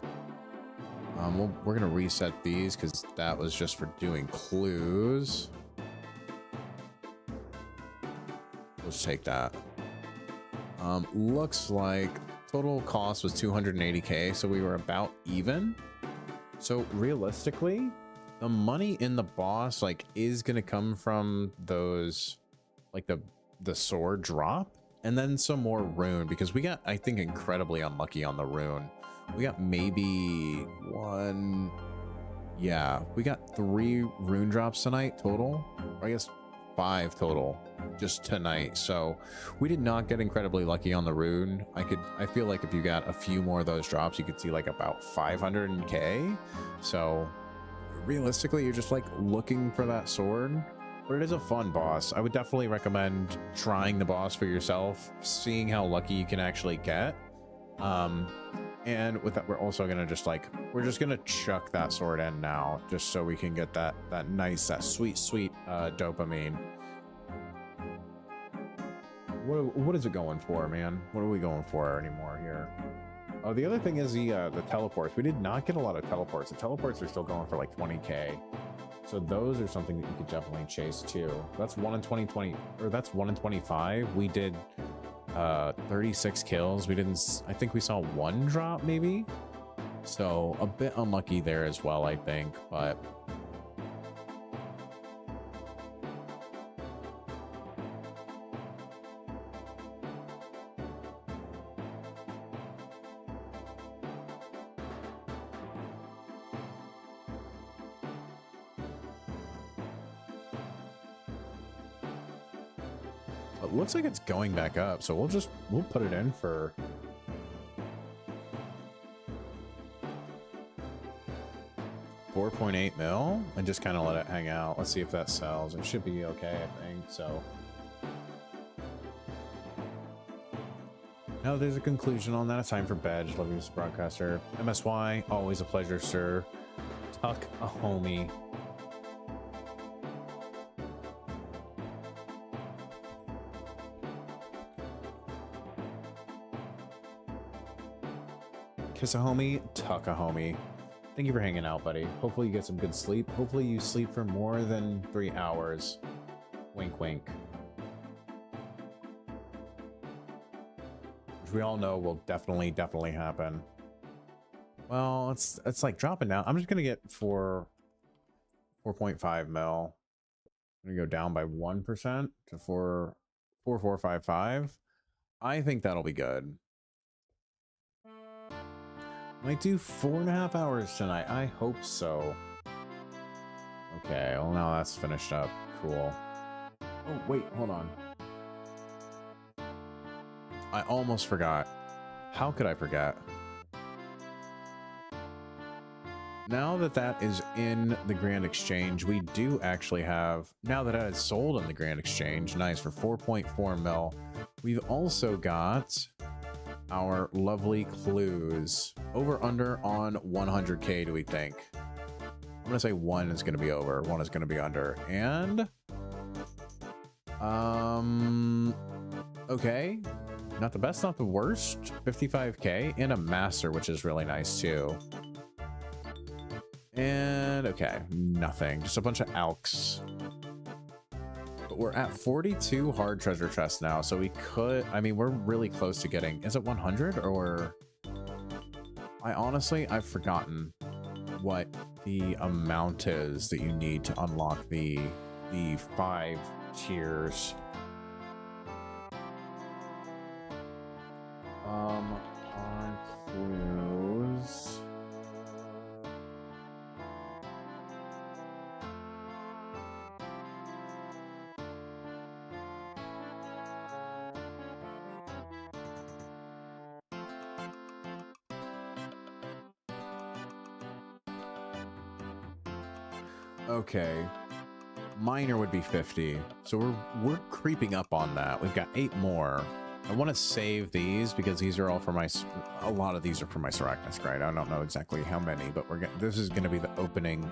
we're gonna reset these because that was just for doing clues. Let's take that. Looks like total cost was 280k, so we were about even. So realistically, the money in the boss like is gonna come from those, like the sword drop, and then some more rune, because we got, I think, incredibly unlucky on the rune. We got maybe one, yeah, we got 3 rune drops tonight total, or I guess 5 total just tonight. So we did not get incredibly lucky on the rune. I feel like if you got a few more of those drops, you could see like about 500k. So realistically, you're just like looking for that sword. But it is a fun boss. I would definitely recommend trying the boss for yourself, seeing how lucky you can actually get. And with that, we're also gonna just like, we're just gonna chuck that sword in now, just so we can get that nice, that sweet dopamine. What is it going for, man? What are we going for anymore here? Oh, the other thing is the teleports. We did not get a lot of teleports. The teleports are still going for like 20k. So those are something that you could definitely chase too. That's 1 in 2020, or that's 1 in 25. We did 36 kills. We didn't, I think we saw 1 drop maybe. So a bit unlucky there as well, I think, but it looks like it's going back up, so we'll put it in for 4.8 mil and just kind of let it hang out. Let's see if that sells. It should be okay, I think. So now there's a conclusion on that. It's time for bed. Love you, Mr. Broadcaster. MSY, always a pleasure, sir. Tuck a homie. Kiss a homie, tuck a homie. Thank you for hanging out, buddy. Hopefully you get some good sleep. Hopefully you sleep for more than 3 hours. Wink, wink. Which we all know will definitely happen. Well, it's like dropping down. I'm just gonna get 4.5 mil. I'm gonna go down by 1% to 4.455. I think that'll be good. Might do 4.5 hours tonight. I hope so. Okay, well now that's finished up. Cool. Oh, wait, hold on. I almost forgot. How could I forget? Now that that is in the Grand Exchange, we do actually have, now that it is sold in the Grand Exchange, nice, for 4.4 mil. We've also got our lovely clues. Over under on 100K, do we think? I'm gonna say 1 is gonna be over, 1 is gonna be under. And okay, not the best, not the worst. 55K and a master, which is really nice too. And okay, nothing, just a bunch of alks. But we're at 42 hard treasure chests now, so we could, I mean, we're really close to getting, is it 100 or? I've forgotten what the amount is that you need to unlock the 5 tiers. On clues. Okay, minor would be 50, so we're creeping up on that. We've got 8 more. I want to save these because these are all for my, a lot of these are for my Sarachnis grind. I don't know exactly how many, but this is going to be the opening,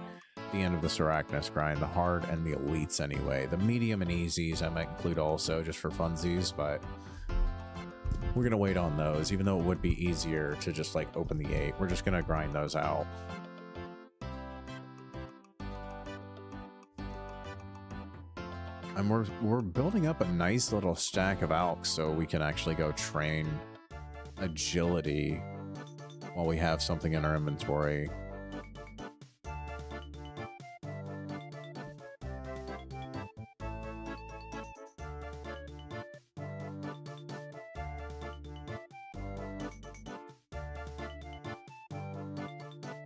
the end of the Sarachnis grind, the hard and the elites anyway. The medium and easies I might include also just for funsies, but we're going to wait on those, even though it would be easier to just like open the 8. We're just going to grind those out. And we're building up a nice little stack of alks so we can actually go train agility while we have something in our inventory.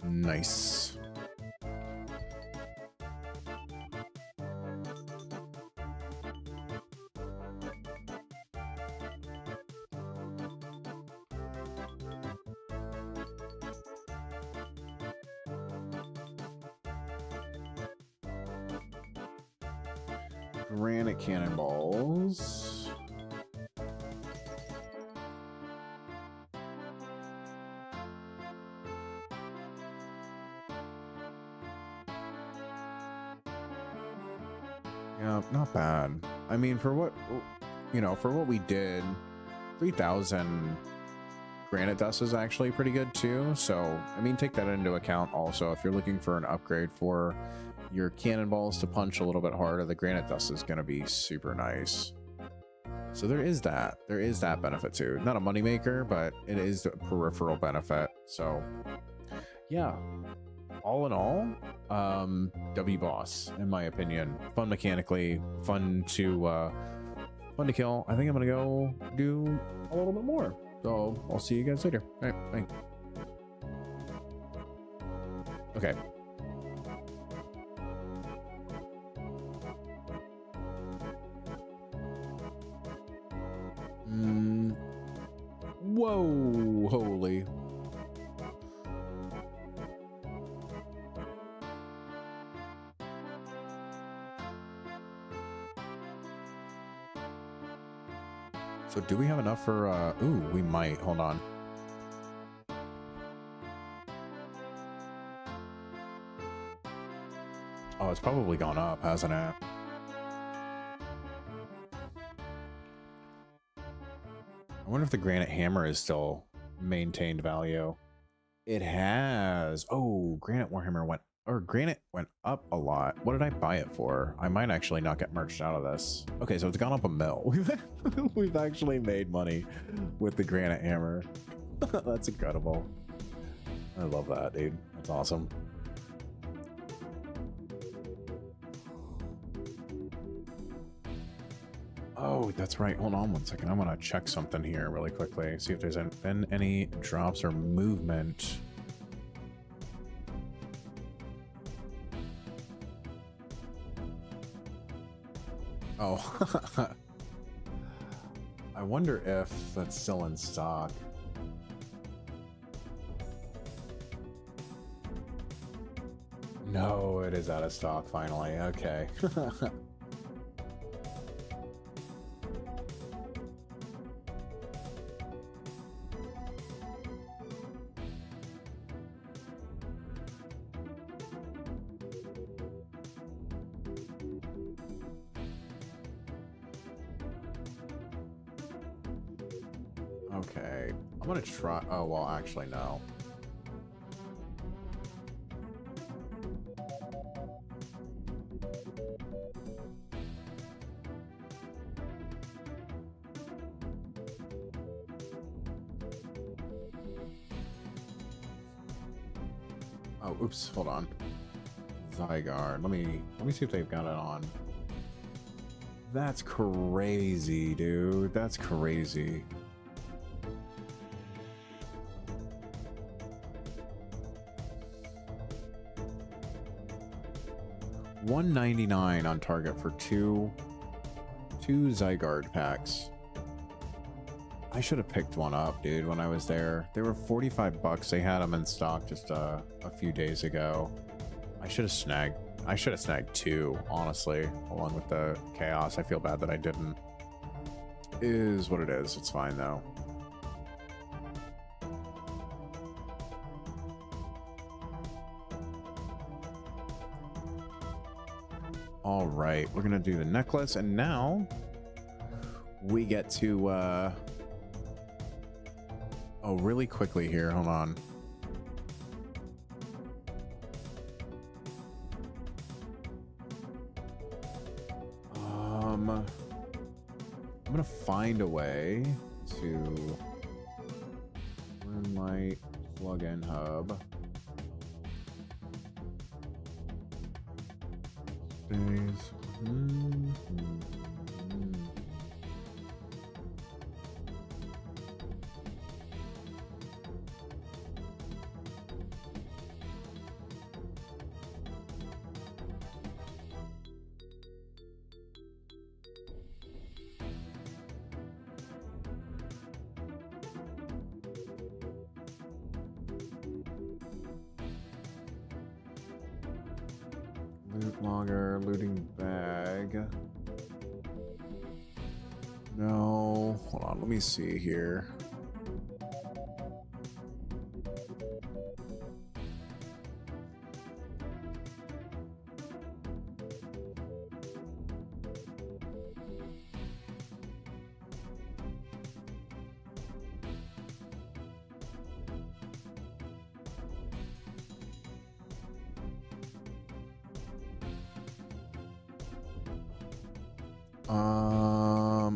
Nice. Granite cannonballs. Yeah, not bad. I mean, for what, you know, for what we did, 3,000 granite dust is actually pretty good too. So, I mean, take that into account also. If you're looking for an upgrade for your cannonballs to punch a little bit harder, the granite dust is going to be super nice. So there is that. There is that benefit too. Not a moneymaker, but it is a peripheral benefit. So, yeah. All in all, W boss, in my opinion. Fun mechanically, fun to kill. I think I'm gonna go do a little bit more. So I'll see you guys later. All right, bye. Okay. Whoa, holy. So do we have enough for, ooh, we might. Hold on. Oh, it's probably gone up, hasn't it? I wonder if the granite hammer is still maintained value. It has. Oh, granite warhammer went, or granite went up a lot. What did I buy it for? I might actually not get merged out of this. Okay, so it's gone up a mil. We've actually made money with the granite hammer. That's incredible. I love that, dude. That's awesome. Oh, that's right. Hold on one second. I want to check something here really quickly. See if there's been any drops or movement. Oh. I wonder if that's still in stock. No, it is out of stock finally. Okay. Okay, I'm gonna try. Oh, well, actually, no. Oh, oops, hold on. Zygarde. Let me see if they've got it on. That's crazy, dude. That's crazy. $199 on Target for two Zygarde packs. I should have picked one up, dude, when I was there. They were 45 bucks. They had them in stock just a few days ago. I should have snagged two, honestly, along with the chaos. I feel bad that I didn't. Is what it is. It's fine though. All right, we're gonna do the necklace, and now we get to oh, really quickly here, hold on. I'm gonna find a way to Moonlight plug-in hub. Days. Loot logger, looting bag. No, hold on, let me see here.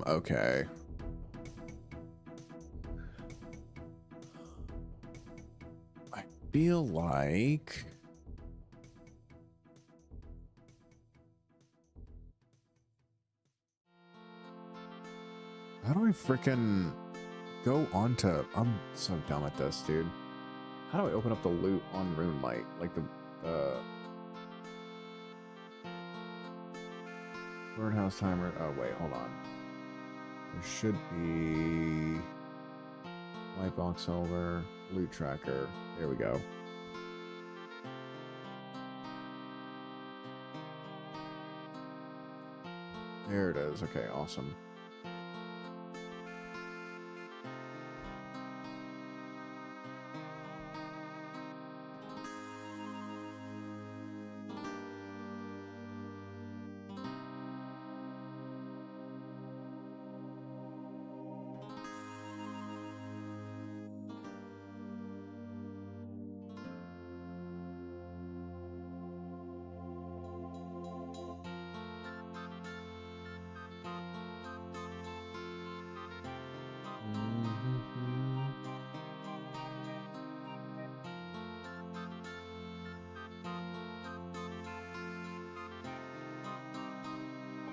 Okay. I feel like how do I frickin' go onto, I'm so dumb at this, dude. How do I open up the loot on Runelight? Like the birdhouse timer. Oh wait, hold on. There should be Lightbox over, loot tracker. There we go. There it is. Okay, awesome.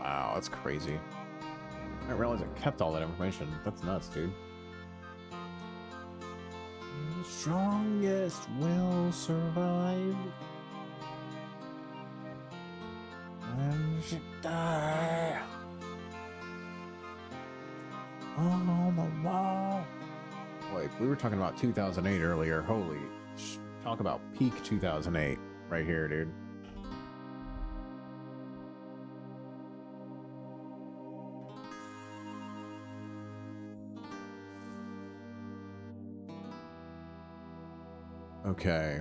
Wow, that's crazy. I didn't realize it kept all that information. That's nuts, dude. The strongest will survive. When she die on the wall. Wait, we were talking about 2008 earlier. Holy, talk about peak 2008 right here, dude. Okay.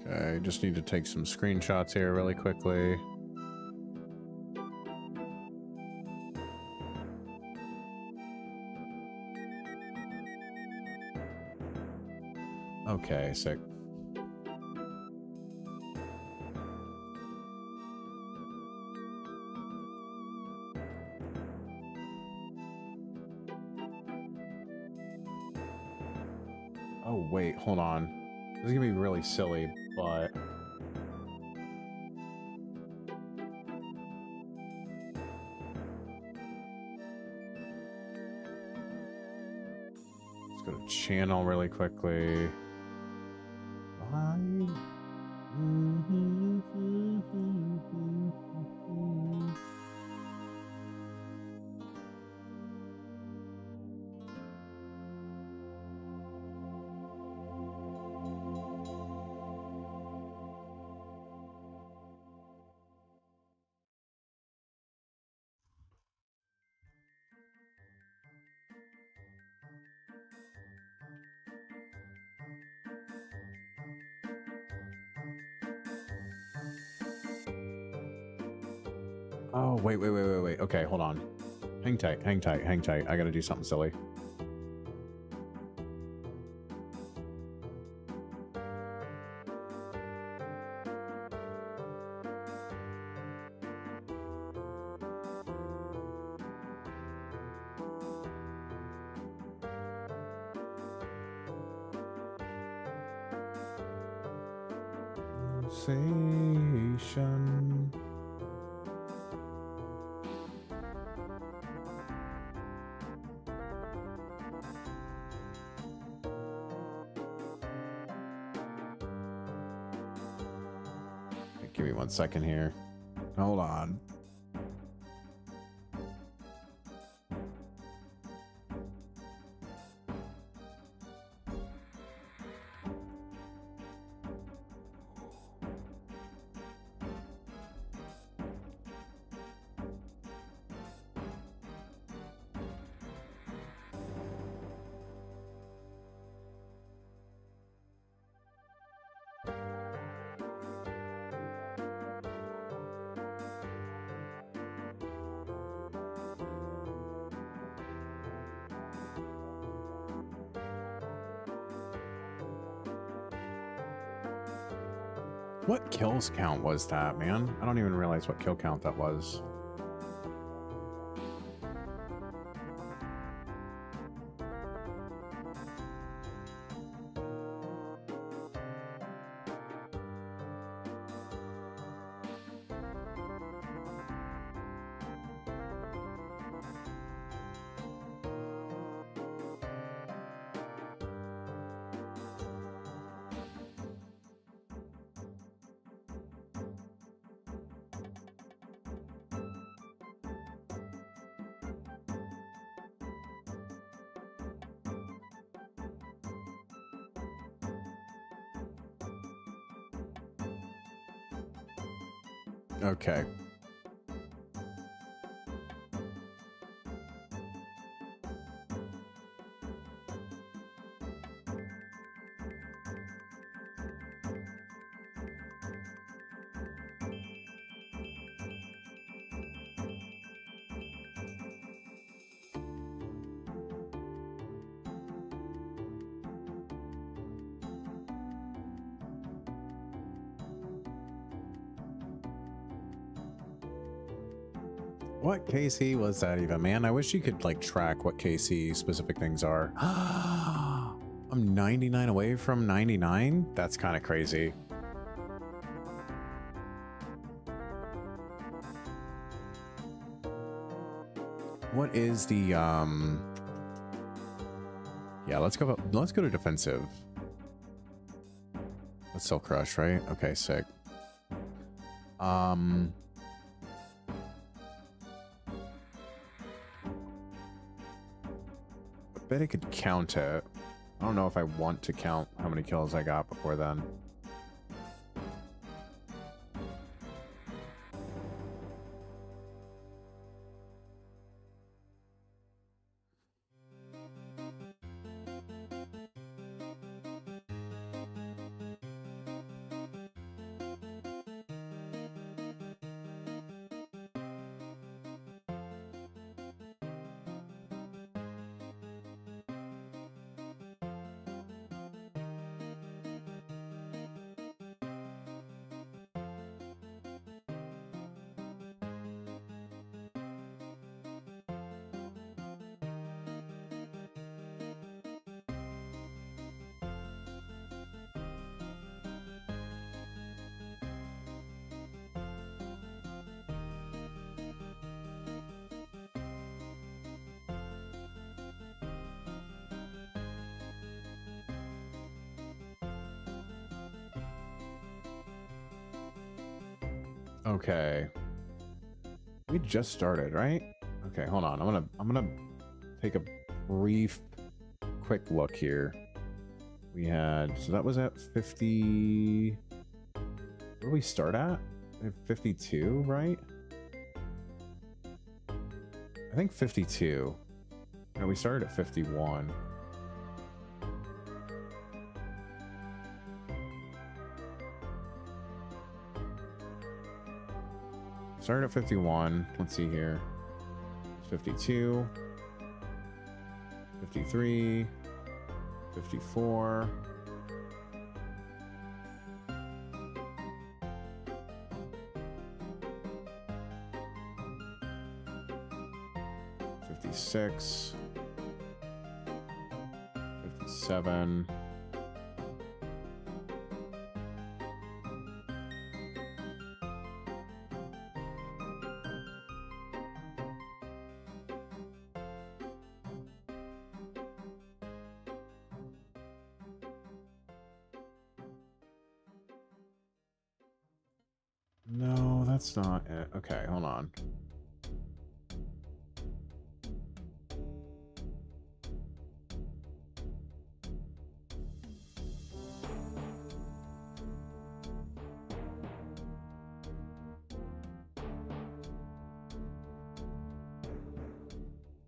Okay, just need to take some screenshots here really quickly. Okay, sick. Oh, wait, hold on. This is gonna be really silly, but... let's go to channel really quickly. Oh, wait. Okay, hold on. Hang tight. I gotta do something silly. Sensation. Give me 1 second here. Hold on. What kills count was that, man? I don't even realize what kill count that was. Okay. What KC was that even, man? I wish you could like track what KC specific things are. I'm 99 away from 99? That's kind of crazy. What is the yeah, let's go to defensive. Let's still crush, right? Okay, sick. I bet I could count it. I don't know if I want to count how many kills I got before then. Okay. We just started, right? Okay, hold on. I'm gonna take a brief quick look here. We had, so that was at 50. Where did we start at? 52, right? I think 52. No, we started at 51. Started at 51. Let's see here. 52. 53. 54. 56. 57. No, that's not it. Okay, hold on.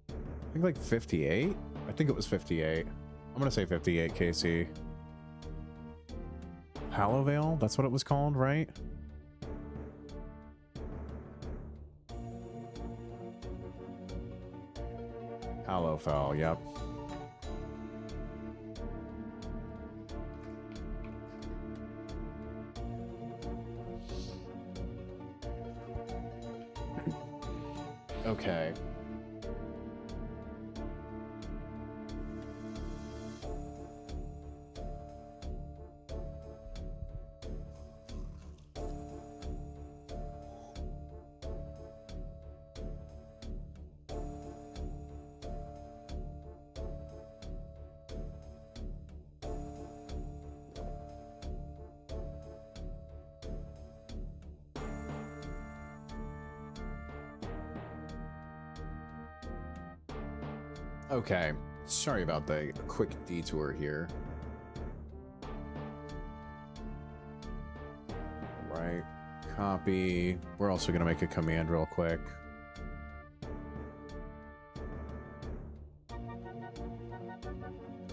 I think like 58? I think it was 58. I'm gonna say 58 KC. Hallowvale? That's what it was called, right? Hallowfell, yep. Okay. Okay, sorry about the quick detour here. All right, copy. We're also gonna make a command real quick.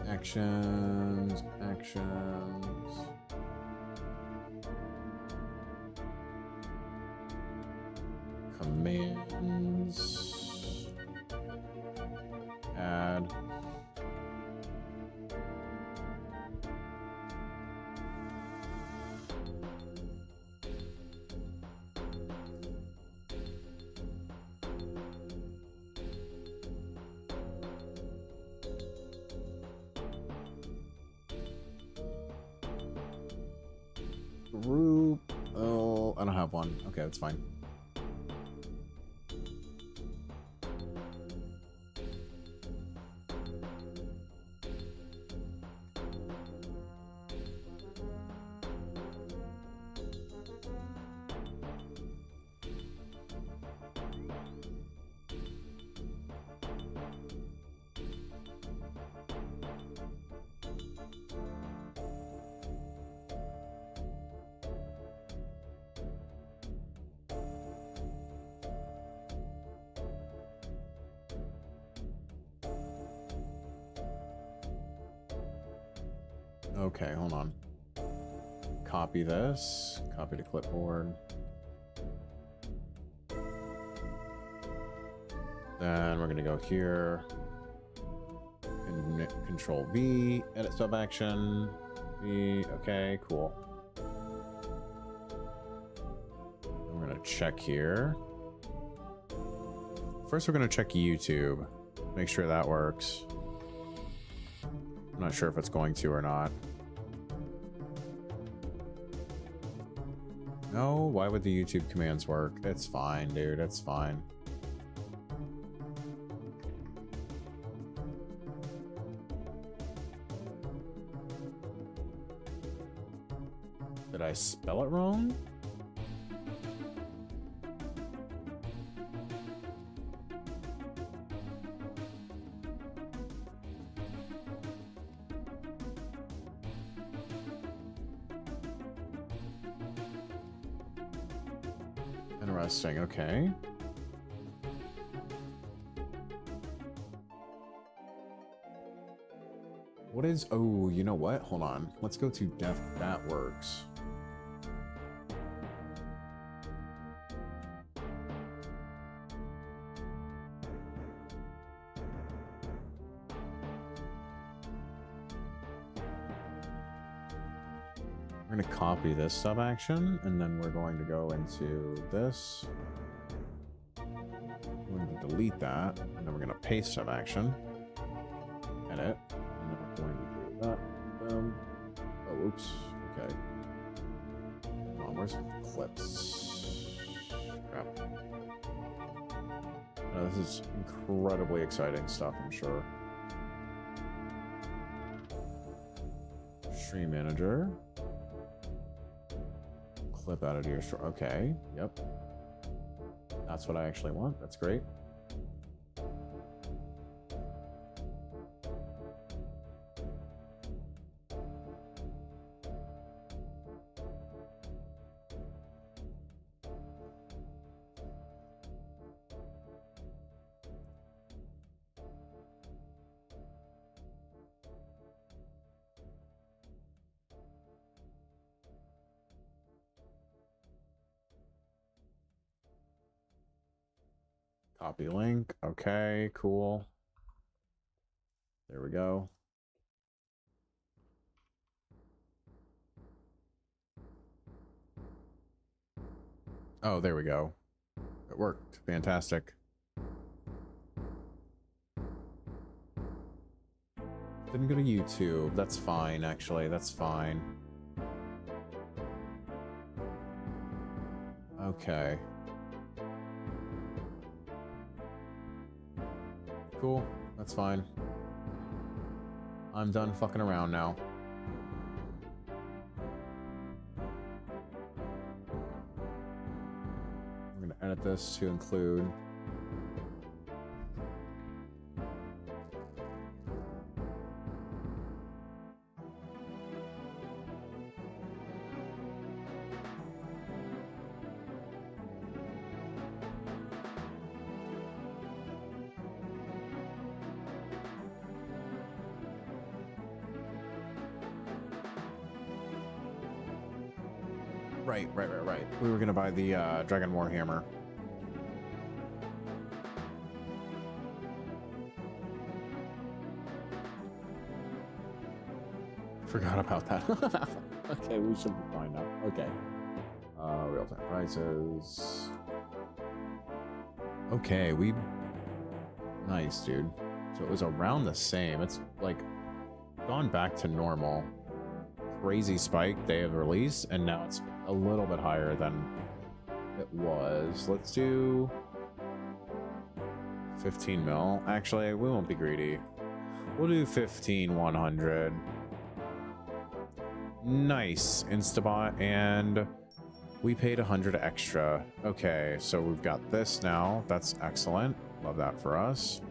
Actions, actions. Commands. Add. Group. Oh, I don't have one. Okay, that's fine. Okay, hold on. Copy this. Copy to clipboard. Then we're going to go here. Control V. Edit sub action. V. Okay, cool. We're going to check here. First, we're going to check YouTube. Make sure that works. I'm not sure if it's going to or not. No, why would the YouTube commands work? It's fine, dude. It's fine. Did I spell it wrong? Interesting, okay. What is, oh, you know what? Hold on. Let's go to def, that works. We're going to copy this sub action, and then we're going to go into this. We're going to delete that, and then we're going to paste sub action. Edit, and then we're going to do that. Oh, oops. Okay. Hold on, where's clips? Crap. This is incredibly exciting stuff, I'm sure. Stream manager. Clip out of your store. Okay, yep. That's what I actually want. That's great. Copy link. Okay, cool. There we go. Oh, there we go. It worked. Fantastic. Didn't go to YouTube. That's fine, actually. That's fine. Okay. Cool. That's fine. I'm done fucking around now. I'm gonna edit this to include Right. We were gonna buy the Dragon Warhammer. Forgot about that. Okay, we should be fine now. Okay. Real-time prices. Okay, we... Nice, dude. So it was around the same. It's, like, gone back to normal. crazy spike they have released, and now it's a little bit higher than it was. Let's do 15 mil. Actually, we won't be greedy. We'll do 15,100. Nice. Instabot, and we paid 100 extra. Okay, so we've got this now. That's excellent. Love that for us.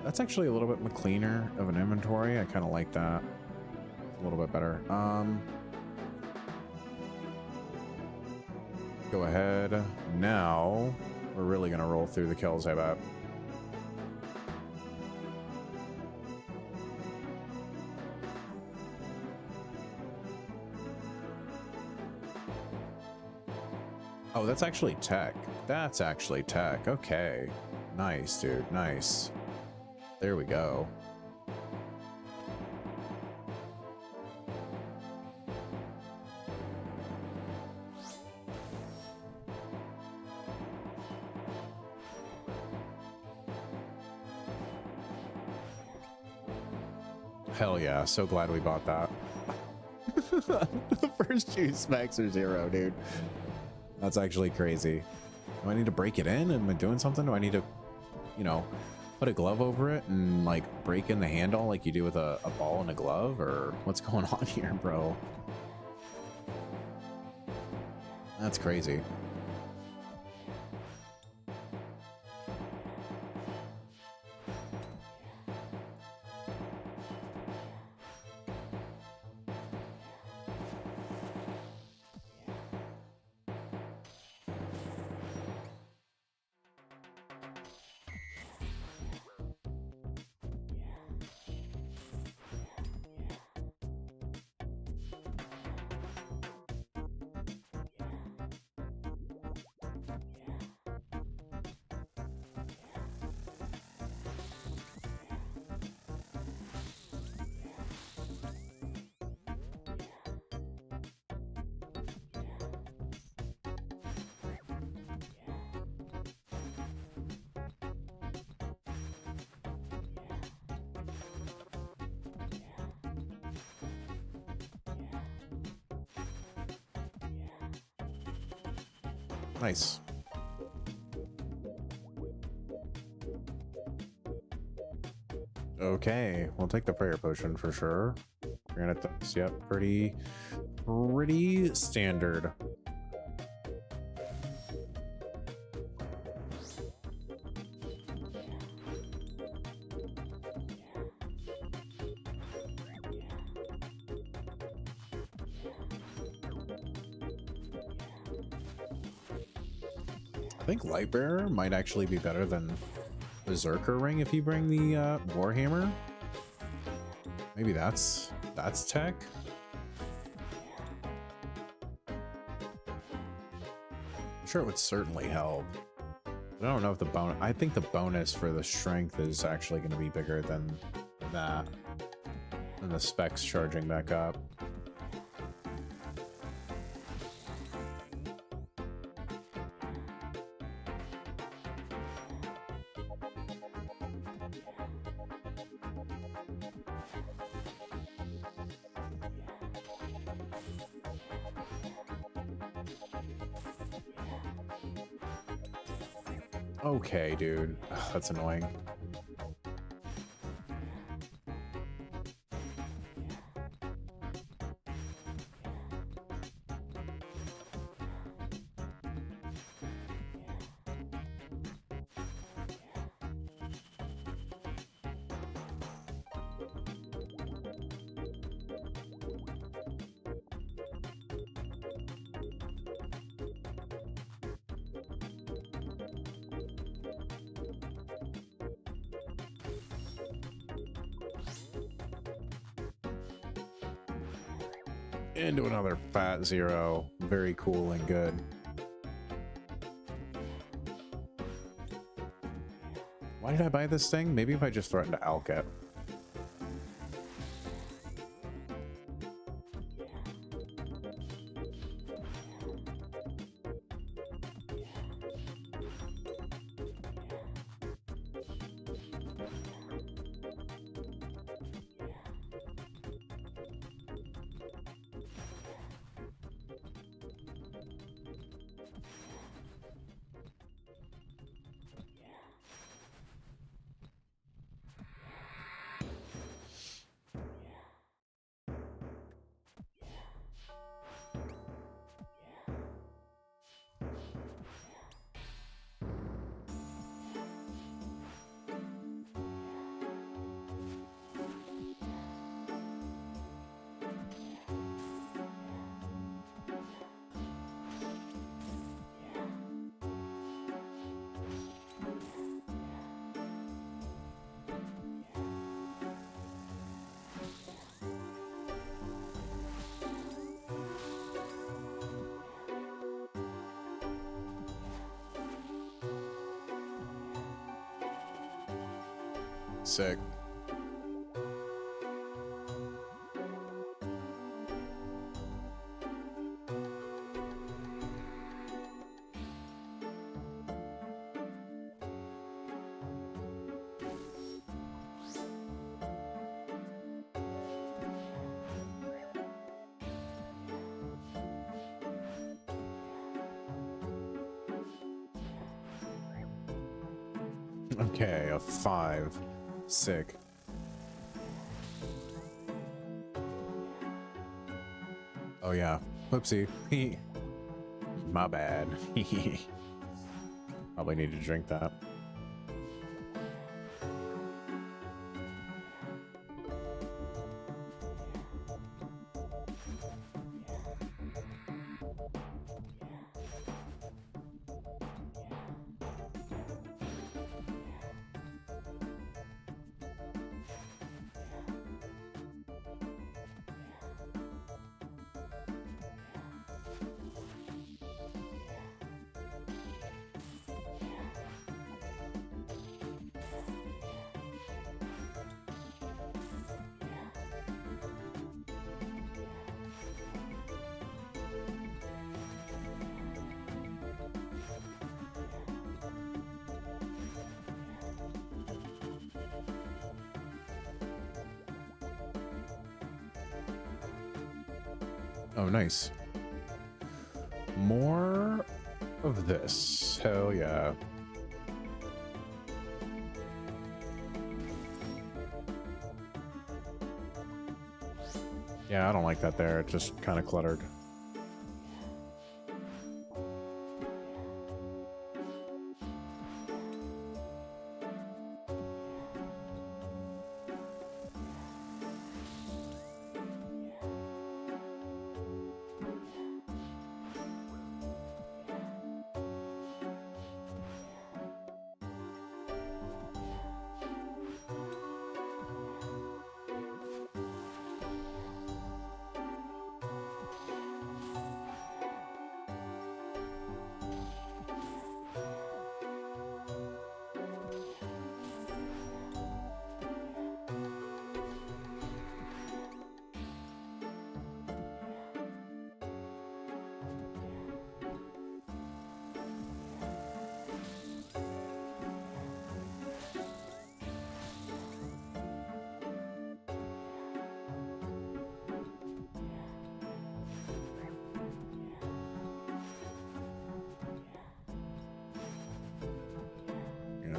That's actually a little bit cleaner of an inventory. I kind of like that. A little bit better. Go ahead. Now, we're really going to roll through the kills, I bet. Oh, that's actually tech. That's actually tech. Okay. Nice, dude. Nice. There we go. Hell yeah. So glad we bought that. The first 2 specs are 0, dude. That's actually crazy. Do I need to break it in? Am I doing something? Do I need to, you know, put a glove over it and like break in the handle like you do with a ball and a glove? Or what's going on here, bro? That's crazy. Nice. Okay, we'll take the prayer potion for sure. Granite dust, yep, pretty standard. I think Lightbearer might actually be better than Berserker Ring if you bring the Warhammer. Maybe that's tech. I'm sure it would certainly help. But I don't know if the bonus. I think the bonus for the strength is actually going to be bigger than that. And the specs charging back up. Okay, dude. Ugh, that's annoying. Into another fat 0. Very cool and good. Why did I buy this thing? Maybe if I just threatened to alk it. Sick. Okay, a 5. Sick. Oh yeah. Whoopsie. My bad. Probably need to drink that. Oh, nice. More of this. Hell yeah. Yeah, I don't like that there. It just kind of cluttered.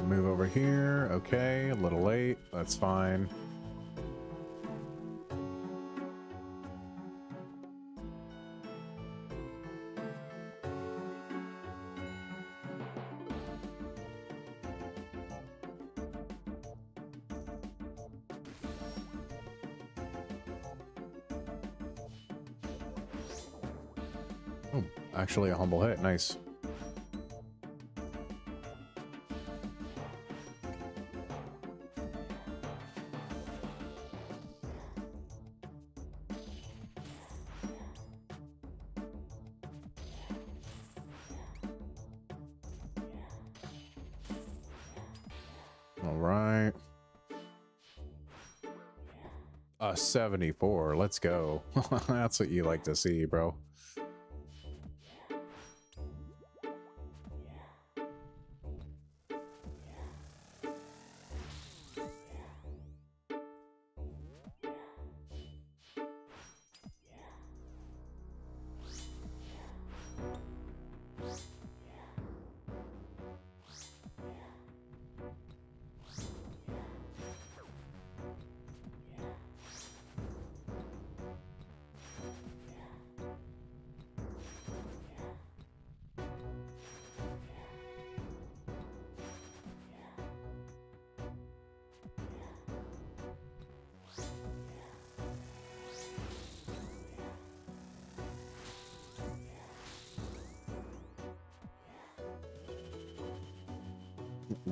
Move over here. Okay, a little late. That's fine. Oh, actually a humble hit. Nice. All right. 74. Let's go. That's what you like to see, bro.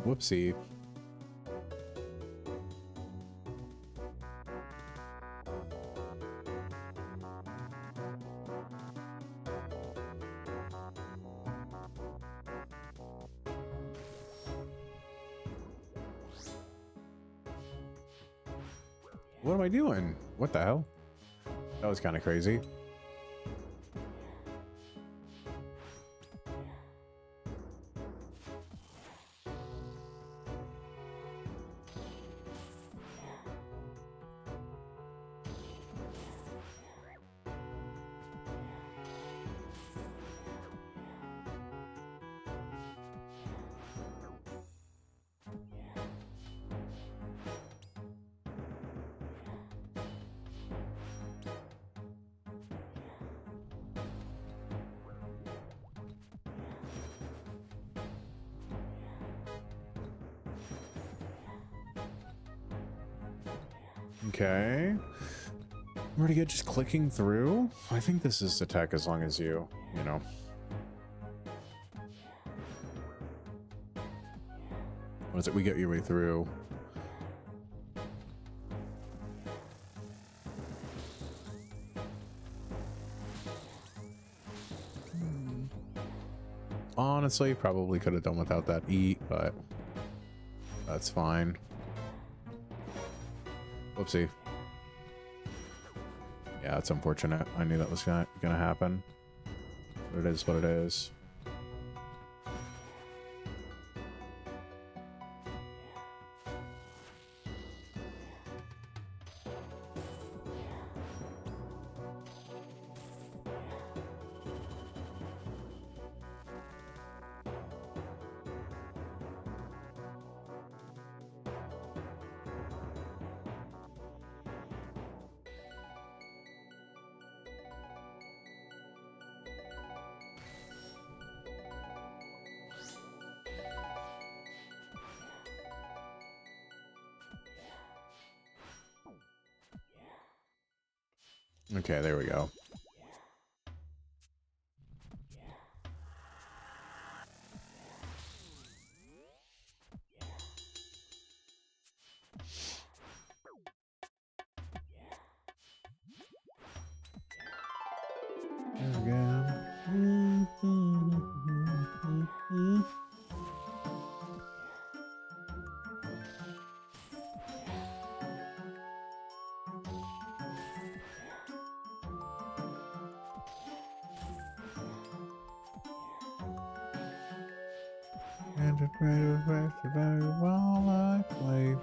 Whoopsie. What am I doing? What the hell? That was kind of crazy. Okay. Pretty good, just clicking through. I think this is the tech as long as you know. What is it? We get your way through. Honestly, probably could have done without that eat, but that's fine. Whoopsie. Yeah, it's unfortunate. I knew that was gonna happen. But it is what it is. Okay, there we go. There we go. And it very well likely.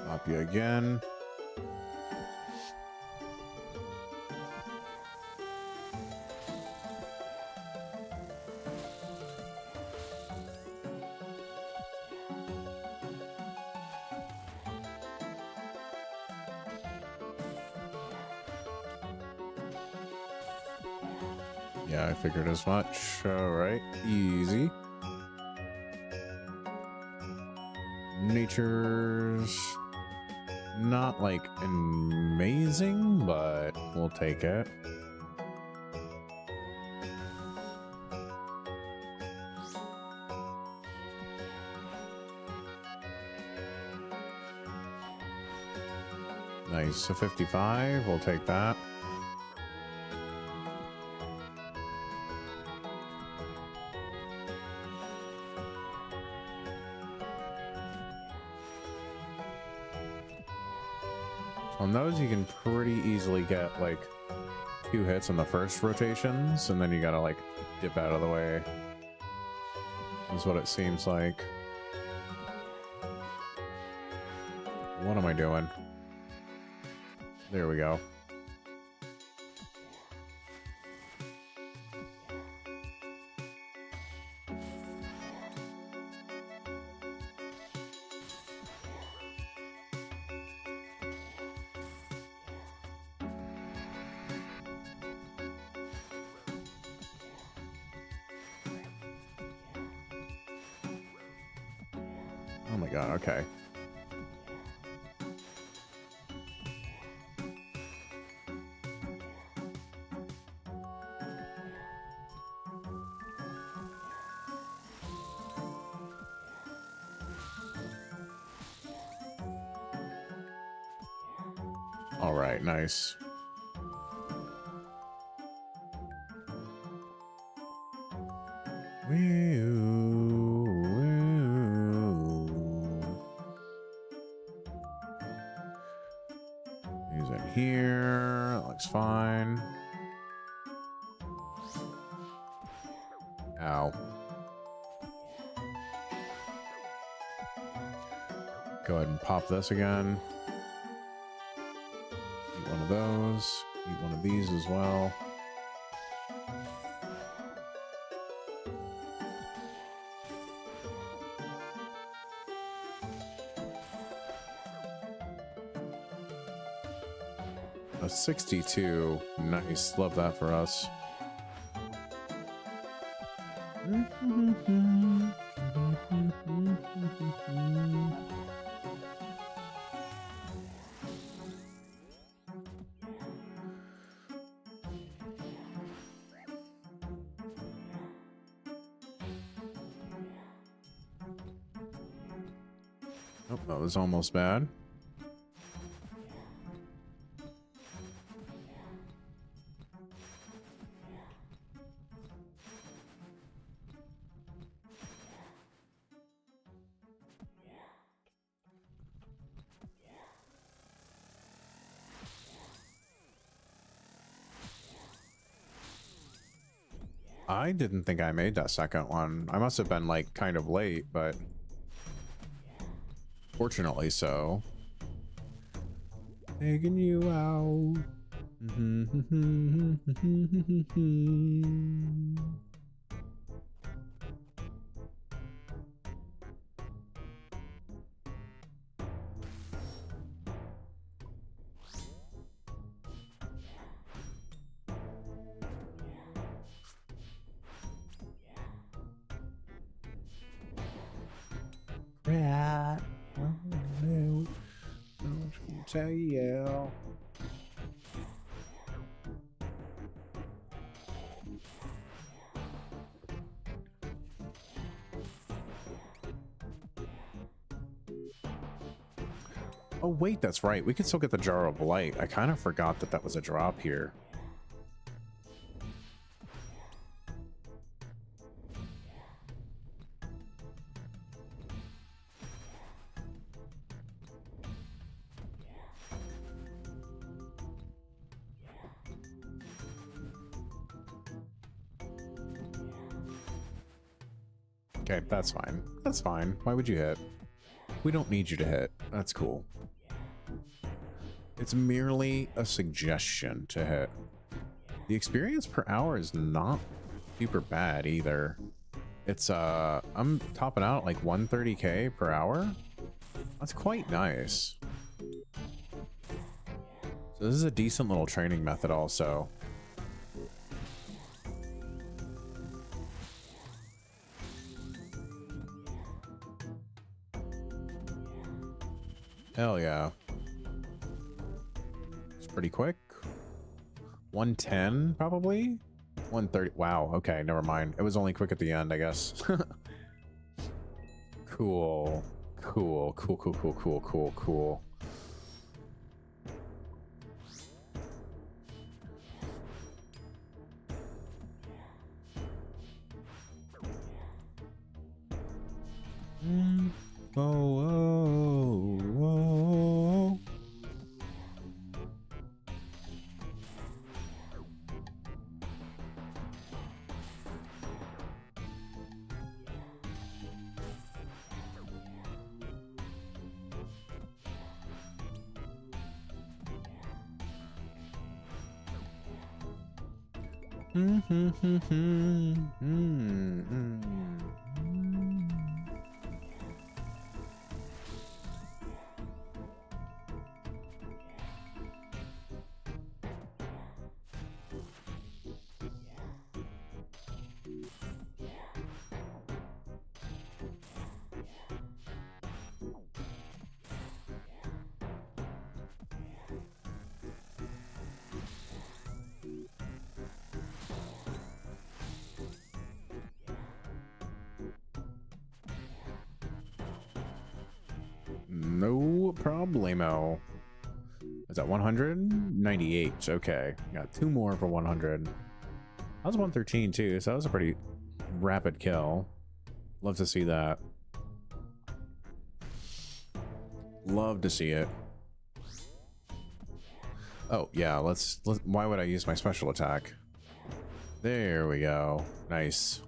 Stop you again. Yeah, I figured as much. All right, easy. Nature's not like amazing, but we'll take it. Nice, a 55, we'll take that. On those, you can pretty easily get like 2 hits in the first rotations, and then you gotta like dip out of the way. Is what it seems like. What am I doing? There we go. Oh my god, okay. All right, nice. Use it here. That looks fine. Ow. Go ahead and pop this again. Eat one of those. Eat one of these as well. A 62. Nice. Love that for us. Oh, that was almost bad. I didn't think I made that second one. I must have been like kind of late, but fortunately so. Taking you out. Rat. No. Tell you. Oh wait, that's right. We can still get the Jar of Light. I kind of forgot that that was a drop here. Okay, that's fine. That's fine. Why would you hit? We don't need you to hit. That's cool. It's merely a suggestion to hit. The experience per hour is not super bad either. It's I'm topping out at like 130k per hour. That's quite nice. So this is a decent little training method also. Hell yeah. It's pretty quick. 110 probably? 130. Wow, okay, never mind. It was only quick at the end, I guess. Cool. Cool, cool, cool, cool, cool, cool, cool. Oh, oh, oh. No problemo. Is that 198? Okay, got 2 more for 100. That was 113 too, so that was a pretty rapid kill. Love to see that. Love to see it. Oh yeah, let's why would I use my special attack? There we go. Nice.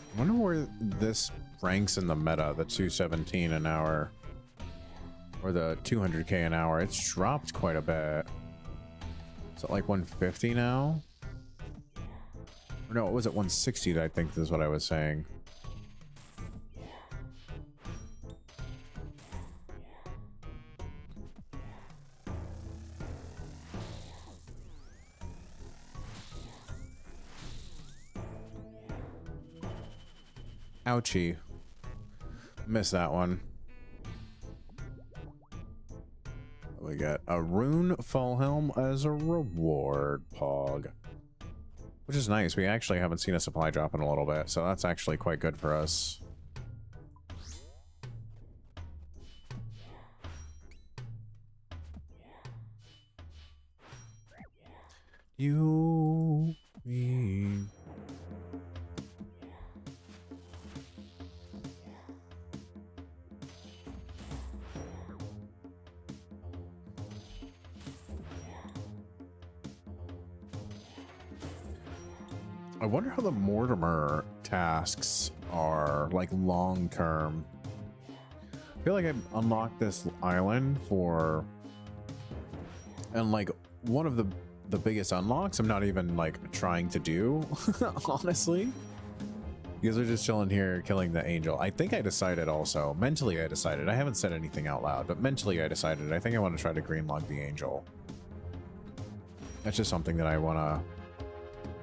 I wonder where this ranks in the meta, the 217 an hour or the 200k an hour. It's dropped quite a bit. Is it like 150 now? Or no, it was at 160 that I think is what I was saying. Ouchie. Missed that one. We got a rune fall helm as a reward, Pog. Which is nice. We actually haven't seen a supply drop in a little bit, so that's actually quite good for us. You, me. I wonder how the Mortimer tasks are like long term. I feel like I unlocked this island for, and like one of the biggest unlocks I'm not even like trying to do, honestly. Because we're just chilling here killing the angel. I think I decided also, mentally I decided, I haven't said anything out loud, but mentally I decided I think I want to try to greenlog the angel. That's just something that I want to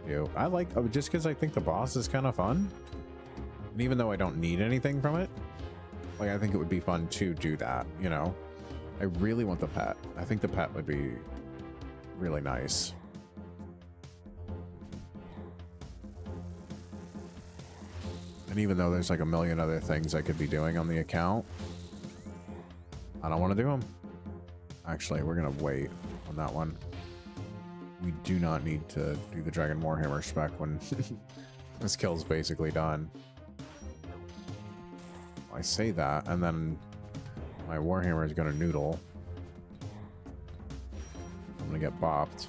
do. I like, just because I think the boss is kind of fun, and even though I don't need anything from it, like I think it would be fun to do that, you know. I really want the pet. I think the pet would be really nice. And even though there's like a million other things I could be doing on the account, I don't want to do them. Actually, we're gonna wait on that one. We do not need to do the Dragon Warhammer spec when this kill's basically done. I say that, and then my Warhammer is gonna noodle. I'm gonna get bopped.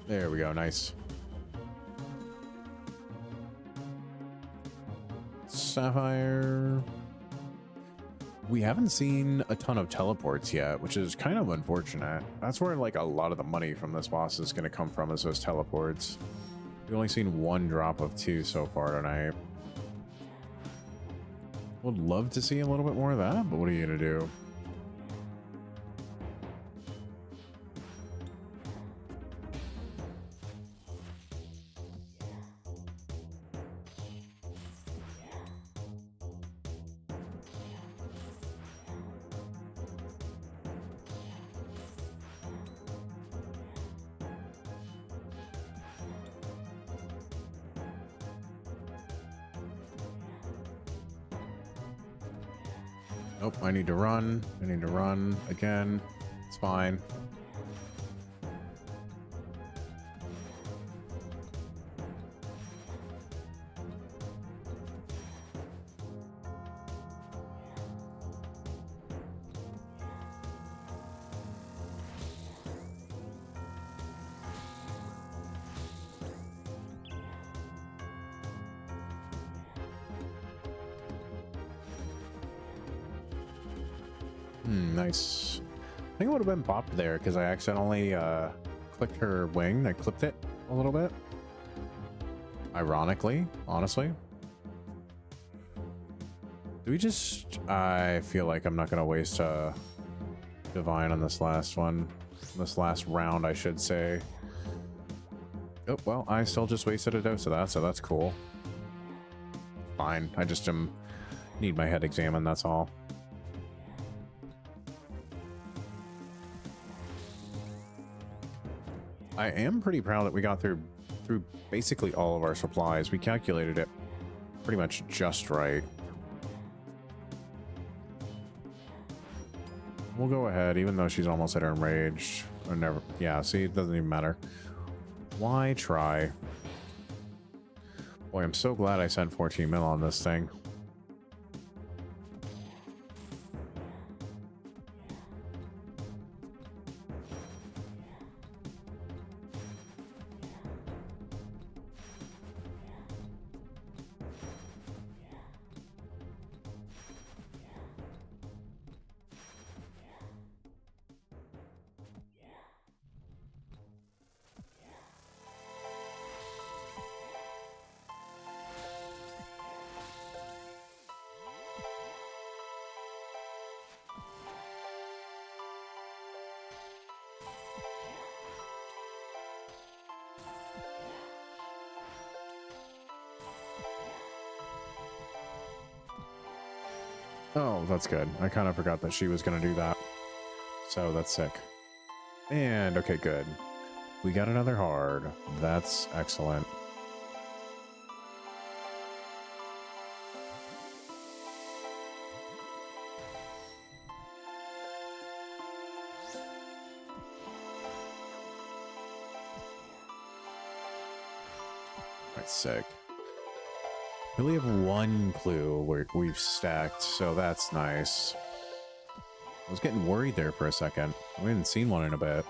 There we go, nice. Sapphire. We haven't seen a ton of teleports yet, which is kind of unfortunate. That's where like a lot of the money from this boss is going to come from, is those teleports. We've only seen 1 drop of 2 so far tonight. Would love to see a little bit more of that, but what are you going to do? Nope, I need to run. I need to run again. It's fine. Nice. I think it would have been bopped there because I accidentally clicked her wing. I clipped it a little bit. Ironically, honestly. Do we just... I feel like I'm not going to waste a divine on this last one. This last round, I should say. Oh, well, I still just wasted a dose of that, so that's cool. Fine. I just need my head examined, that's all. I am pretty proud that we got through basically all of our supplies. We calculated it pretty much just right. We'll go ahead, even though she's almost at her enraged. Or never. Yeah, see, it doesn't even matter. Why try? Boy, I'm so glad I sent 14 mil on this thing. Oh, that's good. I kind of forgot that she was going to do that. So that's sick. And, okay, good. We got another hard. That's excellent. That's sick. We only have one clue where we've stacked, so that's nice. I was getting worried there for a second. We haven't seen one in a bit.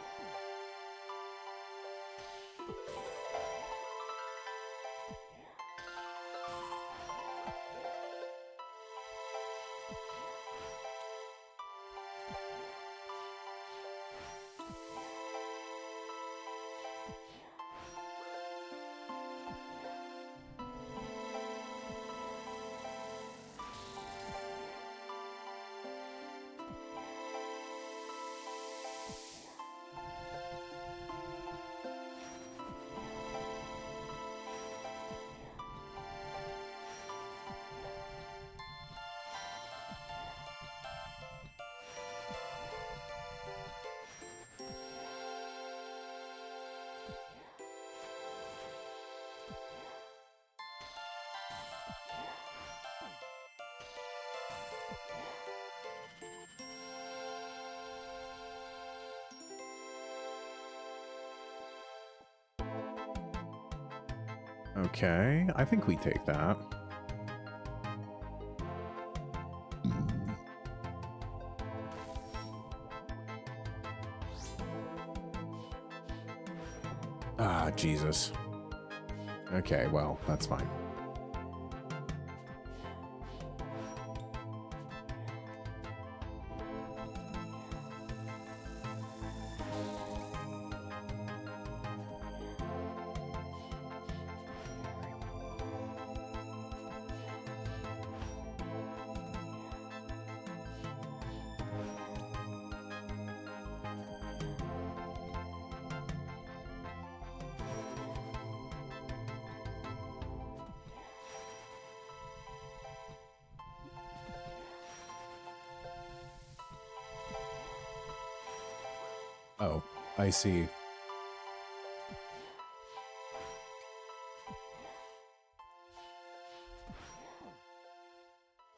Okay, I think we take that. Ah, Jesus. Okay, well, that's fine. Oh, I see.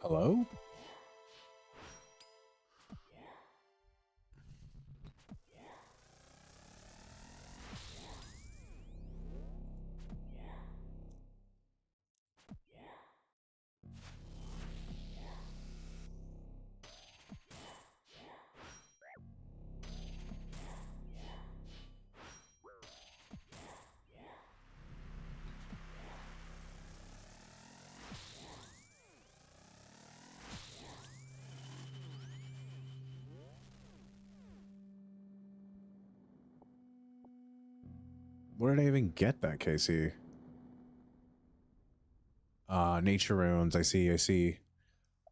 Hello? Where did I even get that, Casey? Nature runes. I see. I see.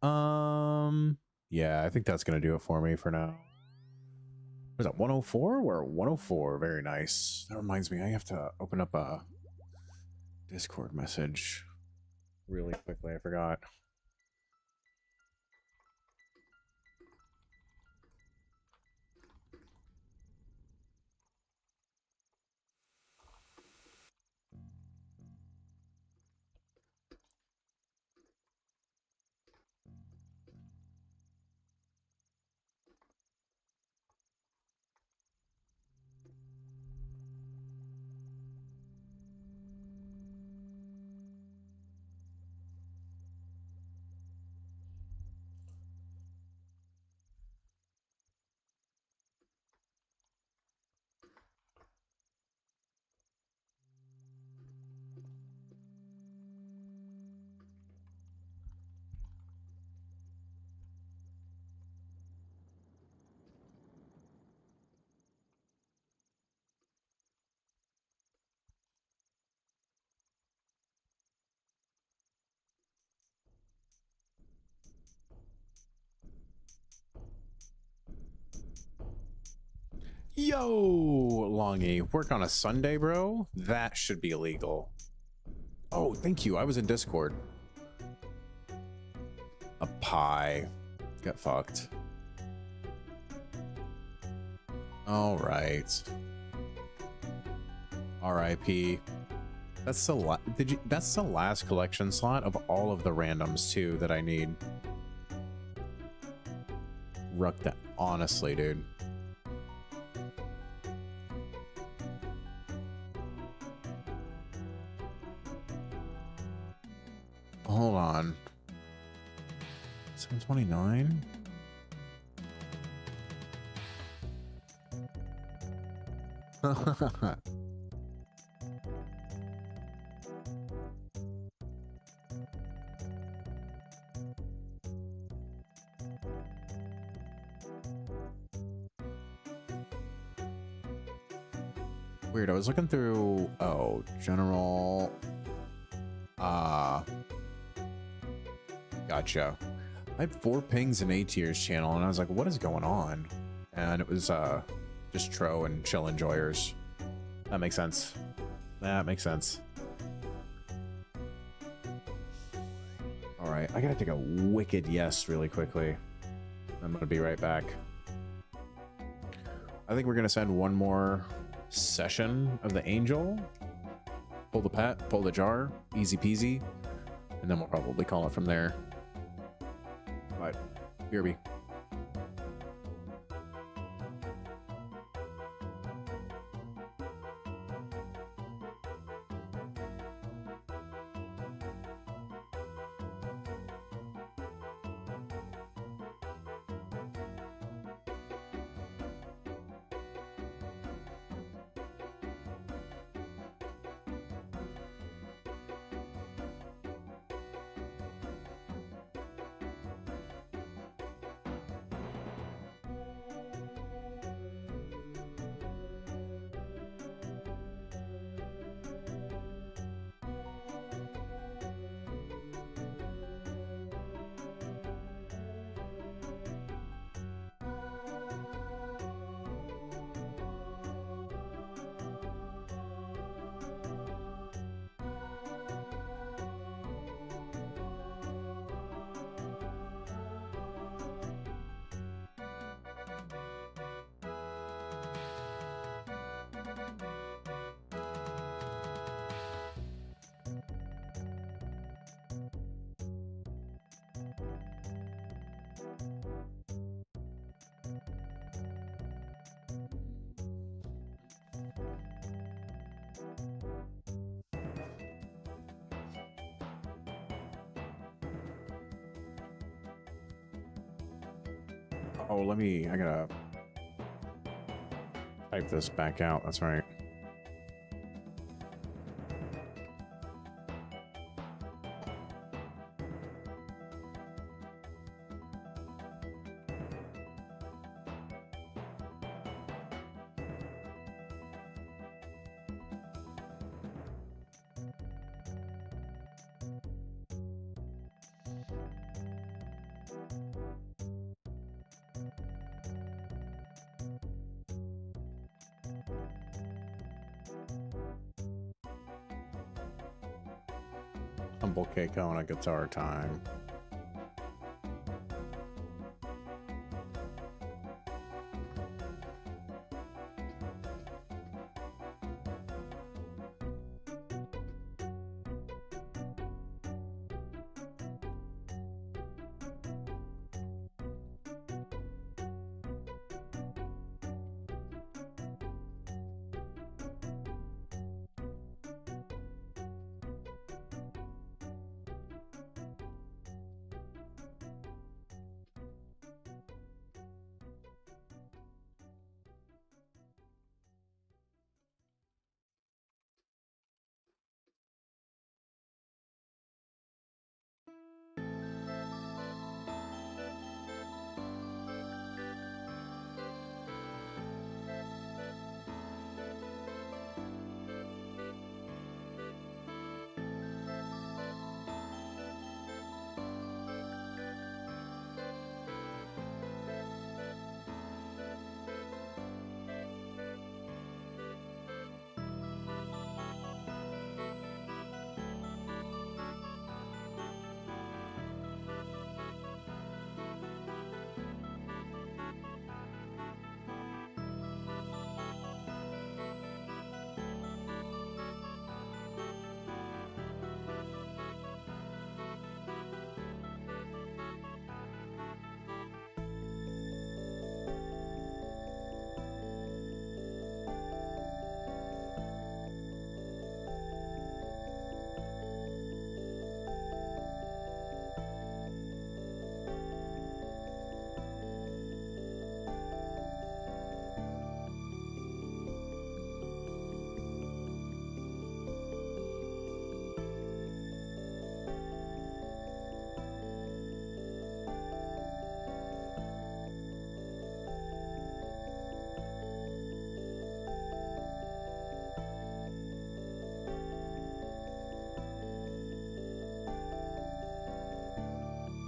Yeah, I think that's gonna do it for me for now. Was that 104? We're 104. Very nice. That reminds me, I have to open up a Discord message really quickly. I forgot. Yo, Longy, work on a Sunday, bro? That should be illegal. Oh, thank you. I was in Discord. A pie. Get fucked. All right. R.I.P. That's the that's the last collection slot of all of the randoms too that I need. Ruck that, honestly, dude. Hold on. 729? Weird, I was looking through, oh, general, gotcha. I had 4 pings in A tier's channel, and I was like, what is going on? And it was, just Tro and Chill Enjoyers. That makes sense. That makes sense. Alright, I gotta take a wicked yes really quickly. I'm gonna be right back. I think we're gonna send one more session of the Angel. Pull the pet, pull the jar, easy peasy. And then we'll probably call it from there. But, here we. Oh, I gotta type this back out. That's right. Humble Keiko on a guitar time.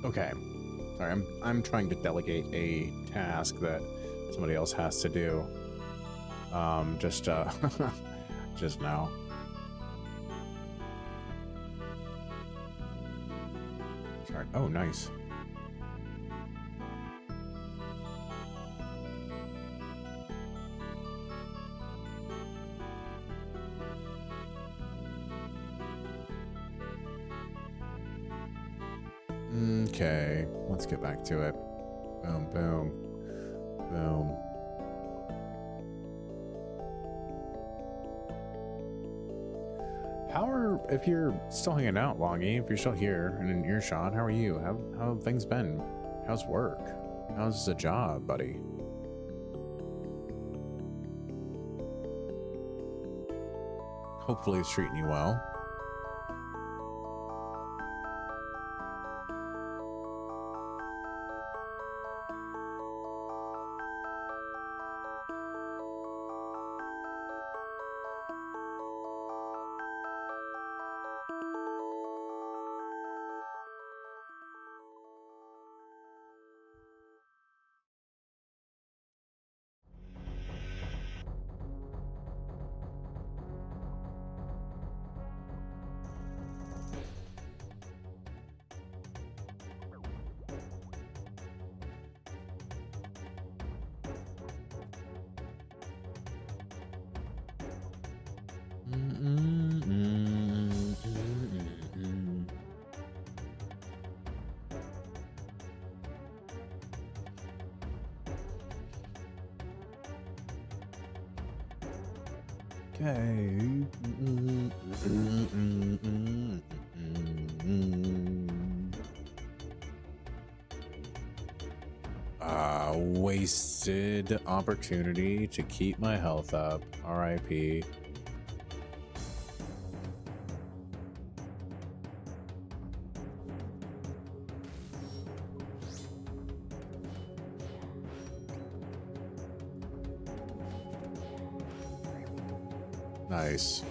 Okay. Sorry, I'm trying to delegate a task that somebody else has to do. Just just now. Sorry. Oh, nice. Okay, let's get back to it. Boom, boom, boom. If you're still hanging out, Longy, if you're still here and in earshot, how are you? How have things been? How's work? How's the job, buddy? Hopefully it's treating you well. Okay. Wasted opportunity to keep my health up. RIP. Nice.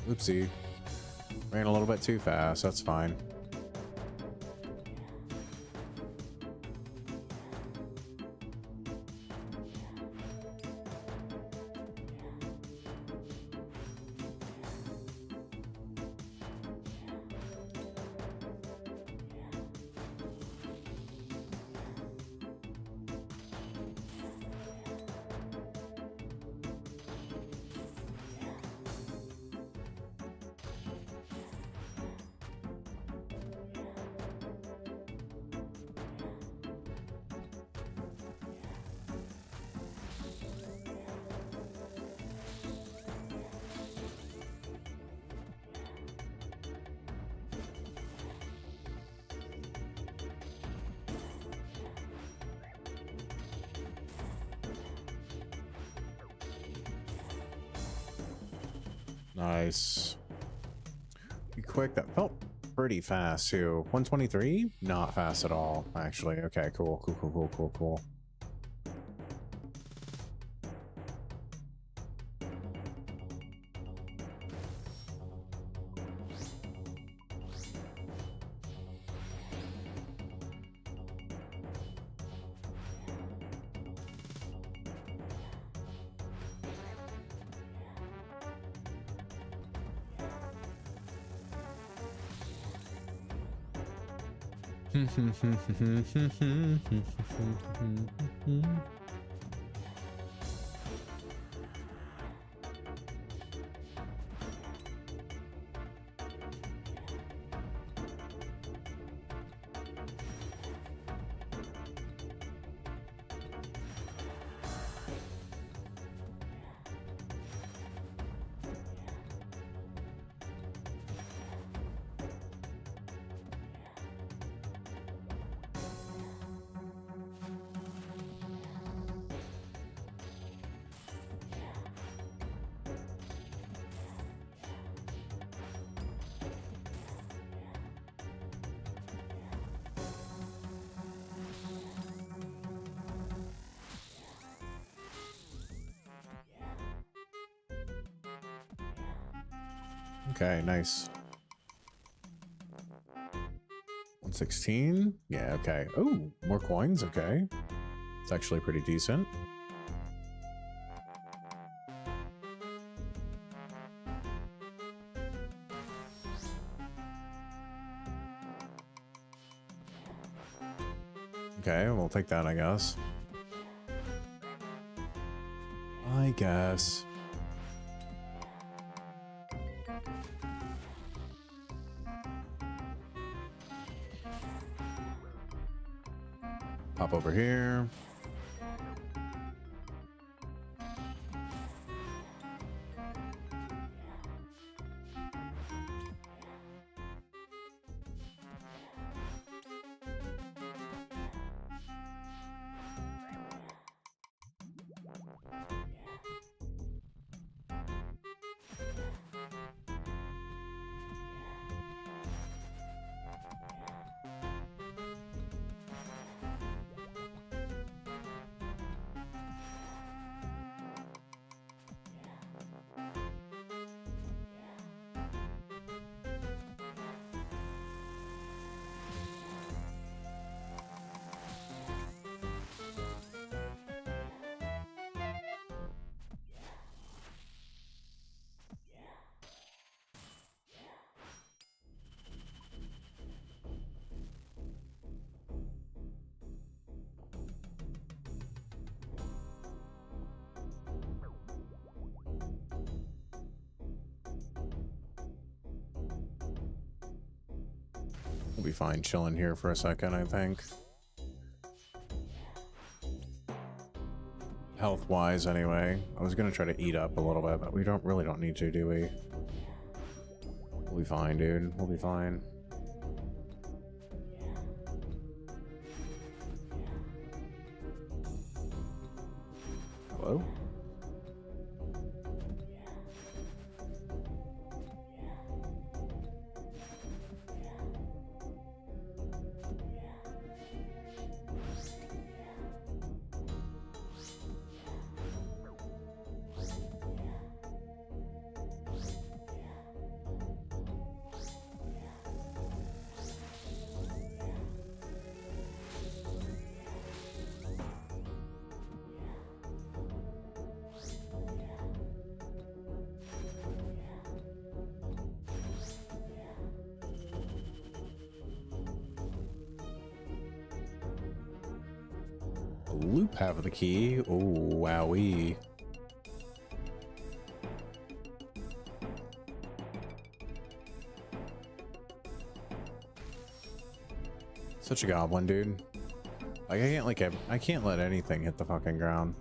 Oopsie. Ran a little bit too fast. That's fine. Nice. Be quick. That felt pretty fast too. 123? Not fast at all, actually. Okay, cool, cool, cool, cool, cool, cool. Okay, nice. 116? Yeah, okay. Oh, more coins, okay. It's actually pretty decent. Okay, we'll take that, I guess. I guess. Pop over here. We'll be fine chilling here for a second, I think. Health-wise, anyway. I was gonna try to eat up a little bit, but we really don't need to, do we? We'll be fine, dude. We'll be fine. Hello? Loop have the key. Oh, wowee. Such a goblin, dude. Like I can't let anything hit the fucking ground.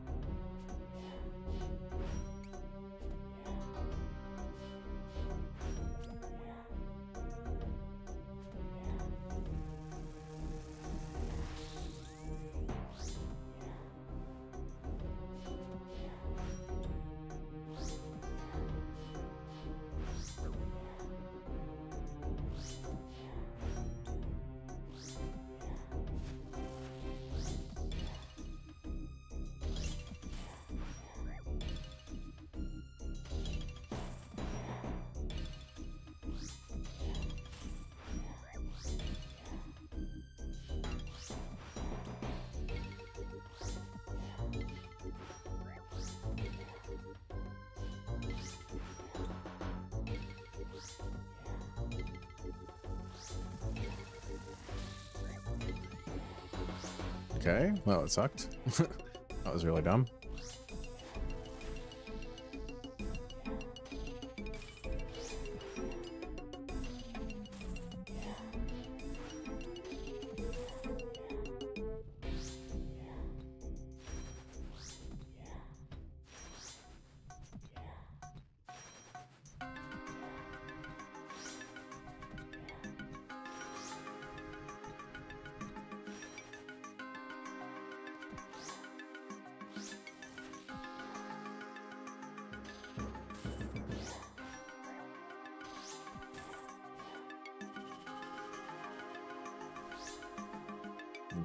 Okay, well, it sucked. That was really dumb.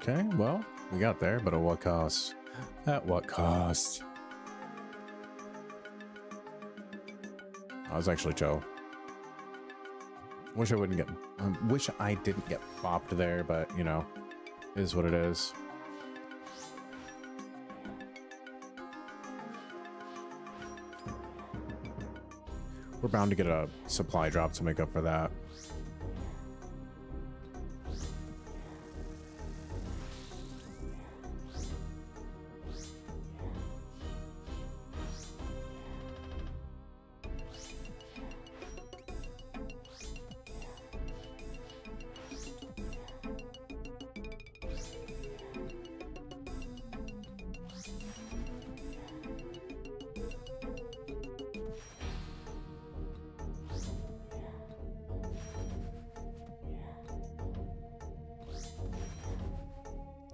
Okay, well, we got there, but at what cost? At what cost? I was actually chill. Wish I wouldn't get. Wish I didn't get bopped there, but you know, it is what it is. We're bound to get a supply drop to make up for that.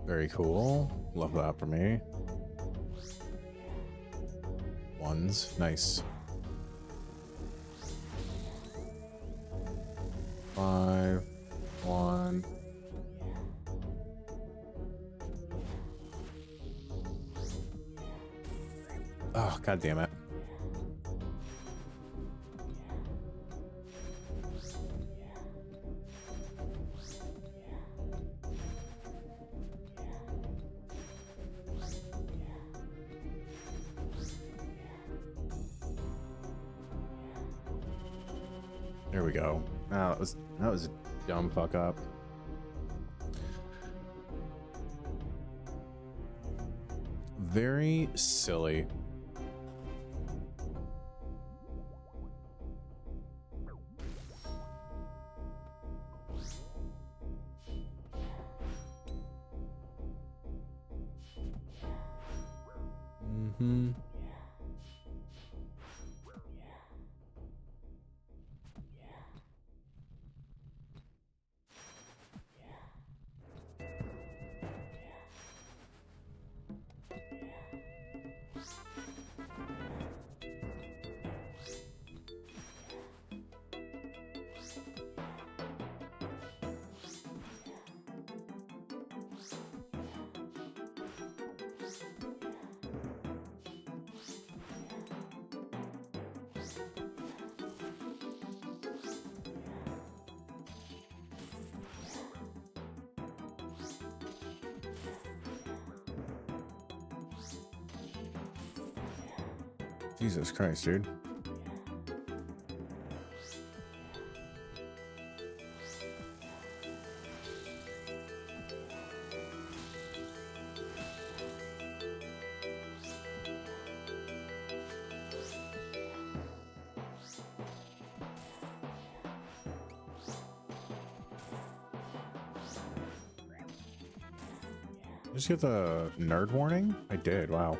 Very cool. Love that for me. Ones. Nice. 5, 1. Oh, god damn it. There we go. Oh, that was a dumb fuck up. Very silly. Mm-hmm. Jesus Christ, dude. Just get the nerd warning? I did, wow.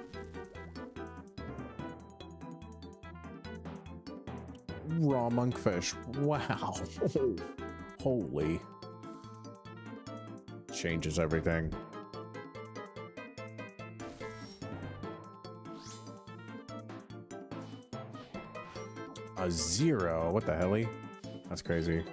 Raw monkfish. Wow. Holy. Changes everything. A 0? What the hell? That's crazy.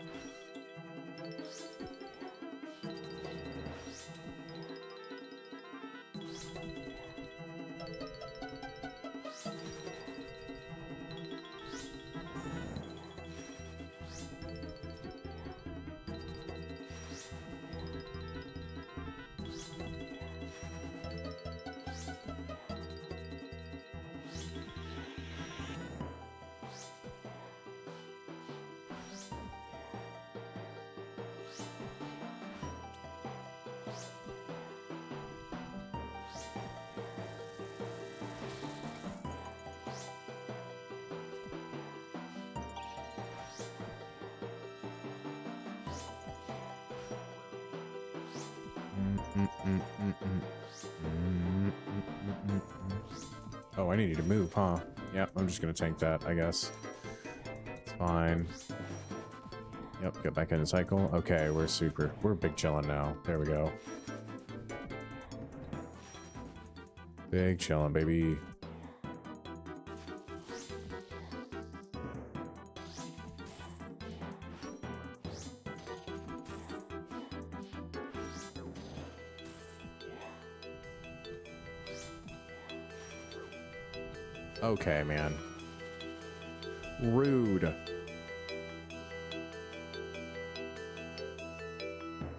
Oh, I need to move, huh? Yep, I'm just gonna tank that, I guess. It's fine. Yep, get back in the cycle. Okay, we're big chillin' now. There we go. Big chillin', baby. Okay, man. Rude.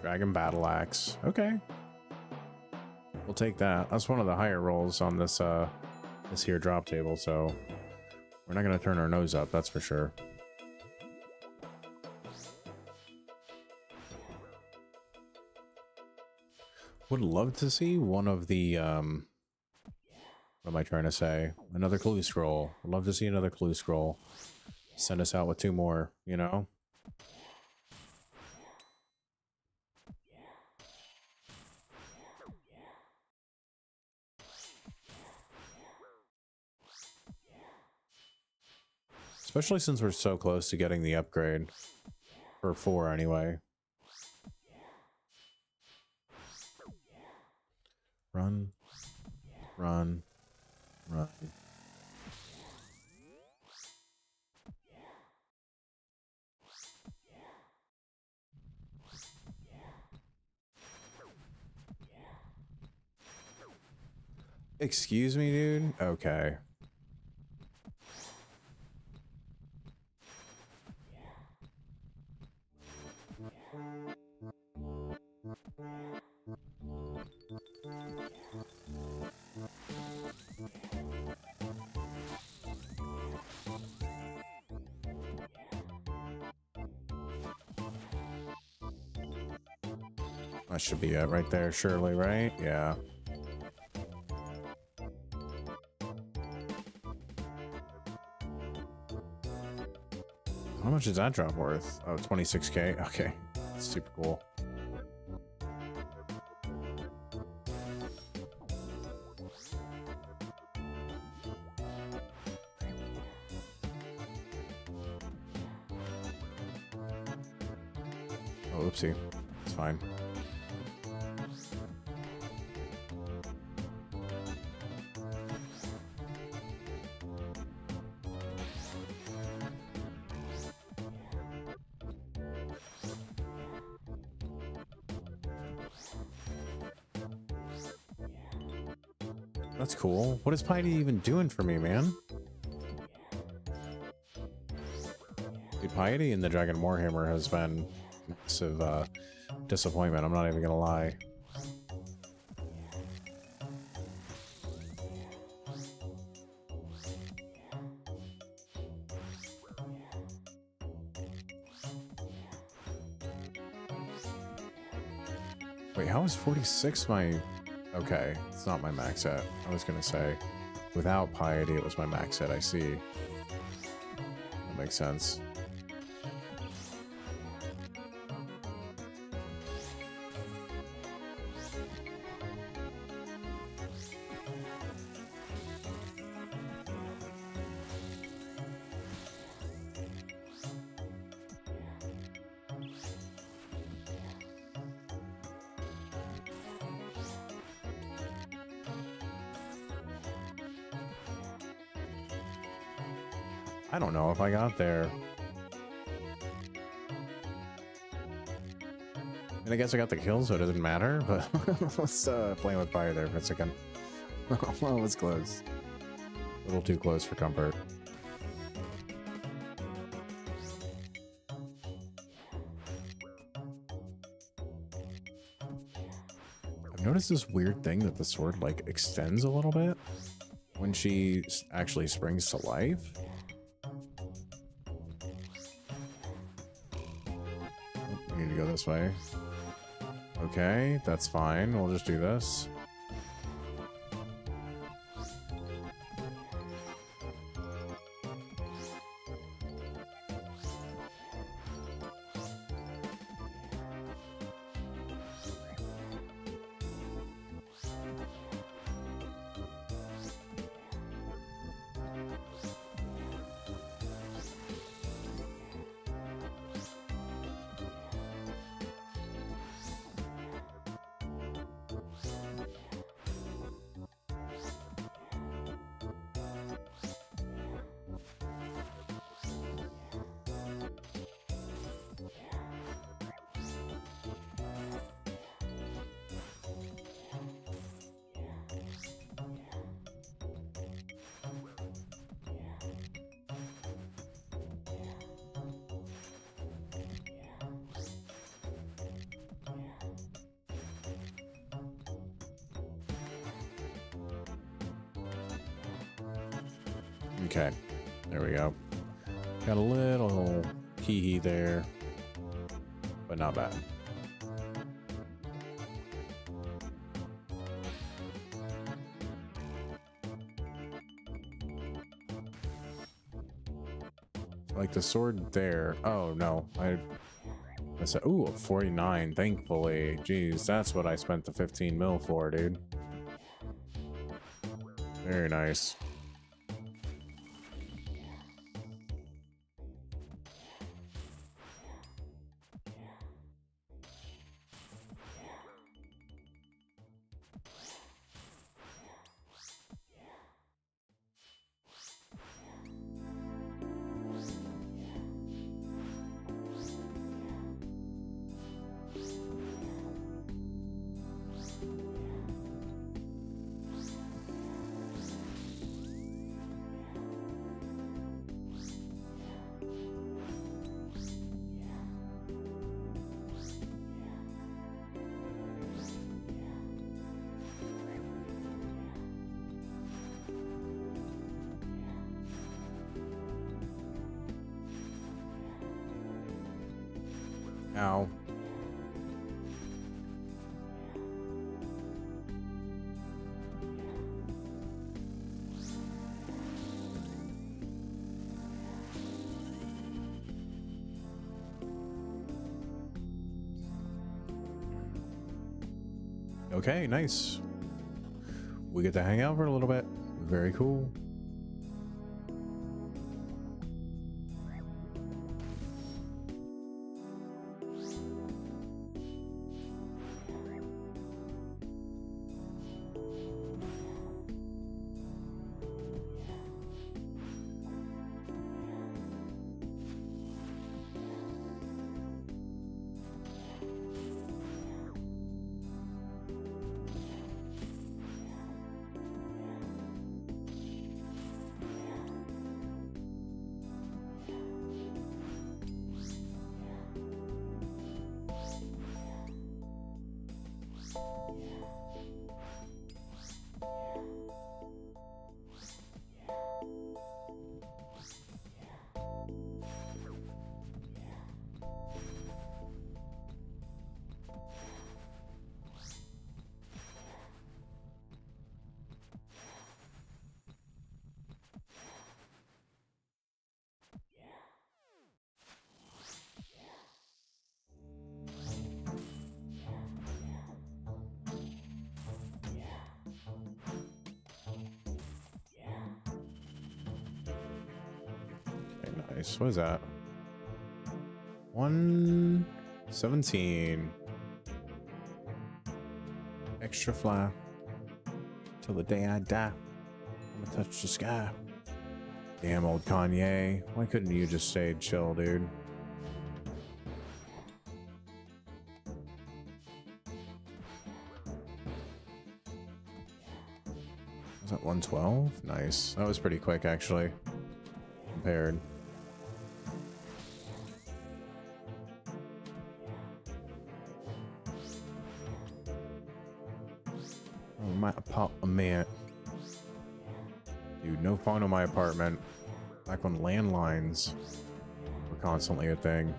Dragon Battle Axe. Okay. We'll take that. That's one of the higher rolls on this this here drop table, so we're not gonna turn our nose up, that's for sure. Would love to see one of the what am I trying to say? Another clue scroll. Would love to see another clue scroll. Send us out with 2 more, you know? Especially since we're so close to getting the upgrade. For 4 anyway. Run. Run. Run. Excuse me, dude? Okay. That should be it right there, surely, right? Yeah. How much is that drop worth? Oh, 26k. Okay. That's super cool. Oh, oopsie. It's fine. That's cool. What is Piety even doing for me, man? Dude, Piety in the Dragon Warhammer has been massive disappointment. I'm not even gonna lie. Wait, how is 46 my... Okay, it's not my max set. I was gonna say, without Piety, it was my max set. I see. That makes sense. I don't know if I got there. And I guess I got the kill, so it doesn't matter, but let's play with fire there for a second. Well, it's close. A little too close for comfort. I've noticed this weird thing that the sword, like, extends a little bit when she actually springs to life. We need to go this way. Okay, that's fine. We'll just do this. Okay, there we go. Got a little hee there, but not bad. Like the sword there. Oh no, I said, ooh, 49, thankfully. Jeez, that's what I spent the 15 mil for, dude. Very nice. Ow. Okay, nice. We get to hang out for a little bit. Very cool. Nice. What is that? 117. Extra fly. Till the day I die. I'm gonna touch the sky. Damn old Kanye. Why couldn't you just stay chill, dude? Was that 112? Nice. That was pretty quick, actually. Compared. Oh, my apartment. Dude, no phone in my apartment. Back when landlines were constantly a thing.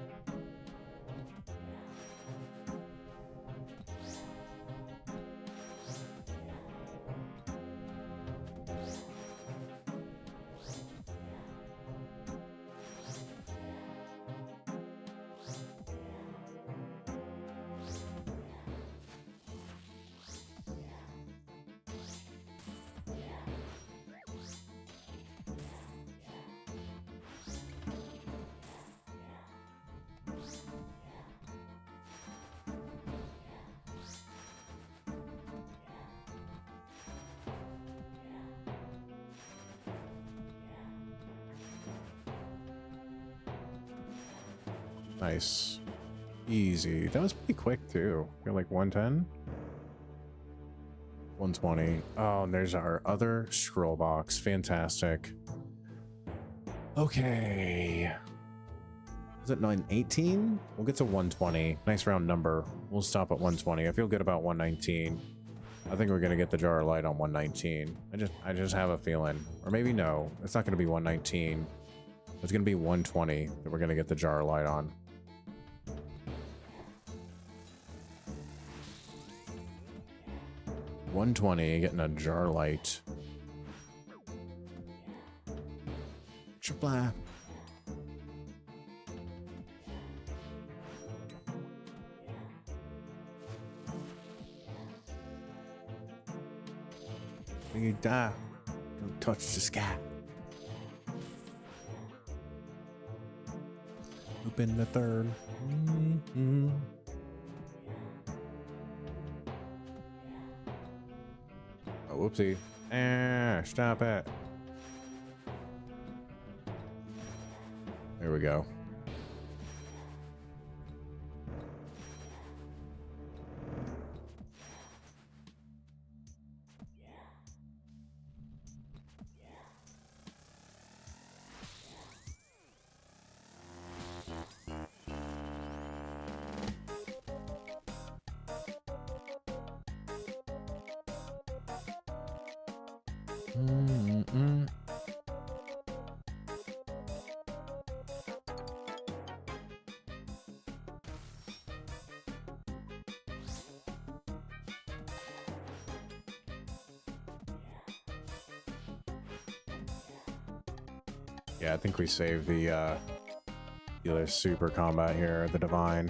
Nice. Easy. That was pretty quick too. You're like 110? 120. Oh, and there's our other scroll box. Fantastic. Okay. Is it 918? We'll get to 120. Nice round number. We'll stop at 120. I feel good about 119. I think we're gonna get the jar of light on 119. I just have a feeling, or maybe no, it's not gonna be 119. It's gonna be 120 that we're gonna get the jar of light on. $120, getting a jar of light. Chabla. When you die, don't touch the sky. Open the third. Mm-hmm. Oh, whoopsie. Ah, stop it. There we go. Mm-mm. Yeah, I think we saved the other super combat here, the divine.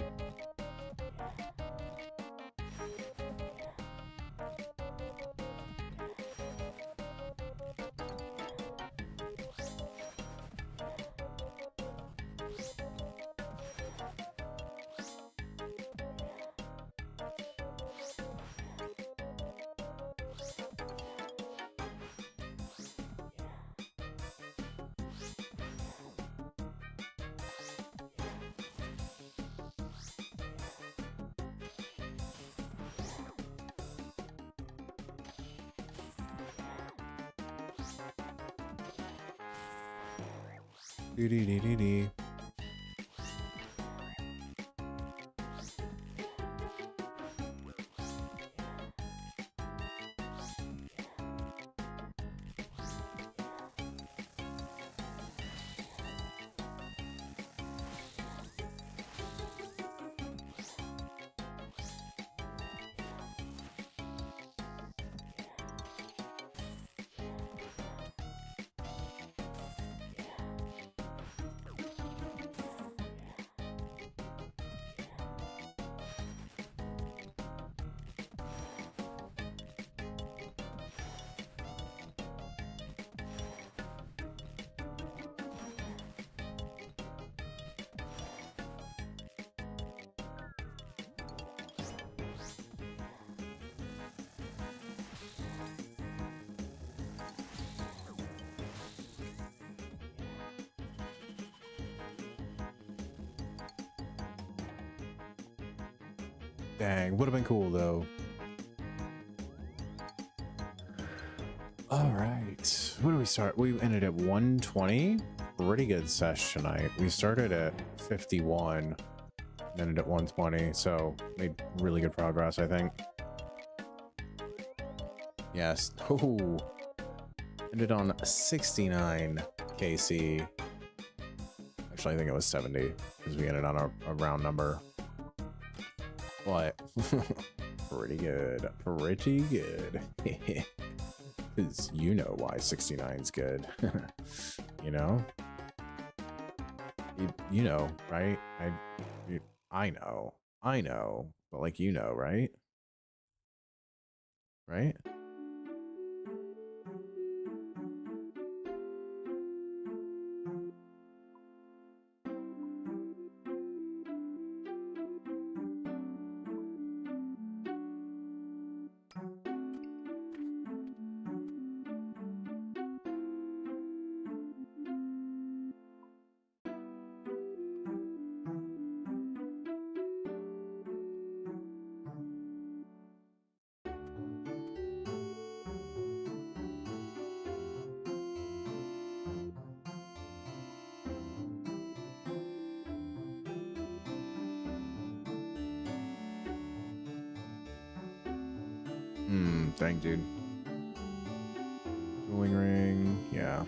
Dee-dee-dee-dee-dee. Dang, would have been cool though. All right, where do we start? We ended at 120. Pretty good sesh tonight. We started at 51, and ended at 120, so made really good progress, I think. Yes. Oh, ended on 69 KC. Actually, I think it was 70 because we ended on a round number. But pretty good. Pretty good. Because you know why 69's good. You know? You know, right? I know. I know. But like, you know, right? Right? Dang, dude. Dueling ring, yeah.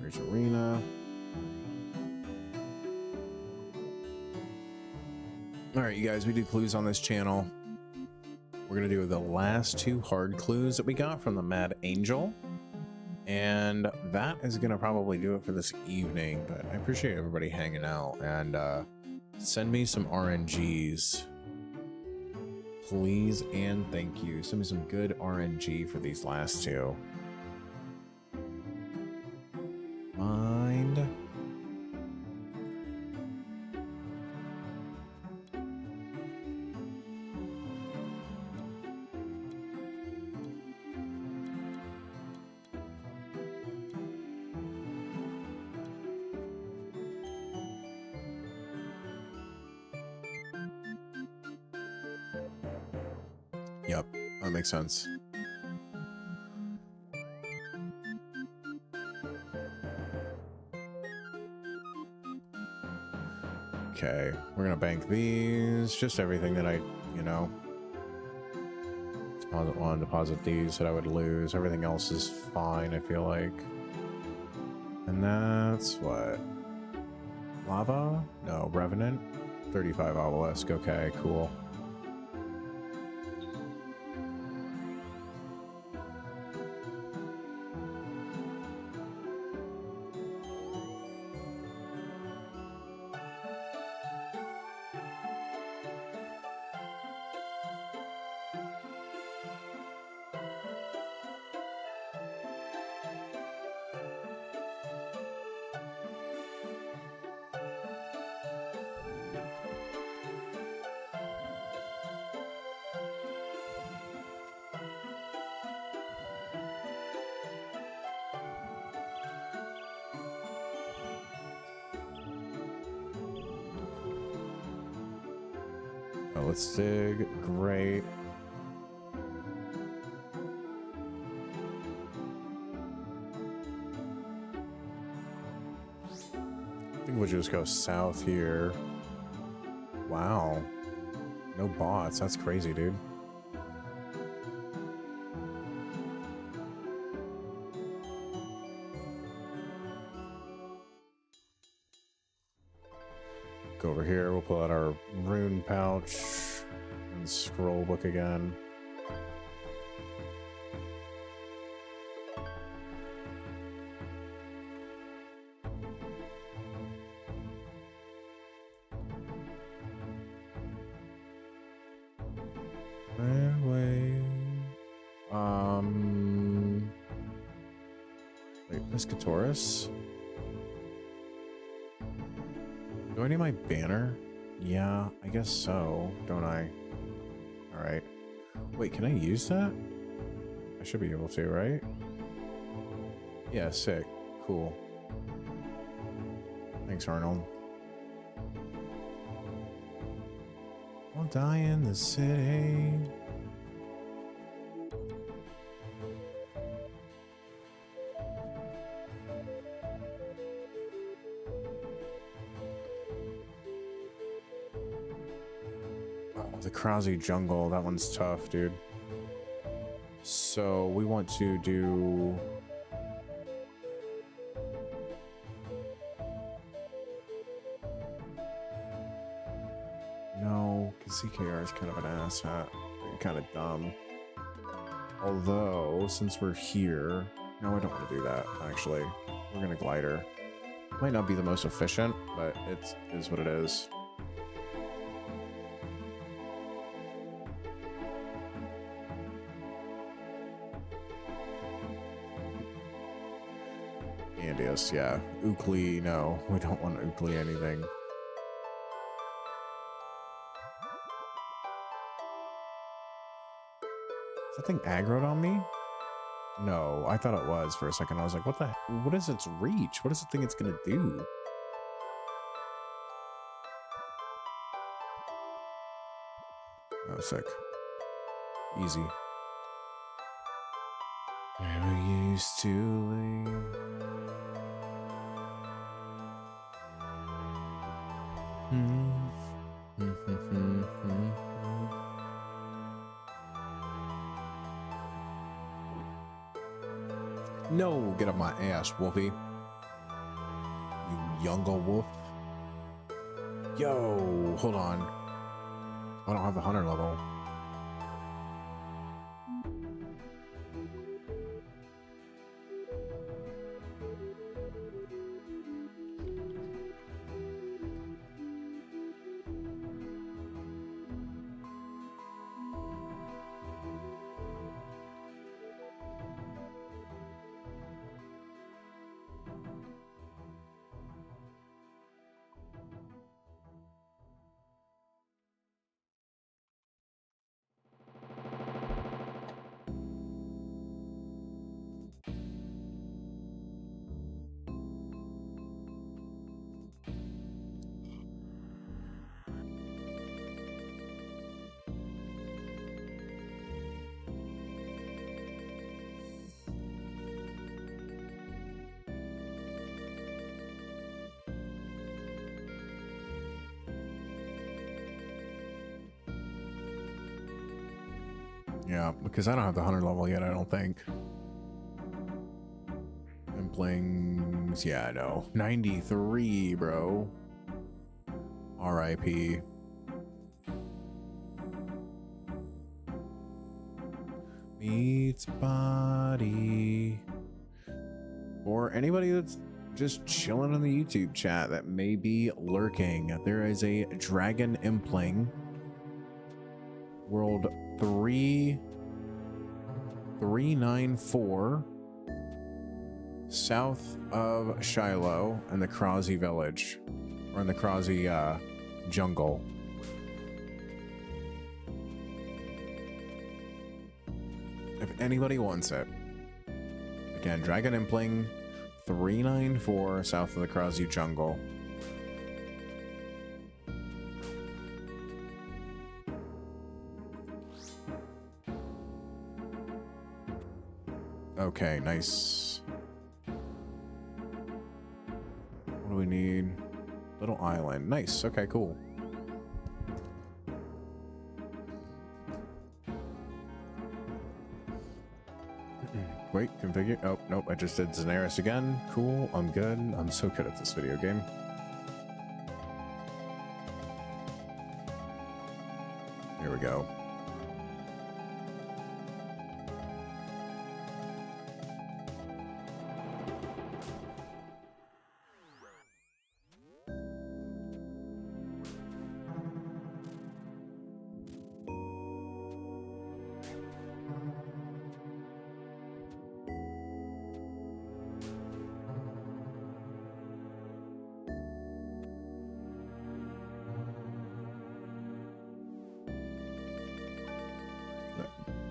There's arena. All right, you guys, we do clues on this channel. We're gonna do the last 2 hard clues that we got from the Mad Angel. And that is gonna probably do it for this evening, but I appreciate everybody hanging out, and send me some RNGs. Please and thank you. Send me some good RNG for these last 2. Mind. Yep, that makes sense. Okay, we're gonna bank these. Just everything that I, you know, deposit 1, deposit these that I would lose. Everything else is fine, I feel like. And that's what? Lava? No, Revenant. 35 obelisk. Okay, cool. Oh, let's dig. Great. I think we'll just go south here. Wow. No bots. That's crazy, dude. Go over here. We'll pull out our rune pouch and scroll book again. Wait, Piscatorus? Do I need my banner? Yeah, I guess so, don't I? Alright. Wait, can I use that? I should be able to, right? Yeah, sick. Cool. Thanks, Arnold. I'll die in the city. The Krause jungle, that one's tough, dude. So we want to do... No, because CKR is kind of an asshat. Kind of dumb. Although, since we're here... No, I don't want to do that, actually. We're going to glider. Might not be the most efficient, but it is what it is. Andius, yeah. Oakley, no. We don't want Oakley anything. Is that thing aggroed on me? No, I thought it was for a second. I was like, what is its reach? What is the thing it's gonna do? Oh, sick. Easy. Where we used to live. No, get up my ass, Wolfie. You younger wolf. Yo, hold on. I don't have the hunter level. Yeah, because I don't have the hunter level yet, I don't think. I'm playing... Yeah, I know. 93, bro. R.I.P. Meets body. For anybody that's just chilling in the YouTube chat that may be lurking, there is a dragon impling. World 394 south of Shiloh in the Krazi village, or in the Krazi jungle. If anybody wants it, again, Dragon Impling 394 south of the Krazi jungle. Okay, nice. What do we need? Little island. Nice. Okay, cool. Wait, configure. Oh, nope. I just did Daenerys again. Cool. I'm good. I'm so good at this video game. Here we go.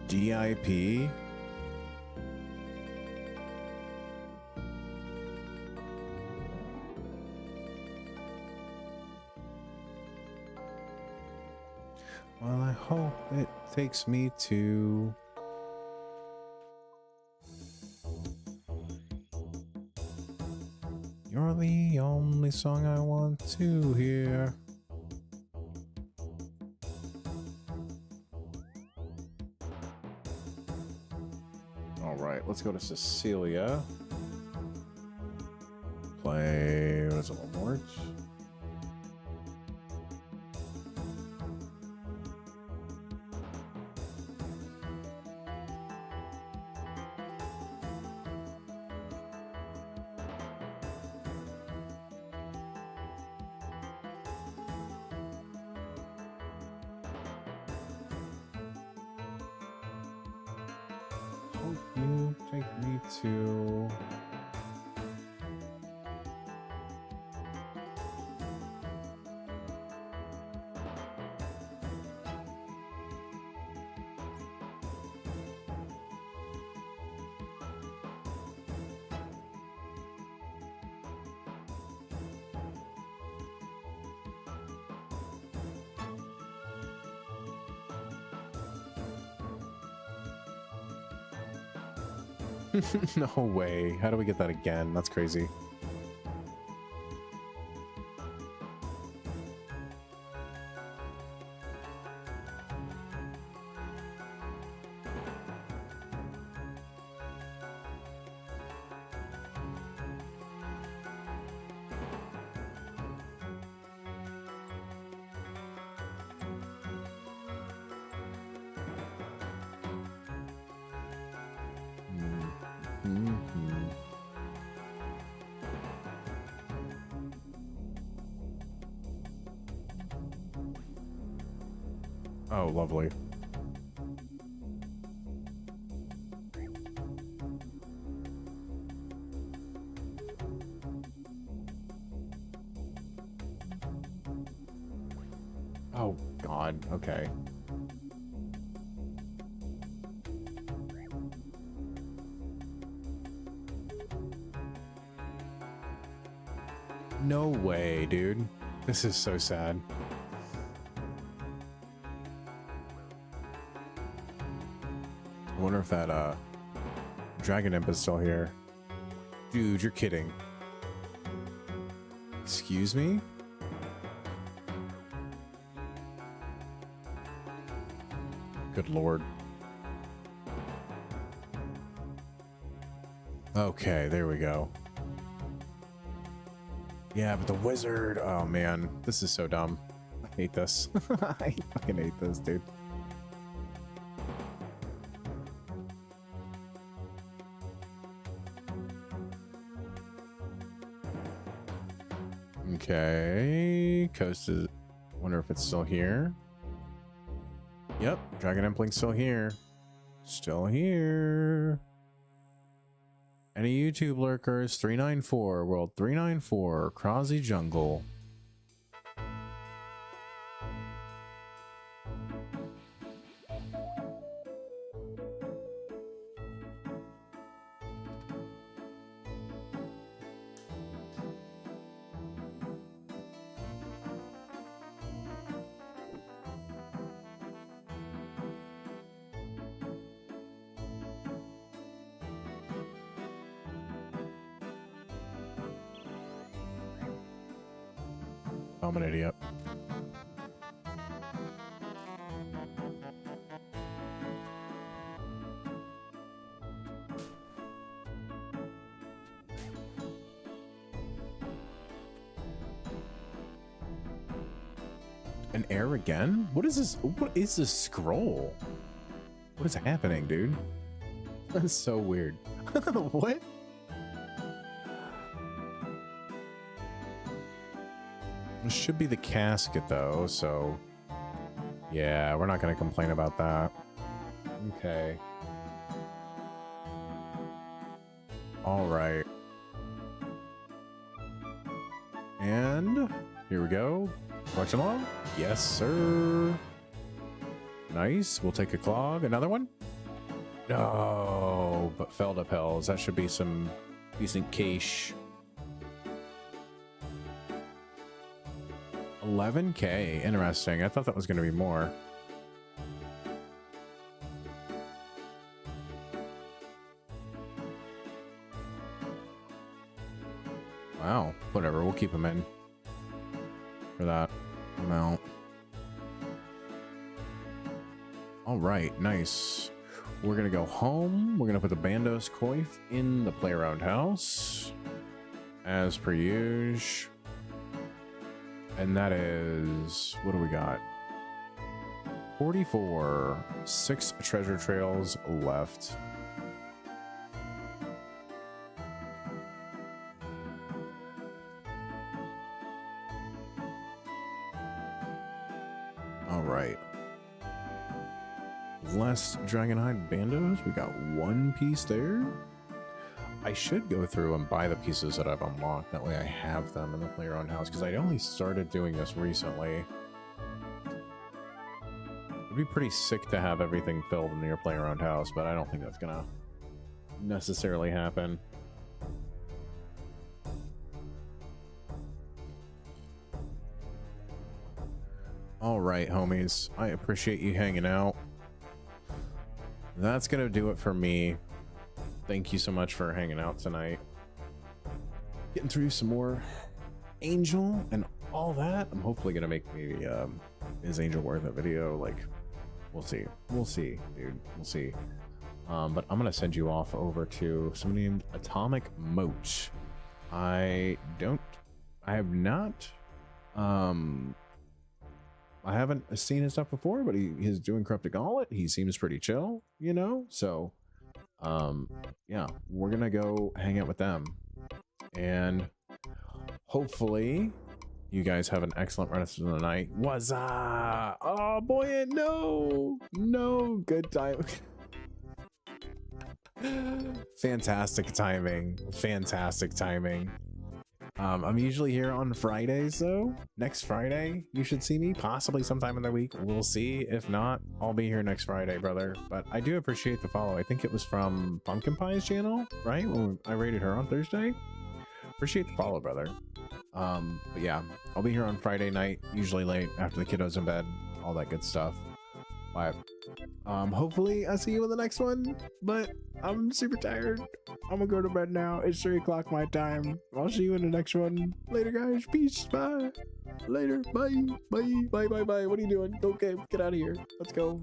DIP. Well, I hope it takes me to... You're the only song I want to hear. Let's go to Cecilia. Play... What is it? Awards? You take me to... No way. How do we get that again? That's crazy. Oh, lovely. Oh, God. Okay. No way, dude. This is so sad. I wonder if that dragon imp is still here. Dude, you're kidding. Excuse me? Good lord. Okay, there we go. Yeah, but the wizard, oh man, this is so dumb. I hate this. I fucking hate this, dude. Okay, coast is, wonder if it's still here. Yep, Dragon Implink's still here. Still here. Any YouTube lurkers? 394, World 394, Krozzy Jungle. I'm an idiot. An air again? What is this? What is this scroll? What is happening, dude? That's so weird. What? This should be the casket though, so yeah, we're not going to complain about that. Okay. All right. And here we go. Collection log? Yes, sir. Nice. We'll take a clog. Another one? No, but Felda Pels. That should be some decent cash. 11K. Interesting. I thought that was going to be more. Wow. Whatever. We'll keep them in for that amount. All right. Nice. We're going to go home. We're going to put the Bandos Coif in the Playground House as per usual. And that is, what do we got? 44. 6 treasure trails left. All right. Less Dragonhide Bandos. We got 1 piece there. I should go through and buy the pieces that I've unlocked. That way I have them in the Playground House, because I only started doing this recently. It'd be pretty sick to have everything filled in your Playground House, but I don't think that's gonna necessarily happen. All right, homies. I appreciate you hanging out. That's gonna do it for me. Thank you so much for hanging out tonight. Getting through some more Angel and all that. I'm hopefully gonna make maybe is Angel worth a video? Like, we'll see. We'll see, dude. We'll see. But I'm gonna send you off over to somebody named Atomic Moat. I haven't seen his stuff before, but he's doing Corrupted Gauntlet. He seems pretty chill, you know? So yeah, we're gonna go hang out with them, and hopefully You guys have an excellent rest of the night. What's up? Oh boy, no, good time. Fantastic timing. I'm usually here on Fridays though. Next Friday, you should see me possibly sometime in the week. We'll see. If not, I'll be here next Friday, brother. But I do appreciate the follow. I think it was from Pumpkin Pie's channel, right? When I rated her on Thursday. Appreciate the follow, brother. But yeah, I'll be here on Friday night, usually late after the kiddos in bed, all that good stuff. But hopefully I see you in the next one, but I'm super tired. I'm gonna go to bed now. It's 3 o'clock my time. I'll see you in the next one. Later, guys. Peace. Bye. Later. Bye. Bye. Bye. Bye. Bye. What are you doing? Okay, get out of here. Let's go.